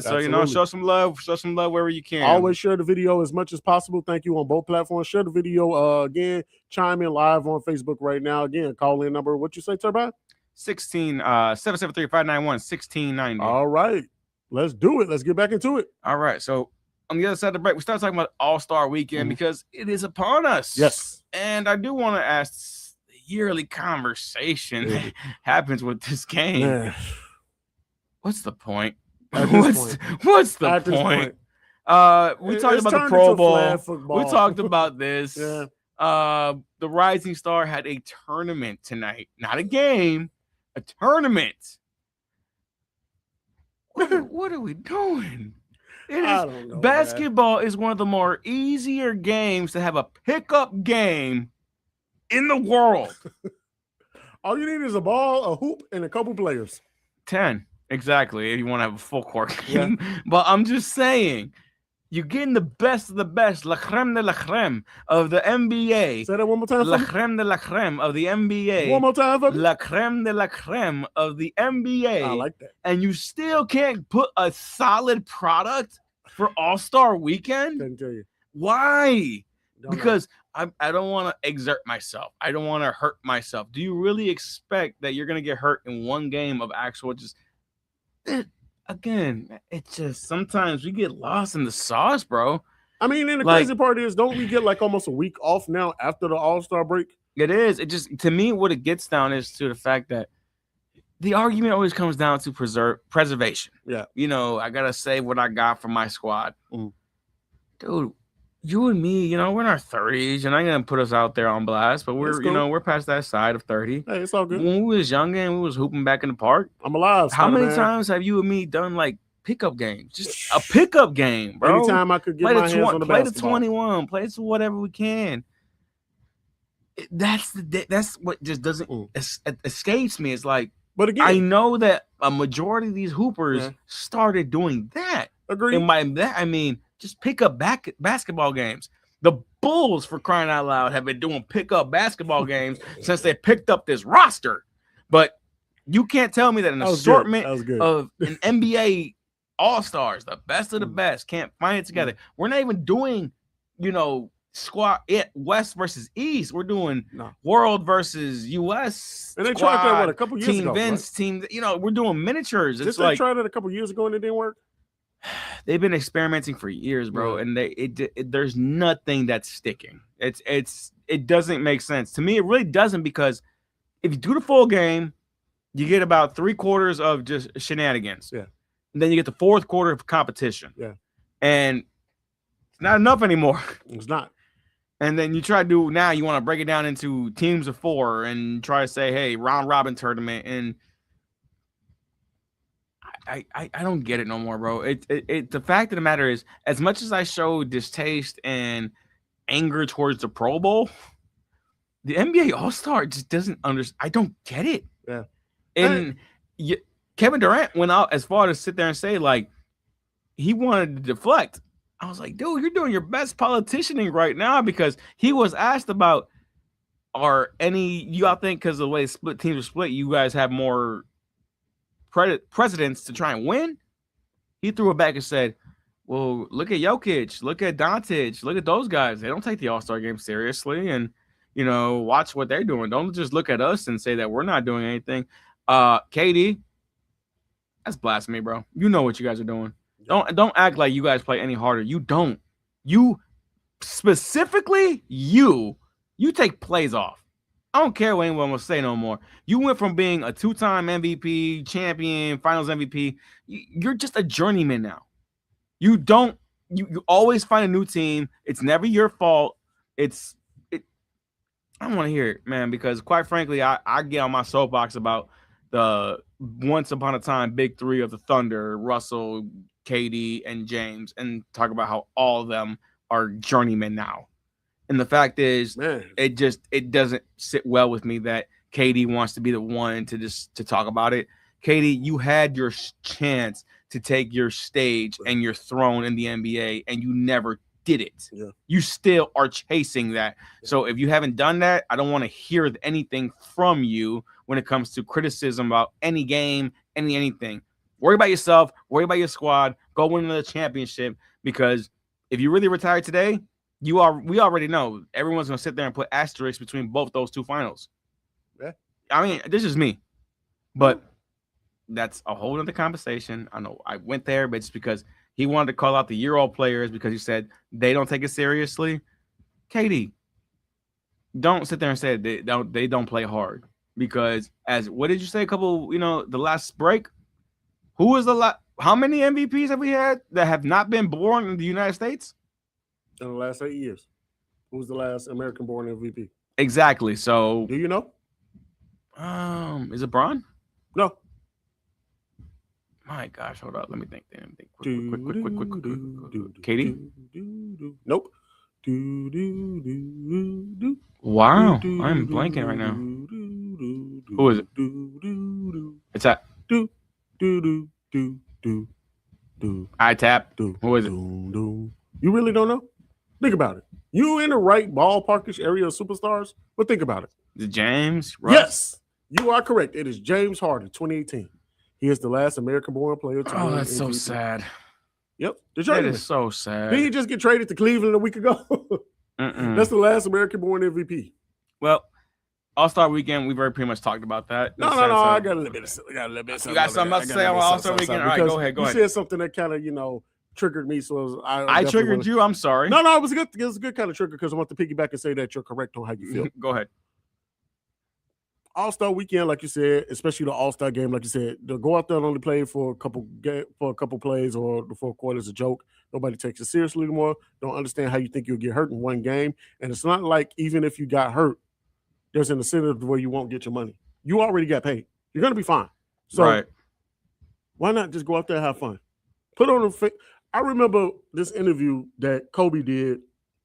So, show some love wherever you can. Always share the video as much as possible. Thank you on both platforms. Share the video again. Chime in live on Facebook right now. Again, call in number. What you say, Turbine? 773-591-1690. All right. Let's do it. Let's get back into it. All right. So on the other side of the break, we start talking about All-Star Weekend because it is upon us. Yes. And I do want to ask the yearly conversation that happens with this game. Man. What's the point? What's the point? We talked about the Pro Bowl. We talked about this. Yeah. The Rising Star had a tournament tonight. Not a game, a tournament. What are we doing? I don't know. Basketball is one of the more easier games to have a pickup game in the world. All you need is a ball, a hoop, and a couple players. 10. Exactly. If you want to have a full court game. Yeah. But I'm just saying, you're getting the best of the best, la creme de la creme of the NBA. Say that one more time. La creme de la creme of the NBA. One more time. La creme de la creme of the NBA. I like that. And you still can't put a solid product for All-Star Weekend? Couldn't tell you. Why? Because I don't want to exert myself. I don't want to hurt myself. Do you really expect that you're going to get hurt in one game of actual just again, it's just sometimes we get lost in the sauce, bro. I mean, and the crazy part is, don't we get like almost a week off now after the All-Star break? It is. It just, to me, what it gets down is to the fact that the argument always comes down to preservation. Yeah. You know, I gotta say what I got from my squad. Dude, you and me, you know, we're in our 30s. You're not gonna put us out there on blast, but we're, cool. you know, we're past that side of 30. Hey, it's all good. When we was younger and we was hooping back in the park, I'm alive. How many man. times have you and me done like pickup games? Just a pickup game, bro. Anytime I could get my hands on the play basketball. the 21, play to whatever we can. That's what just doesn't escapes me. It's like, but again, I know that a majority of these hoopers started doing that. Agreed. And by that I mean just pick up basketball games. The Bulls, for crying out loud, have been doing pickup basketball games since they picked up this roster. But you can't tell me that an assortment of an NBA All-Stars, the best of the best, can't find it together. We're not even doing, you know, squad West versus East. We're doing World versus US. And they tried that a couple years team ago. Vince, right? team, you know, we're doing miniatures. It's They like tried it a couple years ago and it didn't work. they've been experimenting for years, bro, and there's nothing that's sticking. It doesn't make sense to me. It really doesn't, because if you do the full game, you get about 3/4 of just shenanigans. Yeah. And then you get the fourth quarter of competition. Yeah. And it's not enough anymore. It's not. And then you try to do, now you want to break it down into teams of 4 and try to say, hey, round robin tournament. And I don't get it no more, bro. The fact of the matter is, as much as I show distaste and anger towards the Pro Bowl, the NBA All-Star just doesn't understand. I don't get it. Yeah. And Kevin Durant went out as far to sit there and say, like, he wanted to deflect. I was like, dude, you're doing your best politicianing right now, because he was asked about, y'all think because of the way teams are split, you guys have more presidents to try and win? He threw it back and said, well, look at Jokic, look at Doncic, look at those guys. They don't take the All-Star game seriously, and, you know, watch what they're doing. Don't just look at us and say that we're not doing anything. KD, that's blasphemy, bro. You know what you guys are doing. Don't act like you guys play any harder. You don't. You specifically, you take plays off. I don't care what anyone will say no more. You went from being a 2-time MVP, champion, finals MVP. You're just a journeyman now. You always find a new team. It's never your fault. I don't want to hear it, man, because quite frankly, I get on my soapbox about the once upon a time big 3 of the Thunder, Russell, KD, and James, and talk about how all of them are journeymen now. And the fact is, it doesn't sit well with me that KD wants to be the one to talk about it. KD, you had your chance to take your stage and your throne in the NBA, and you never did it. Yeah. You still are chasing that. So if you haven't done that, I don't want to hear anything from you when it comes to criticism about any game, anything. Worry about yourself, worry about your squad, go win another championship, because if you really retire today, we already know everyone's going to sit there and put asterisks between both those 2 finals. Yeah. I mean, this is me, but that's a whole other conversation. I know I went there, but it's because he wanted to call out the Euro players because he said they don't take it seriously. KD, don't sit there and say they don't play hard, because what did you say the last break? Who was how many MVPs have we had that have not been born in the United States? In the last 8 years. Who was the last American-born MVP? Exactly. So, do you know? Is it Bron? No. My gosh, hold up. Let me think. Quick. Katie? Nope. Wow. I'm blanking right now. Who is it? It's that. I tap. Who is it? You really don't know? Think about it. You in the right ballparkish area of superstars, but think about it. Is it James? Russ? Yes, you are correct. It is James Harden, 2018. He is the last American-born player to win that's MVP. so sad. Yep. That is so sad. Did he just get traded to Cleveland a week ago? That's the last American-born MVP. Well, All-Star Weekend, we've already pretty much talked about that. No. I got a little bit. You got something else to say on All-Star Weekend? All right, go ahead. You said something that kind of, triggered me. So I triggered you. I'm sorry. No, it was good. It was a good kind of trigger because I want to piggyback and say that you're correct on how you feel. Go ahead. All-Star Weekend, like you said, especially the All-Star game, like you said, to go out there and only play for a couple plays or the fourth quarter is a joke. Nobody takes it seriously anymore. Don't understand how you think you'll get hurt in one game. And it's not like even if you got hurt, there's an incentive where you won't get your money. You already got paid. You're going to be fine. So why not just go out there and have fun? Put on I remember this interview that Kobe did,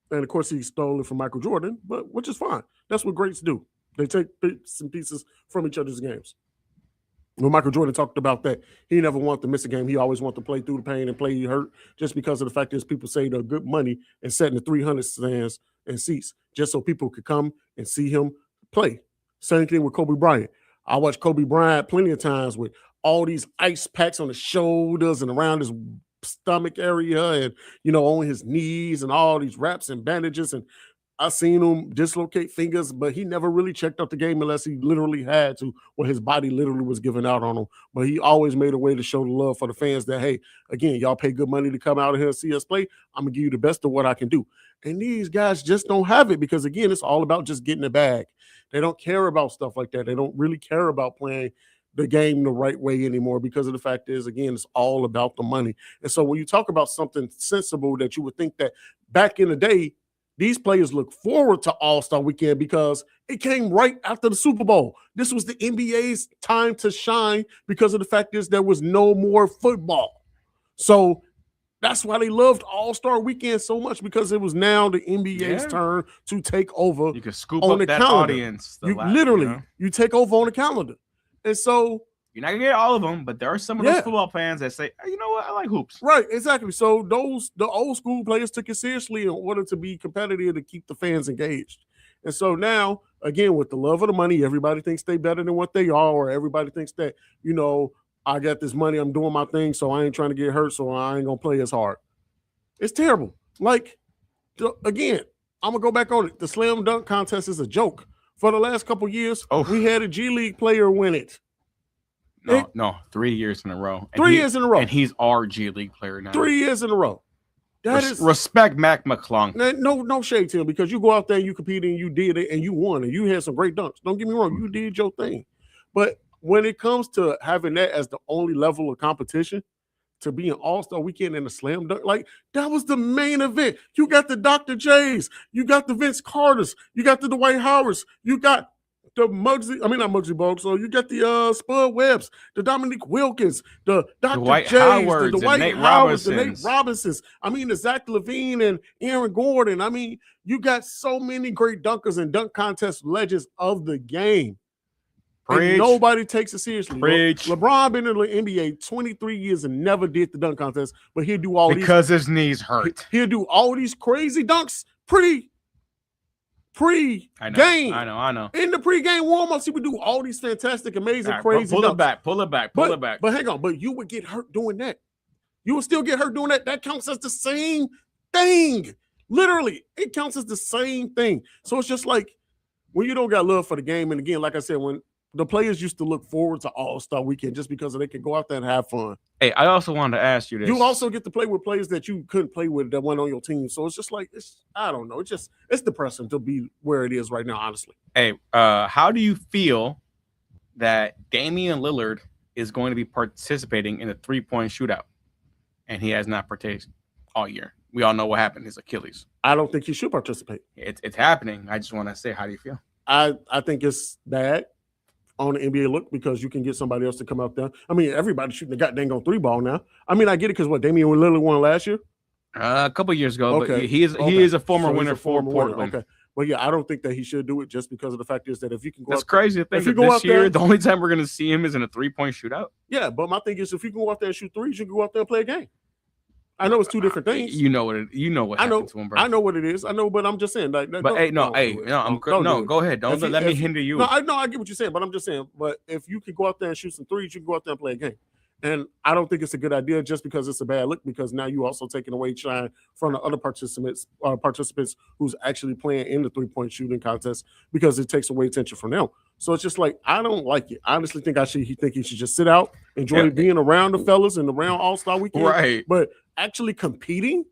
and of course he stole it from Michael Jordan, but which is fine. That's what greats do. They take bits and pieces from each other's games. When Michael Jordan talked about that, he never wanted to miss a game. He always wanted to play through the pain and play hurt just because of the fact is people say they're good money and setting the 300 stands and seats just so people could come and see him play. Same thing with Kobe Bryant. I watched Kobe Bryant plenty of times with all these ice packs on his shoulders and around his stomach area and, on his knees and all these wraps and bandages. And I seen him dislocate fingers, but he never really checked out the game unless he literally had to, or his body literally was giving out on him. But he always made a way to show the love for the fans that, hey, again, y'all pay good money to come out here and see us play. I'm going to give you the best of what I can do. And these guys just don't have it because, again, it's all about just getting the bag. They don't care about stuff like that. They don't really care about playing the game the right way anymore because of the fact is, again, it's all about the money. And so when you talk about something sensible that you would think that back in the day, these players look forward to All-Star Weekend because it came right after the Super Bowl. This was the NBA's time to shine because of the fact is there was no more football. So that's why they loved All-Star Weekend so much because it was now the NBA's turn to take over. You can scoop up that audience. You take over on the calendar. And so you're not gonna get all of them, but there are some of those football fans that say, hey, you know what, I like hoops. Right, exactly. So the old school players took it seriously in order to be competitive to keep the fans engaged. And so now, again, with the love of the money, everybody thinks they're better than what they are, or everybody thinks that, I got this money, I'm doing my thing, so I ain't trying to get hurt, so I ain't gonna play as hard. It's terrible. Again, I'm gonna go back on it. The slam dunk contest is a joke. For the last couple years, we had a G League player win it. No, 3 years in a row. 3 years in a row. And he's our G League player now. 3 years in a row. Respect Mac McClung. No shade to him because you go out there and you competed and you did it and you won and you had some great dunks. Don't get me wrong, you did your thing. But when it comes to having that as the only level of competition, to be an All-Star Weekend and a slam dunk, that was the main event. You got the Dr. J's, you got the Vince Carters, you got the Dwight Howards, you got the Muggsy Bogues. So you got the Spud Webbs, the Dominique Wilkins, the Dr. Dwight J's, Howards, the Dwight Nate Howards, the Robinsons. Nate Robinsons. The Zach LaVine and Aaron Gordon. You got so many great dunkers and dunk contest legends of the game. And nobody takes it seriously. LeBron been in the NBA 23 years and never did the dunk contest, but he'll do all because his knees hurt. He'll do all these crazy dunks pre-game. I know. In the pre-game warm-ups, he would do all these fantastic, amazing, crazy dunks. Pull it back. But hang on, but you would get hurt doing that. You would still get hurt doing that. That counts as the same thing. Literally, it counts as the same thing. So it's just like when you don't got love for the game, and again, like I said, when the players used to look forward to All-Star Weekend just because they could go out there and have fun. Hey, I also wanted to ask you this. You also get to play with players that you couldn't play with that went on your team. So it's just like, I don't know. It's depressing to be where it is right now, honestly. Hey, how do you feel that Damian Lillard is going to be participating in a three-point shootout? And he has not participated all year. We all know what happened. His Achilles. I don't think he should participate. It's happening. I just want to say, how do you feel? I think it's bad on the NBA look because you can get somebody else to come out there. Everybody's shooting the goddamn on 3-ball now. I get it because Damian Lillard won last year? A couple years ago, okay. But he is a former winner for Portland. Okay. Well, yeah, I don't think that he should do it just because of the fact is that if you can go That's crazy to think that this year, the only time we're going to see him is in a three-point shootout. Yeah, but my thing is if you can go out there and shoot threes, you can go out there and play a game. I know it's two different things. You know what happened to him, bro. I know what it is. I know, but I'm just saying. Go ahead. Don't let me hinder you. No, I get what you're saying, but I'm just saying. But if you can go out there and shoot some threes, you can go out there and play a game. And I don't think it's a good idea just because it's a bad look, because now you also taking away shine from the other participants who's actually playing in the 3-point shooting contest, because it takes away attention from them. So it's just like, I don't like it. I honestly think he should just sit out, enjoy being around the fellas and around All-Star Weekend. Right. But actually competing,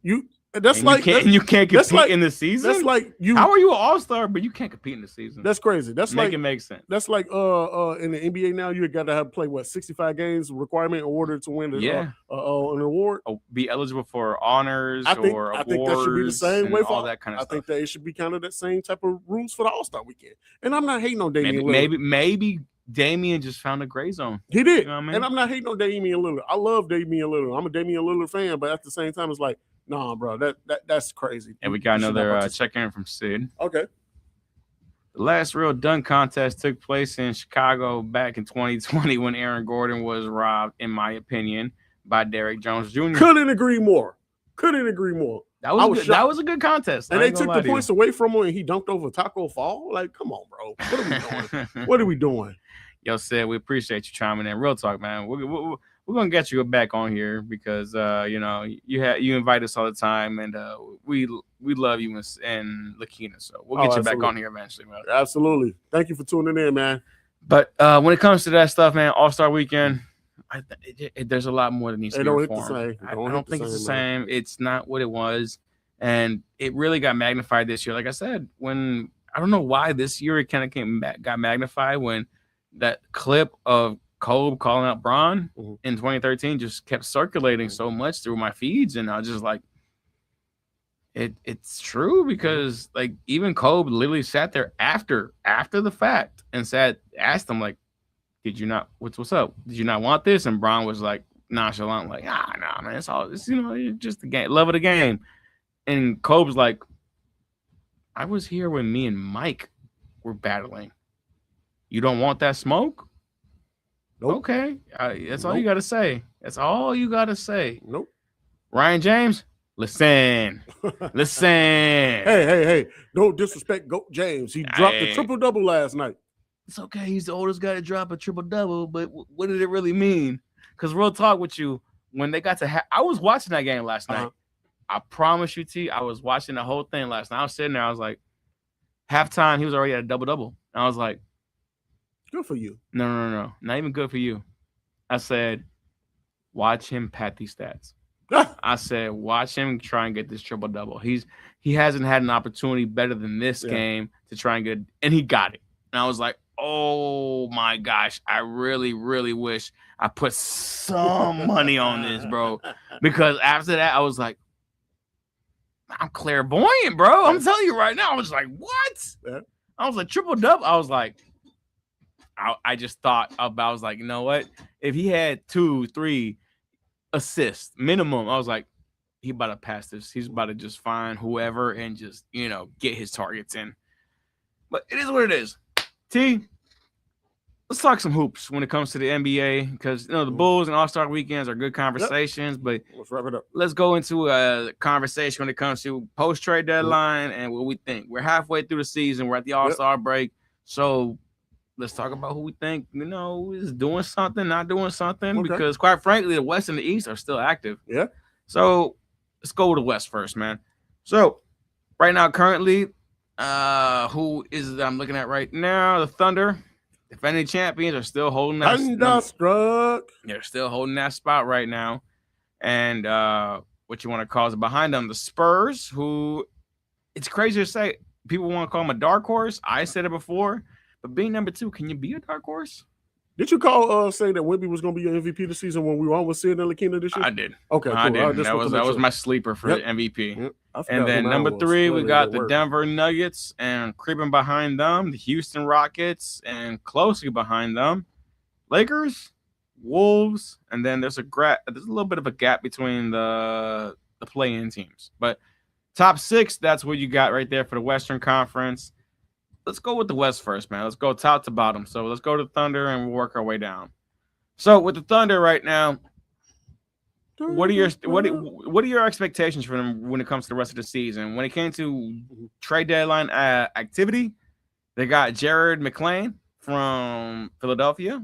you can't compete in the season. That's like How are you an All-Star, but you can't compete in the season? That's crazy. That's Make it make sense. That's like in the NBA now, you got to have play 65 games requirement in order to win an award. Be eligible for honors I think awards. that should be the same way for all that kind of stuff. I think that it should be kind of that same type of rules for the All-Star Weekend. And I'm not hating on Damian Lillard. Maybe Damian just found a gray zone. He did. You know what I mean? And I'm not hating on Damian Lillard. I love Damian Lillard. I'm a Damian Lillard fan, but at the same time, it's like, nah, bro, that's crazy. And we got another check-in from Sid. Okay. The last real dunk contest took place in Chicago back in 2020 when Aaron Gordon was robbed, in my opinion, by Derrick Jones Jr. Couldn't agree more. That was a good contest. And they took the points away from him, and he dunked over Taco Fall. Like, come on, bro. What are we doing? What are we doing? Yo, Sid, we appreciate you chiming in. Real talk, man. We're gonna get you back on here because you invite us all the time, and we love you and Lakina. So we'll get you back on here eventually, man. Absolutely. Thank you for tuning in, man. But when it comes to that stuff, man, All-Star Weekend, there's a lot more that needs to be reformed. I don't think it's the same. It's not what it was, and it really got magnified this year. Like I said, when I don't know why this year it kind of got magnified when that clip of Kobe calling out Bron in 2013 just kept circulating so much through my feeds, and I was just like, it's true, because like even Kobe literally sat there after the fact and asked him like, did you not what's up? Did you not want this? And Bron was like nonchalant, like, nah, man, it's just the game, love of the game. And Kobe's like, I was here when me and Mike were battling. You don't want that smoke? Nope. Okay. That's all you got to say. That's all you got to say. Nope. Ryan James, listen. Hey. Don't disrespect Goat James. He dropped a triple-double last night. It's okay. He's the oldest guy to drop a triple-double, but what did it really mean? Because real talk with you, when they got to I was watching that game last night. I promise you, T, I was watching the whole thing last night. I was sitting there. I was like, halftime, he was already at a double-double. And I was like, good for you. No. Not even good for you. I said, watch him pad these stats. I said, watch him try and get this triple-double. He hasn't had an opportunity better than this game to try and get, and he got it. And I was like, oh my gosh, I really, really wish I put some money on this, bro. Because after that, I was like, I'm clairvoyant, bro. I'm telling you right now. I was like, what? Yeah. I was like, triple-double. I was like, I just thought about, I was like, you know what? If he had 2-3 assists minimum, I was like, he about to pass this. He's about to just find whoever and just, get his targets in. But it is what it is. T, let's talk some hoops when it comes to the NBA, because the Bulls and All-Star weekends are good conversations, but let's wrap it up. Let's go into a conversation when it comes to post-trade deadline and what we think. We're halfway through the season. We're at the All-Star break. So let's talk about who we think, is doing something, not doing something, because quite frankly, the West and the East are still active. Yeah. So let's go with the West first, man. So right now, currently, who is I'm looking at right now? The Thunder, defending champions, are still holding that. Thunderstruck. They're still holding that spot right now. And what you want to call is behind them, the Spurs, who it's crazy to say. People want to call them a dark horse. I said it before, but being number 2, can you be a dark horse? Did you call saying that Wemby was going to be your MVP this season when we were on with Sid and Lakina this year? I did. Okay, cool. I did. That was my sleeper for MVP. Yep. And then number 3, we got the Denver Nuggets, and creeping behind them, the Houston Rockets, and closely behind them, Lakers, Wolves, and then there's a little bit of a gap between the play-in teams. But top 6, that's what you got right there for the Western Conference. Let's go with the West first, man. Let's go top to bottom. So let's go to Thunder and we'll work our way down. So with the Thunder right now, what are your expectations for them when it comes to the rest of the season? When it came to trade deadline activity, they got Jared McClain from Philadelphia.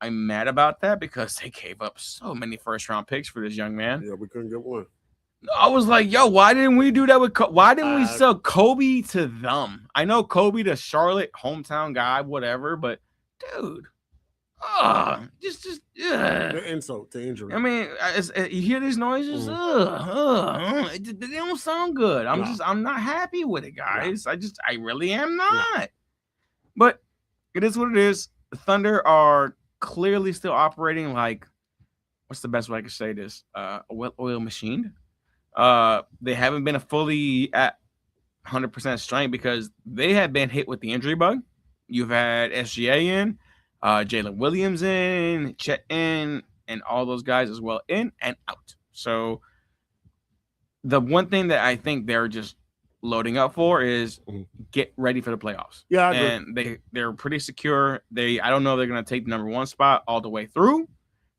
I'm mad about that because they gave up so many first-round picks for this young man. Yeah, we couldn't get one. I was like, yo, why didn't we do that with why didn't we sell Kobe to them? I know Kobe to Charlotte, hometown guy, whatever, but dude, The insult to injury. I mean, you hear these noises? They don't sound good. I'm not happy with it, guys. I really am not. But it is what it is. The Thunder are clearly still operating like, what's the best way I can say this? A well-oiled machine. They haven't been fully at 100% strength because they have been hit with the injury bug. You've had SGA in, Jalen Williams in, Chet in, and all those guys as well in and out. So the one thing that I think they're just loading up for is get ready for the playoffs. Yeah, and they're pretty secure. I don't know if they're going to take the number 1 spot all the way through,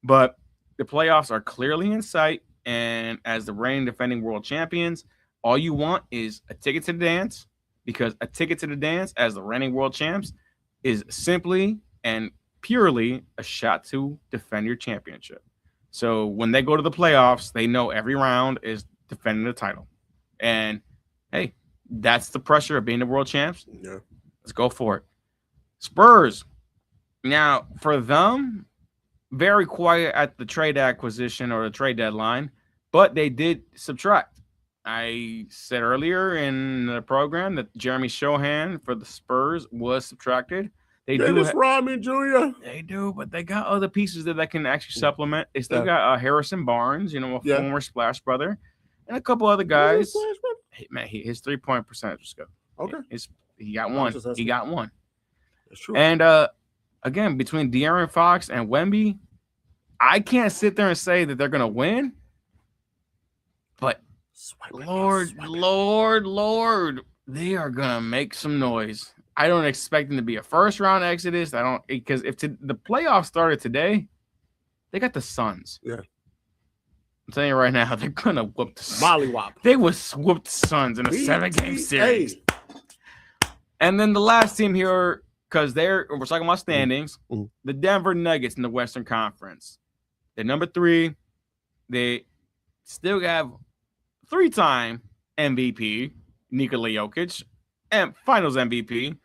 but the playoffs are clearly in sight. And as the reigning defending world champions, all you want is a ticket to the dance, because a ticket to the dance as the reigning world champs is simply and purely a shot to defend your championship. So when they go to the playoffs, they know every round is defending the title. And hey, that's the pressure of being the world champs. Yeah. Let's go for it. Spurs. Now, for them, very quiet at the trade acquisition or the trade deadline, but they did subtract. I said earlier in the program that Jeremy Shohan for the Spurs was subtracted. They Dennis Rodman Jr. They do, but they got other pieces that can actually supplement. They still got Harrison Barnes, a former Splash brother, and a couple other guys. Hey, man, his 3-point percentage was good. Okay. He got one. He got one. That's true. And again, between De'Aaron Fox and Wemby, I can't sit there and say that they're going to win. But Lord, they are going to make some noise. I don't expect them to be a first-round exodus. Because if the playoffs started today, they got the Suns. Yeah. I'm telling you right now, they're going to whoop the Suns. Mollywop. They would whoop the Suns in a 7-game series. And then the last team here, because we're talking about standings, the Denver Nuggets in the Western Conference. They're number 3. They still have 3-time MVP, Nikola Jokic, and Finals MVP,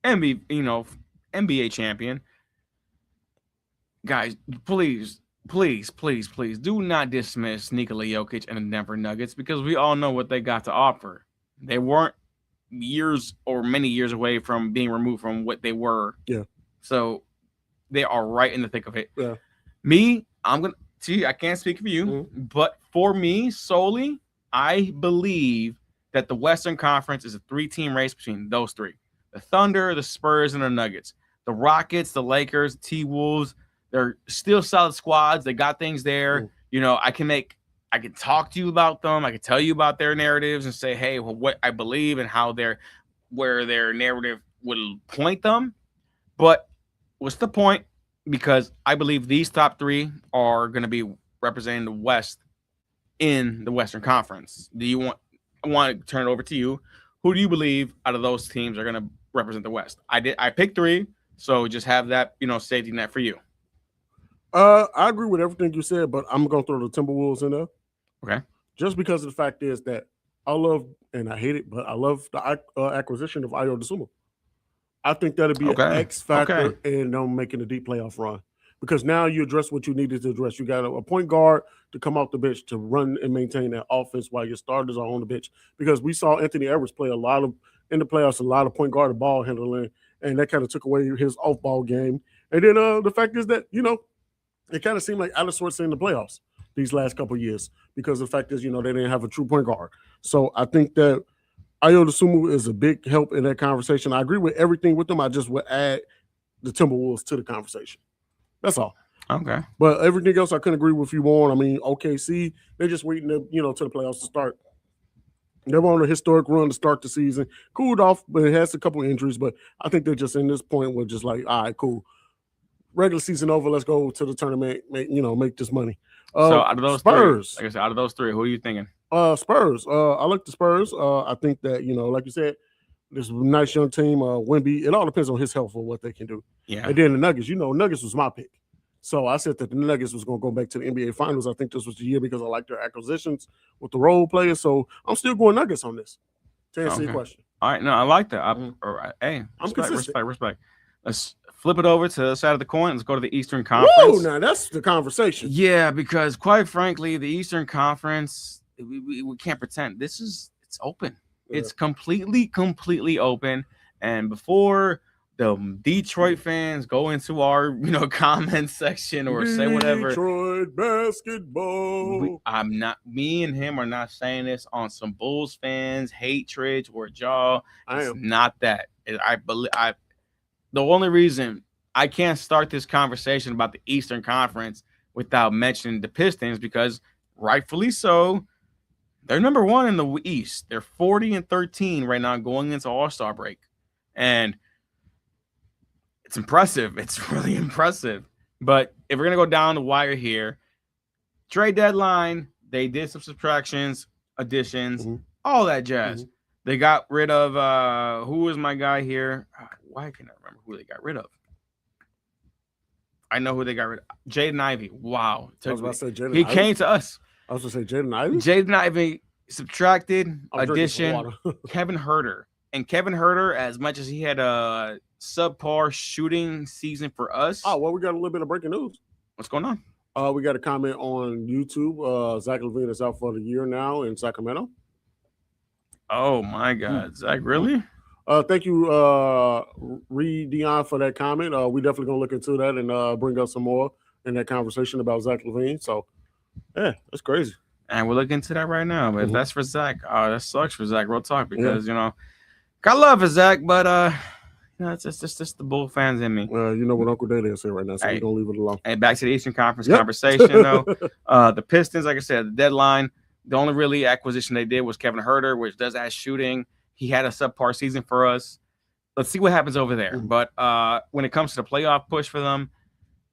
NBA champion. Guys, please do not dismiss Nikola Jokic and the Denver Nuggets, because we all know what they got to offer. They weren't years or many years away from being removed from what they were. Yeah. So they are right in the thick of it. Yeah. Me, I can't speak for you, but for me solely, I believe that the Western Conference is a 3-team race between those 3. The Thunder, the Spurs, and the Nuggets. The Rockets, the Lakers, T-Wolves, they're still solid squads. They got things there. I can talk to you about them. I can tell you about their narratives and say, hey, what I believe and where their narrative will point them. But what's the point? Because I believe these top 3 are going to be representing the West in the Western Conference. I want to turn it over to you. Who do you believe out of those teams are going to represent the West? I picked 3, so just have that, safety net for you. I agree with everything you said, but I'm going to throw the Timberwolves in there. Okay. Just because of the fact is that I love, and I hate it, but I love the acquisition of Ayo Dosunmu. I think that'll be an X factor in them making a deep playoff run, because now you address what you needed to address. You got a point guard to come off the bench to run and maintain that offense while your starters are on the bench, because we saw Anthony Edwards play in the playoffs, a lot of point guard and ball handling, and that kind of took away his off-ball game. And then the fact is that, it kind of seemed like out of sorts in the playoffs these last couple of years, because the fact is, they didn't have a true point guard. So I think that Ayo Dosunmu is a big help in that conversation. I agree with everything with them. I just would add the Timberwolves to the conversation. That's all. Okay. But everything else I couldn't agree with you on. I mean, OKC, they're just waiting to, to the playoffs to start. They were on a historic run to start the season. Cooled off, but it has a couple of injuries. But I think they're just in this point where just like, all right, cool. Regular season over. Let's go to the tournament. Make this money. So out of those Spurs, 3, like I said, out of those 3, who are you thinking? Spurs. I like the Spurs. I think that, like you said, this nice young team, Wemby. It all depends on his health or what they can do. Yeah. And then the Nuggets. Nuggets was my pick. So I said that the Nuggets was going to go back to the NBA Finals. I think this was the year because I like their acquisitions with the role players. So I'm still going Nuggets on this. To answer your question. All right, no, I like that. Hey, respect. Let's flip it over to the side of the coin. Let's go to the Eastern Conference. Whoa, now that's the conversation. Yeah, because quite frankly, the Eastern Conference, we can't pretend. It's open. Yeah. It's completely open. And before the Detroit fans go into our, comment section or say whatever. Detroit basketball. Me and him are not saying this on some Bulls fans hatred or jaw. It's not that. The only reason I can't start this conversation about the Eastern Conference without mentioning the Pistons, because rightfully so, they're number one in the East. They're 40-13 right now going into All-Star break. And it's impressive. It's really impressive. But if we're going to go down the wire here, trade deadline, they did some subtractions, additions, all that jazz. They got rid of, who was my guy here? Why can't I remember who they got rid of? I know who they got rid of. Jaden Ivey. Wow. I was about to say Jaden He Ivey. came to us. I was going to say Jaden Ivey. Jaden Ivey subtracted, addition, Kevin Huerter. And Kevin Huerter, as much as he had a subpar shooting season for us. Oh, well, we got a little bit of breaking news. What's going on? We got a comment on YouTube. Zach LaVine is out for the year now in Sacramento. Oh, my God. Zach, really? Thank you, Reed Dion, for that comment. We definitely going to look into that and bring up some more in that conversation about Zach LaVine. So, yeah, that's crazy. And we'll look into that right now. But if that's for Zach, that sucks for Zach. Real talk, because, got love for Zach, but it's just the Bull fans in me. You know what Uncle Data is here right now, so we're going to leave it alone. Hey, back to the Eastern Conference conversation, though. The Pistons, like I said, the deadline, the only really acquisition they did was Kevin Huerter, which does add shooting. He had a subpar season for us. Let's see what happens over there. But when it comes to the playoff push for them,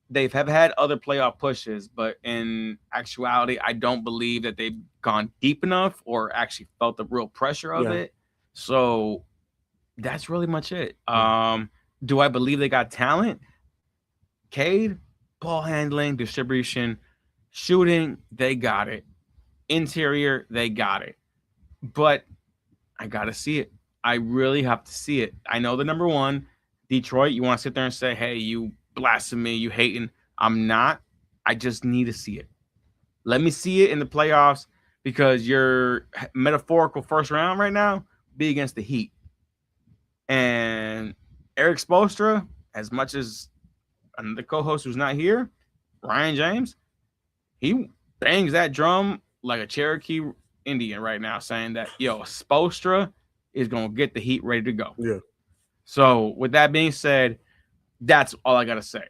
they've had other playoff pushes, but in actuality, I don't believe that they've gone deep enough or actually felt the real pressure of it. So that's really much it. Do I believe they got talent? Cade, ball handling, distribution, shooting, they got it. Interior, they got it. But I got to see it. I really have to see it. I know the number one, Detroit, you want to sit there and say, hey, you blasphemy, you hating. I'm not. I just need to see it. Let me see it in the playoffs, because your metaphorical first round right now be against the Heat. And Eric Spoelstra, as much as another co-host who's not here, Ryan James, he bangs that drum like a Cherokee Indian right now, saying that, Spoelstra is going to get the Heat ready to go. Yeah. So with that being said, that's all I got to say.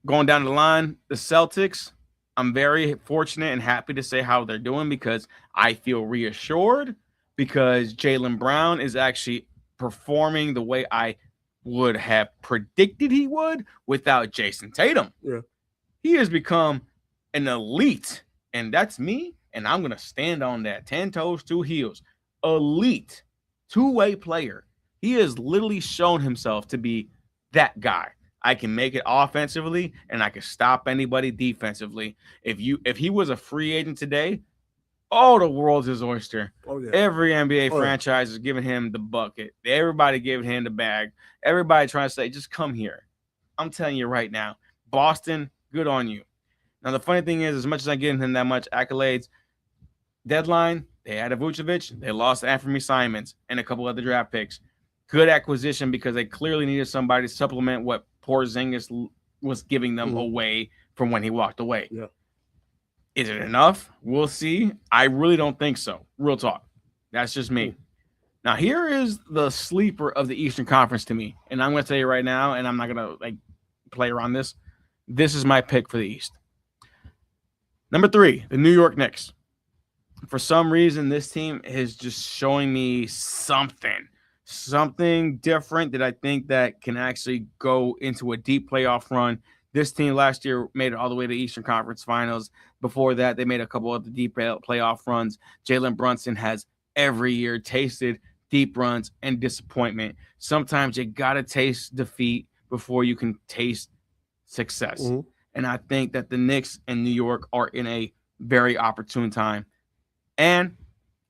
Going down the line, the Celtics, I'm very fortunate and happy to say how they're doing, because I feel reassured, because Jaylen Brown is actually performing the way I would have predicted he would without Jason Tatum. Yeah. He has become an elite, and that's me, and I'm going to stand on that 10 toes, 2 heels. Elite two-way player. He has literally shown himself to be that guy. I can make it offensively, and I can stop anybody defensively. If he was a free agent today, the world's his oyster. Oh, yeah. Every NBA franchise is giving him the bucket. Everybody giving him the bag. Everybody trying to say, just come here. I'm telling you right now, Boston, good on you. Now, the funny thing is, as much as I'm giving him that much accolades, deadline, they added Vucevic, they lost Anthony Simons and a couple other draft picks. Good acquisition, because they clearly needed somebody to supplement what Porzingis was giving them away from when he walked away. Yeah. Is it enough? We'll see. I really don't think so. Real talk. That's just me. Now, here is the sleeper of the Eastern Conference to me. And I'm going to tell you right now, and I'm not going to play around this. This is my pick for the East. Number 3, the New York Knicks. For some reason, this team is just showing me something different that I think that can actually go into a deep playoff run. This team last year made it all the way to Eastern Conference Finals. Before that, they made a couple of the deep playoff runs. Jalen Brunson has every year tasted deep runs and disappointment. Sometimes you got to taste defeat before you can taste success. Mm-hmm. And I think that the Knicks and New York are in a very opportune time. And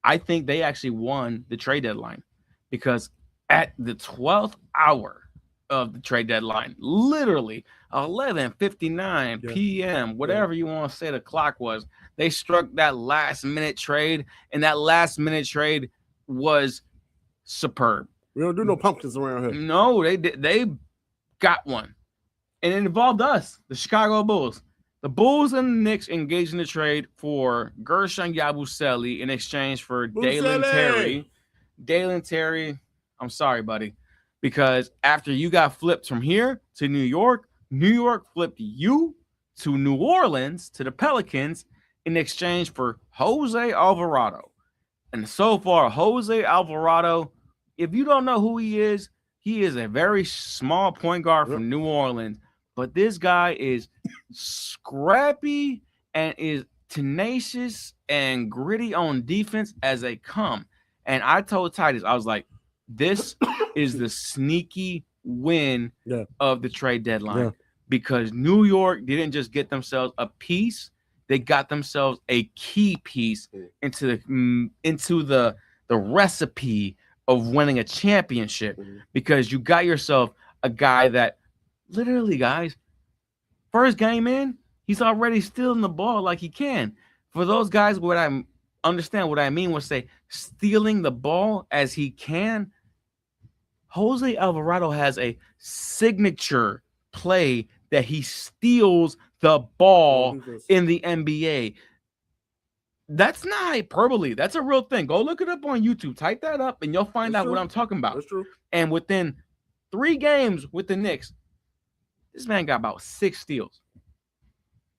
I think they actually won the trade deadline because at the 12th hour of the trade deadline, literally 11:59 p.m., whatever you want to say the clock was, they struck that last-minute trade, and that last-minute trade was superb. We don't do no pumpkins around here. No, they got one. And it involved us, the Chicago Bulls. The Bulls and the Knicks engaged in the trade for Gershon Yabusele in exchange for Dalen Terry. Dalen Terry, I'm sorry, buddy, because after you got flipped from here to New York flipped you to New Orleans, to the Pelicans, in exchange for Jose Alvarado. And so far, Jose Alvarado, if you don't know who he is a very small point guard from New Orleans. But this guy is scrappy and is tenacious and gritty on defense as they come. And I told Titus, I was like, this is the sneaky win of the trade deadline because New York didn't just get themselves a piece. They got themselves a key piece into the recipe of winning a championship because you got yourself a guy that literally, guys, first game in, he's already stealing the ball like he can. For those guys, what I mean when say stealing the ball as he can, Jose Alvarado has a signature play that he steals the ball in the NBA. That's not hyperbole. That's a real thing. Go look it up on YouTube. Type that up, and you'll find out what I'm talking about. That's true. And within 3 games with the Knicks, this man got about 6 steals.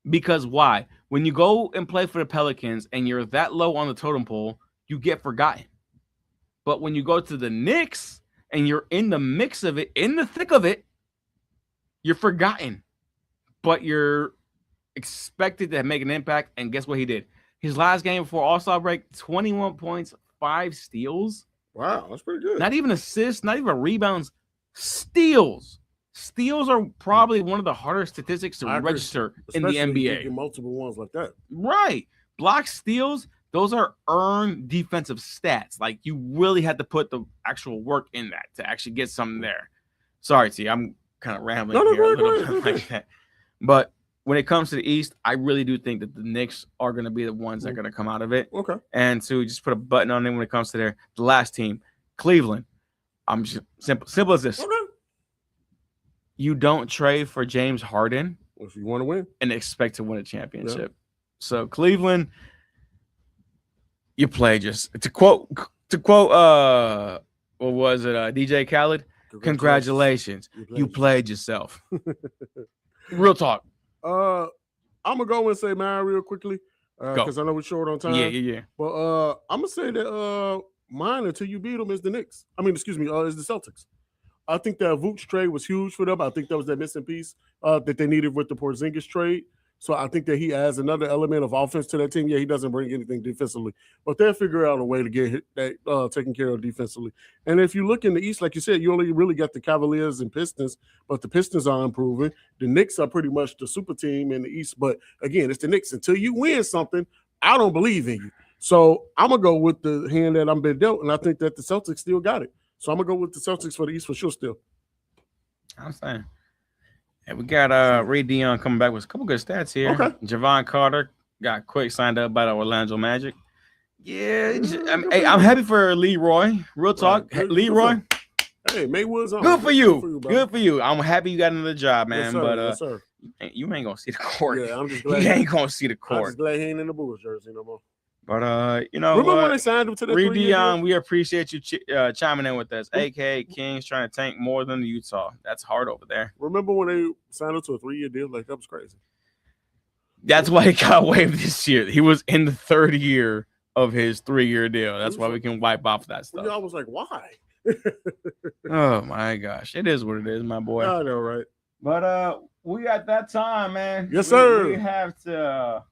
Because why? When you go and play for the Pelicans and you're that low on the totem pole, you get forgotten. But when you go to the Knicks and you're in the mix of it, in the thick of it, you're forgotten. But you're expected to make an impact. And guess what he did? His last game before All-Star break, 21 points, 5 steals. Wow, that's pretty good. Not even assists, not even rebounds, steals. Steals are probably one of the harder statistics to register in the NBA. Multiple ones like that. Right. Block steals, those are earned defensive stats. Like you really had to put the actual work in that to actually get something there. Sorry, T, I'm kind of rambling here a little bit like that. But when it comes to the East, I really do think that the Knicks are going to be the ones that are going to come out of it. Okay. And to just put a button on them when it comes to the last team, Cleveland. I'm just simple as this. Okay. You don't trade for James Harden if you want to win and expect to win a championship. Yeah. So Cleveland, you play just to quote what was it? DJ Khaled? Congratulations. You played yourself. Real talk. I'm gonna go and say mine real quickly because I know we're short on time. Yeah. But I'm gonna say that mine until you beat them is the Knicks. Is the Celtics. I think that Vooch trade was huge for them. I think that was that missing piece that they needed with the Porzingis trade. So I think that he adds another element of offense to that team. Yeah, he doesn't bring anything defensively, but they'll figure out a way to get that taken care of defensively. And if you look in the East, like you said, you only really got the Cavaliers and Pistons, but the Pistons are improving. The Knicks are pretty much the super team in the East. But again, it's the Knicks. Until you win something, I don't believe in you. So I'm going to go with the hand that I'm been dealt, and I think that the Celtics still got it. So I'm going to go with the Celtics for the East for sure still. I'm saying. And we got Ray Dion coming back with a couple good stats here. Okay. Javon Carter got quick signed up by the Orlando Magic. Yeah. I'm happy for Leroy. Real talk. Right. Leroy. Hey, Maywood's on. Good for you. Good for you. I'm happy you got another job, man. Yes, sir. But yes, sir. You ain't going to see the court. Yeah, I'm just glad. You ain't going to see the court. I'm just glad he ain't in the Bulls jersey no more. But, remember when they signed him to the 3 year deal? We appreciate you chiming in with us. A.K.A. Kings trying to tank more than the Utah. That's hard over there. Remember when they signed him to a 3-year deal? Like, that was crazy. That's why he got waived this year. He was in the 3rd year of his 3-year deal. That's why we can wipe off that stuff. I was like, why? Oh, my gosh. It is what it is, my boy. I know, right? But we at that time, man. Yes, sir. We have to...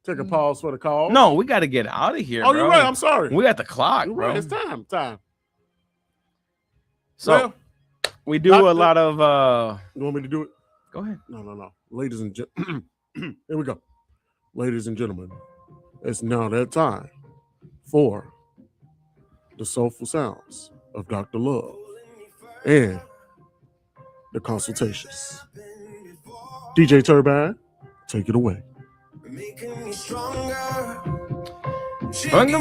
Take a pause for the call. No, we got to get out of here. Oh, bro. You're right. I'm sorry. We got the clock, you're bro. Right. It's time. So we do a lot of. You want me to do it? Go ahead. No. Ladies and gentlemen, here we go. Ladies and gentlemen, it's now that time for the soulful sounds of Dr. Love and the consultations. DJ Turbine, take it away. Bring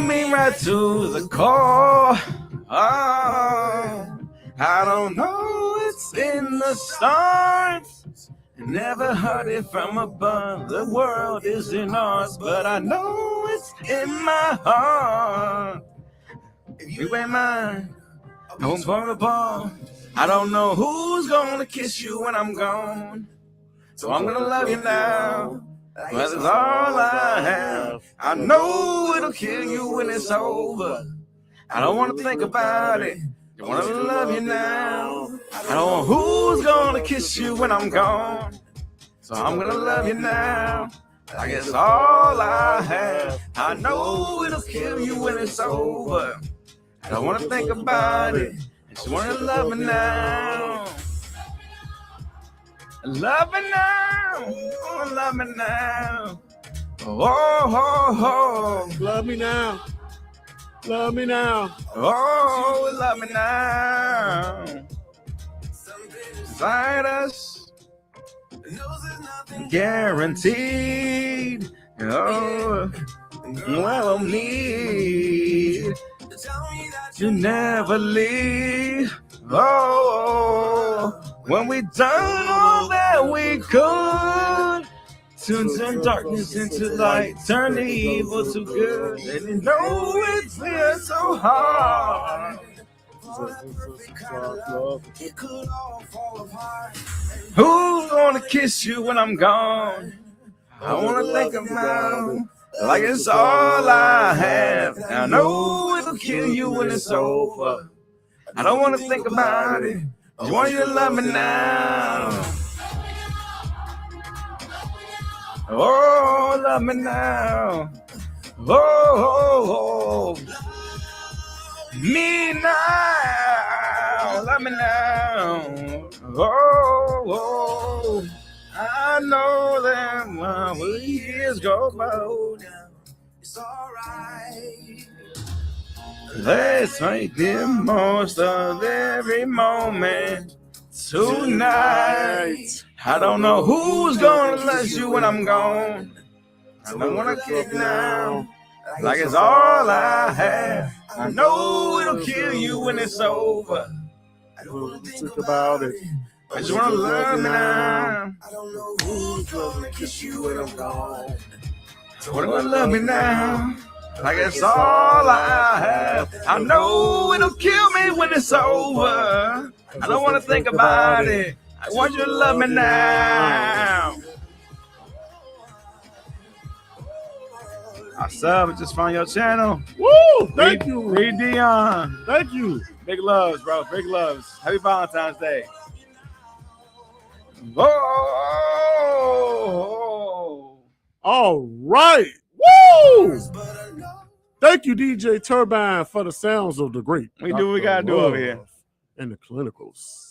me right to the core. I don't know, it's in the stars. Never heard it from above. The world is in ours, but I know it's in my heart. If you ain't mine, I won't fall apart. I don't know who's gonna kiss you when I'm gone, so I'm gonna love you now. Well, that's all I have. I know it'll kill you when it's over. I don't want to think about it. I want to love you now. I don't know who's gonna kiss you when I'm gone, so I'm gonna love you now. I guess all I have. I know it'll kill you when it's over. I don't want to think about it. I just want to love me now. Love me now. Oh, love me now. Oh. Love me now. Love me now. Oh, love me now. Inside us, guaranteed. Oh, well, I need to never leave. Oh, when we done all that we could to turn darkness into light, turn the evil to good, and you know it's here so hard. Who's gonna kiss you when I'm gone? I wanna think about like it's all I have. I know it'll kill you when it's over. I don't wanna think about it. I want you to love me now. Oh, love me now. Oh. Me now. Love me now. Oh. I know that when years go by, it's alright. Let's make the most of every moment tonight. I don't know who's gonna bless you when I'm gone. I don't wanna kick now, like it's all I have. I know it'll kill you when it's over. I don't wanna think about it. I just wanna love me now. I don't know who's gonna kiss you when I'm gone. So wanna love me now, like it's all I have. I know it'll kill me when it's over. I don't wanna think about it. I want you to love me now. I sub, just found your channel. Woo! Thank you. Reed Dion. Thank you. Big loves, bro. Big loves. Happy Valentine's Day. Oh. All right. Woo! Thank you, DJ Turbine, for the sounds of the great. We do what we gotta do over here. And the clinicals.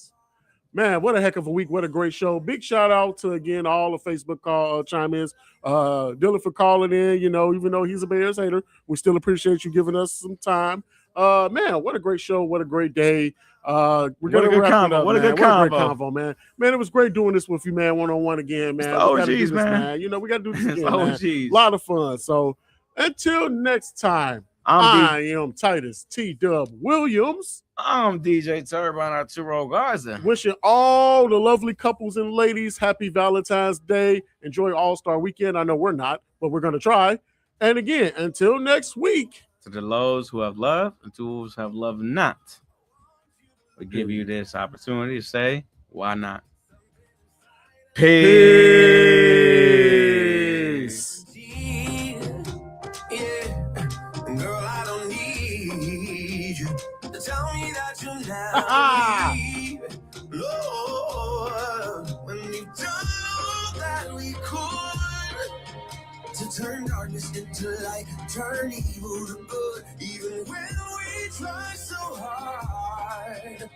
Man, what a heck of a week. What a great show. Big shout out to, again, all the Facebook chime-ins. Dylan for calling in, you know, even though he's a Bears hater, we still appreciate you giving us some time. Man, what a great show. What a great day. We're going to wrap it up, What a good What a great combo, man. Man, it was great doing this with you, man, one-on-one again, man. It's the We gotta do OGs, this, man. You know, we got to do this It's again, the man. OGs. A lot of fun. So until next time, I am Titus T-Dub Williams. I'm DJ Turbine Arturo Garza. Wishing all the lovely couples and ladies happy Valentine's Day. Enjoy All-Star Weekend. I know we're not, but we're going to try. And again, until next week. To the those who have loved and to those who have loved not, we give you this opportunity to say, why not? Peace. Girl, I don't need you to tell me that you'll never leave. Lord, when we've done all that we could to turn darkness into light, turn evil to good, even when we try so hard.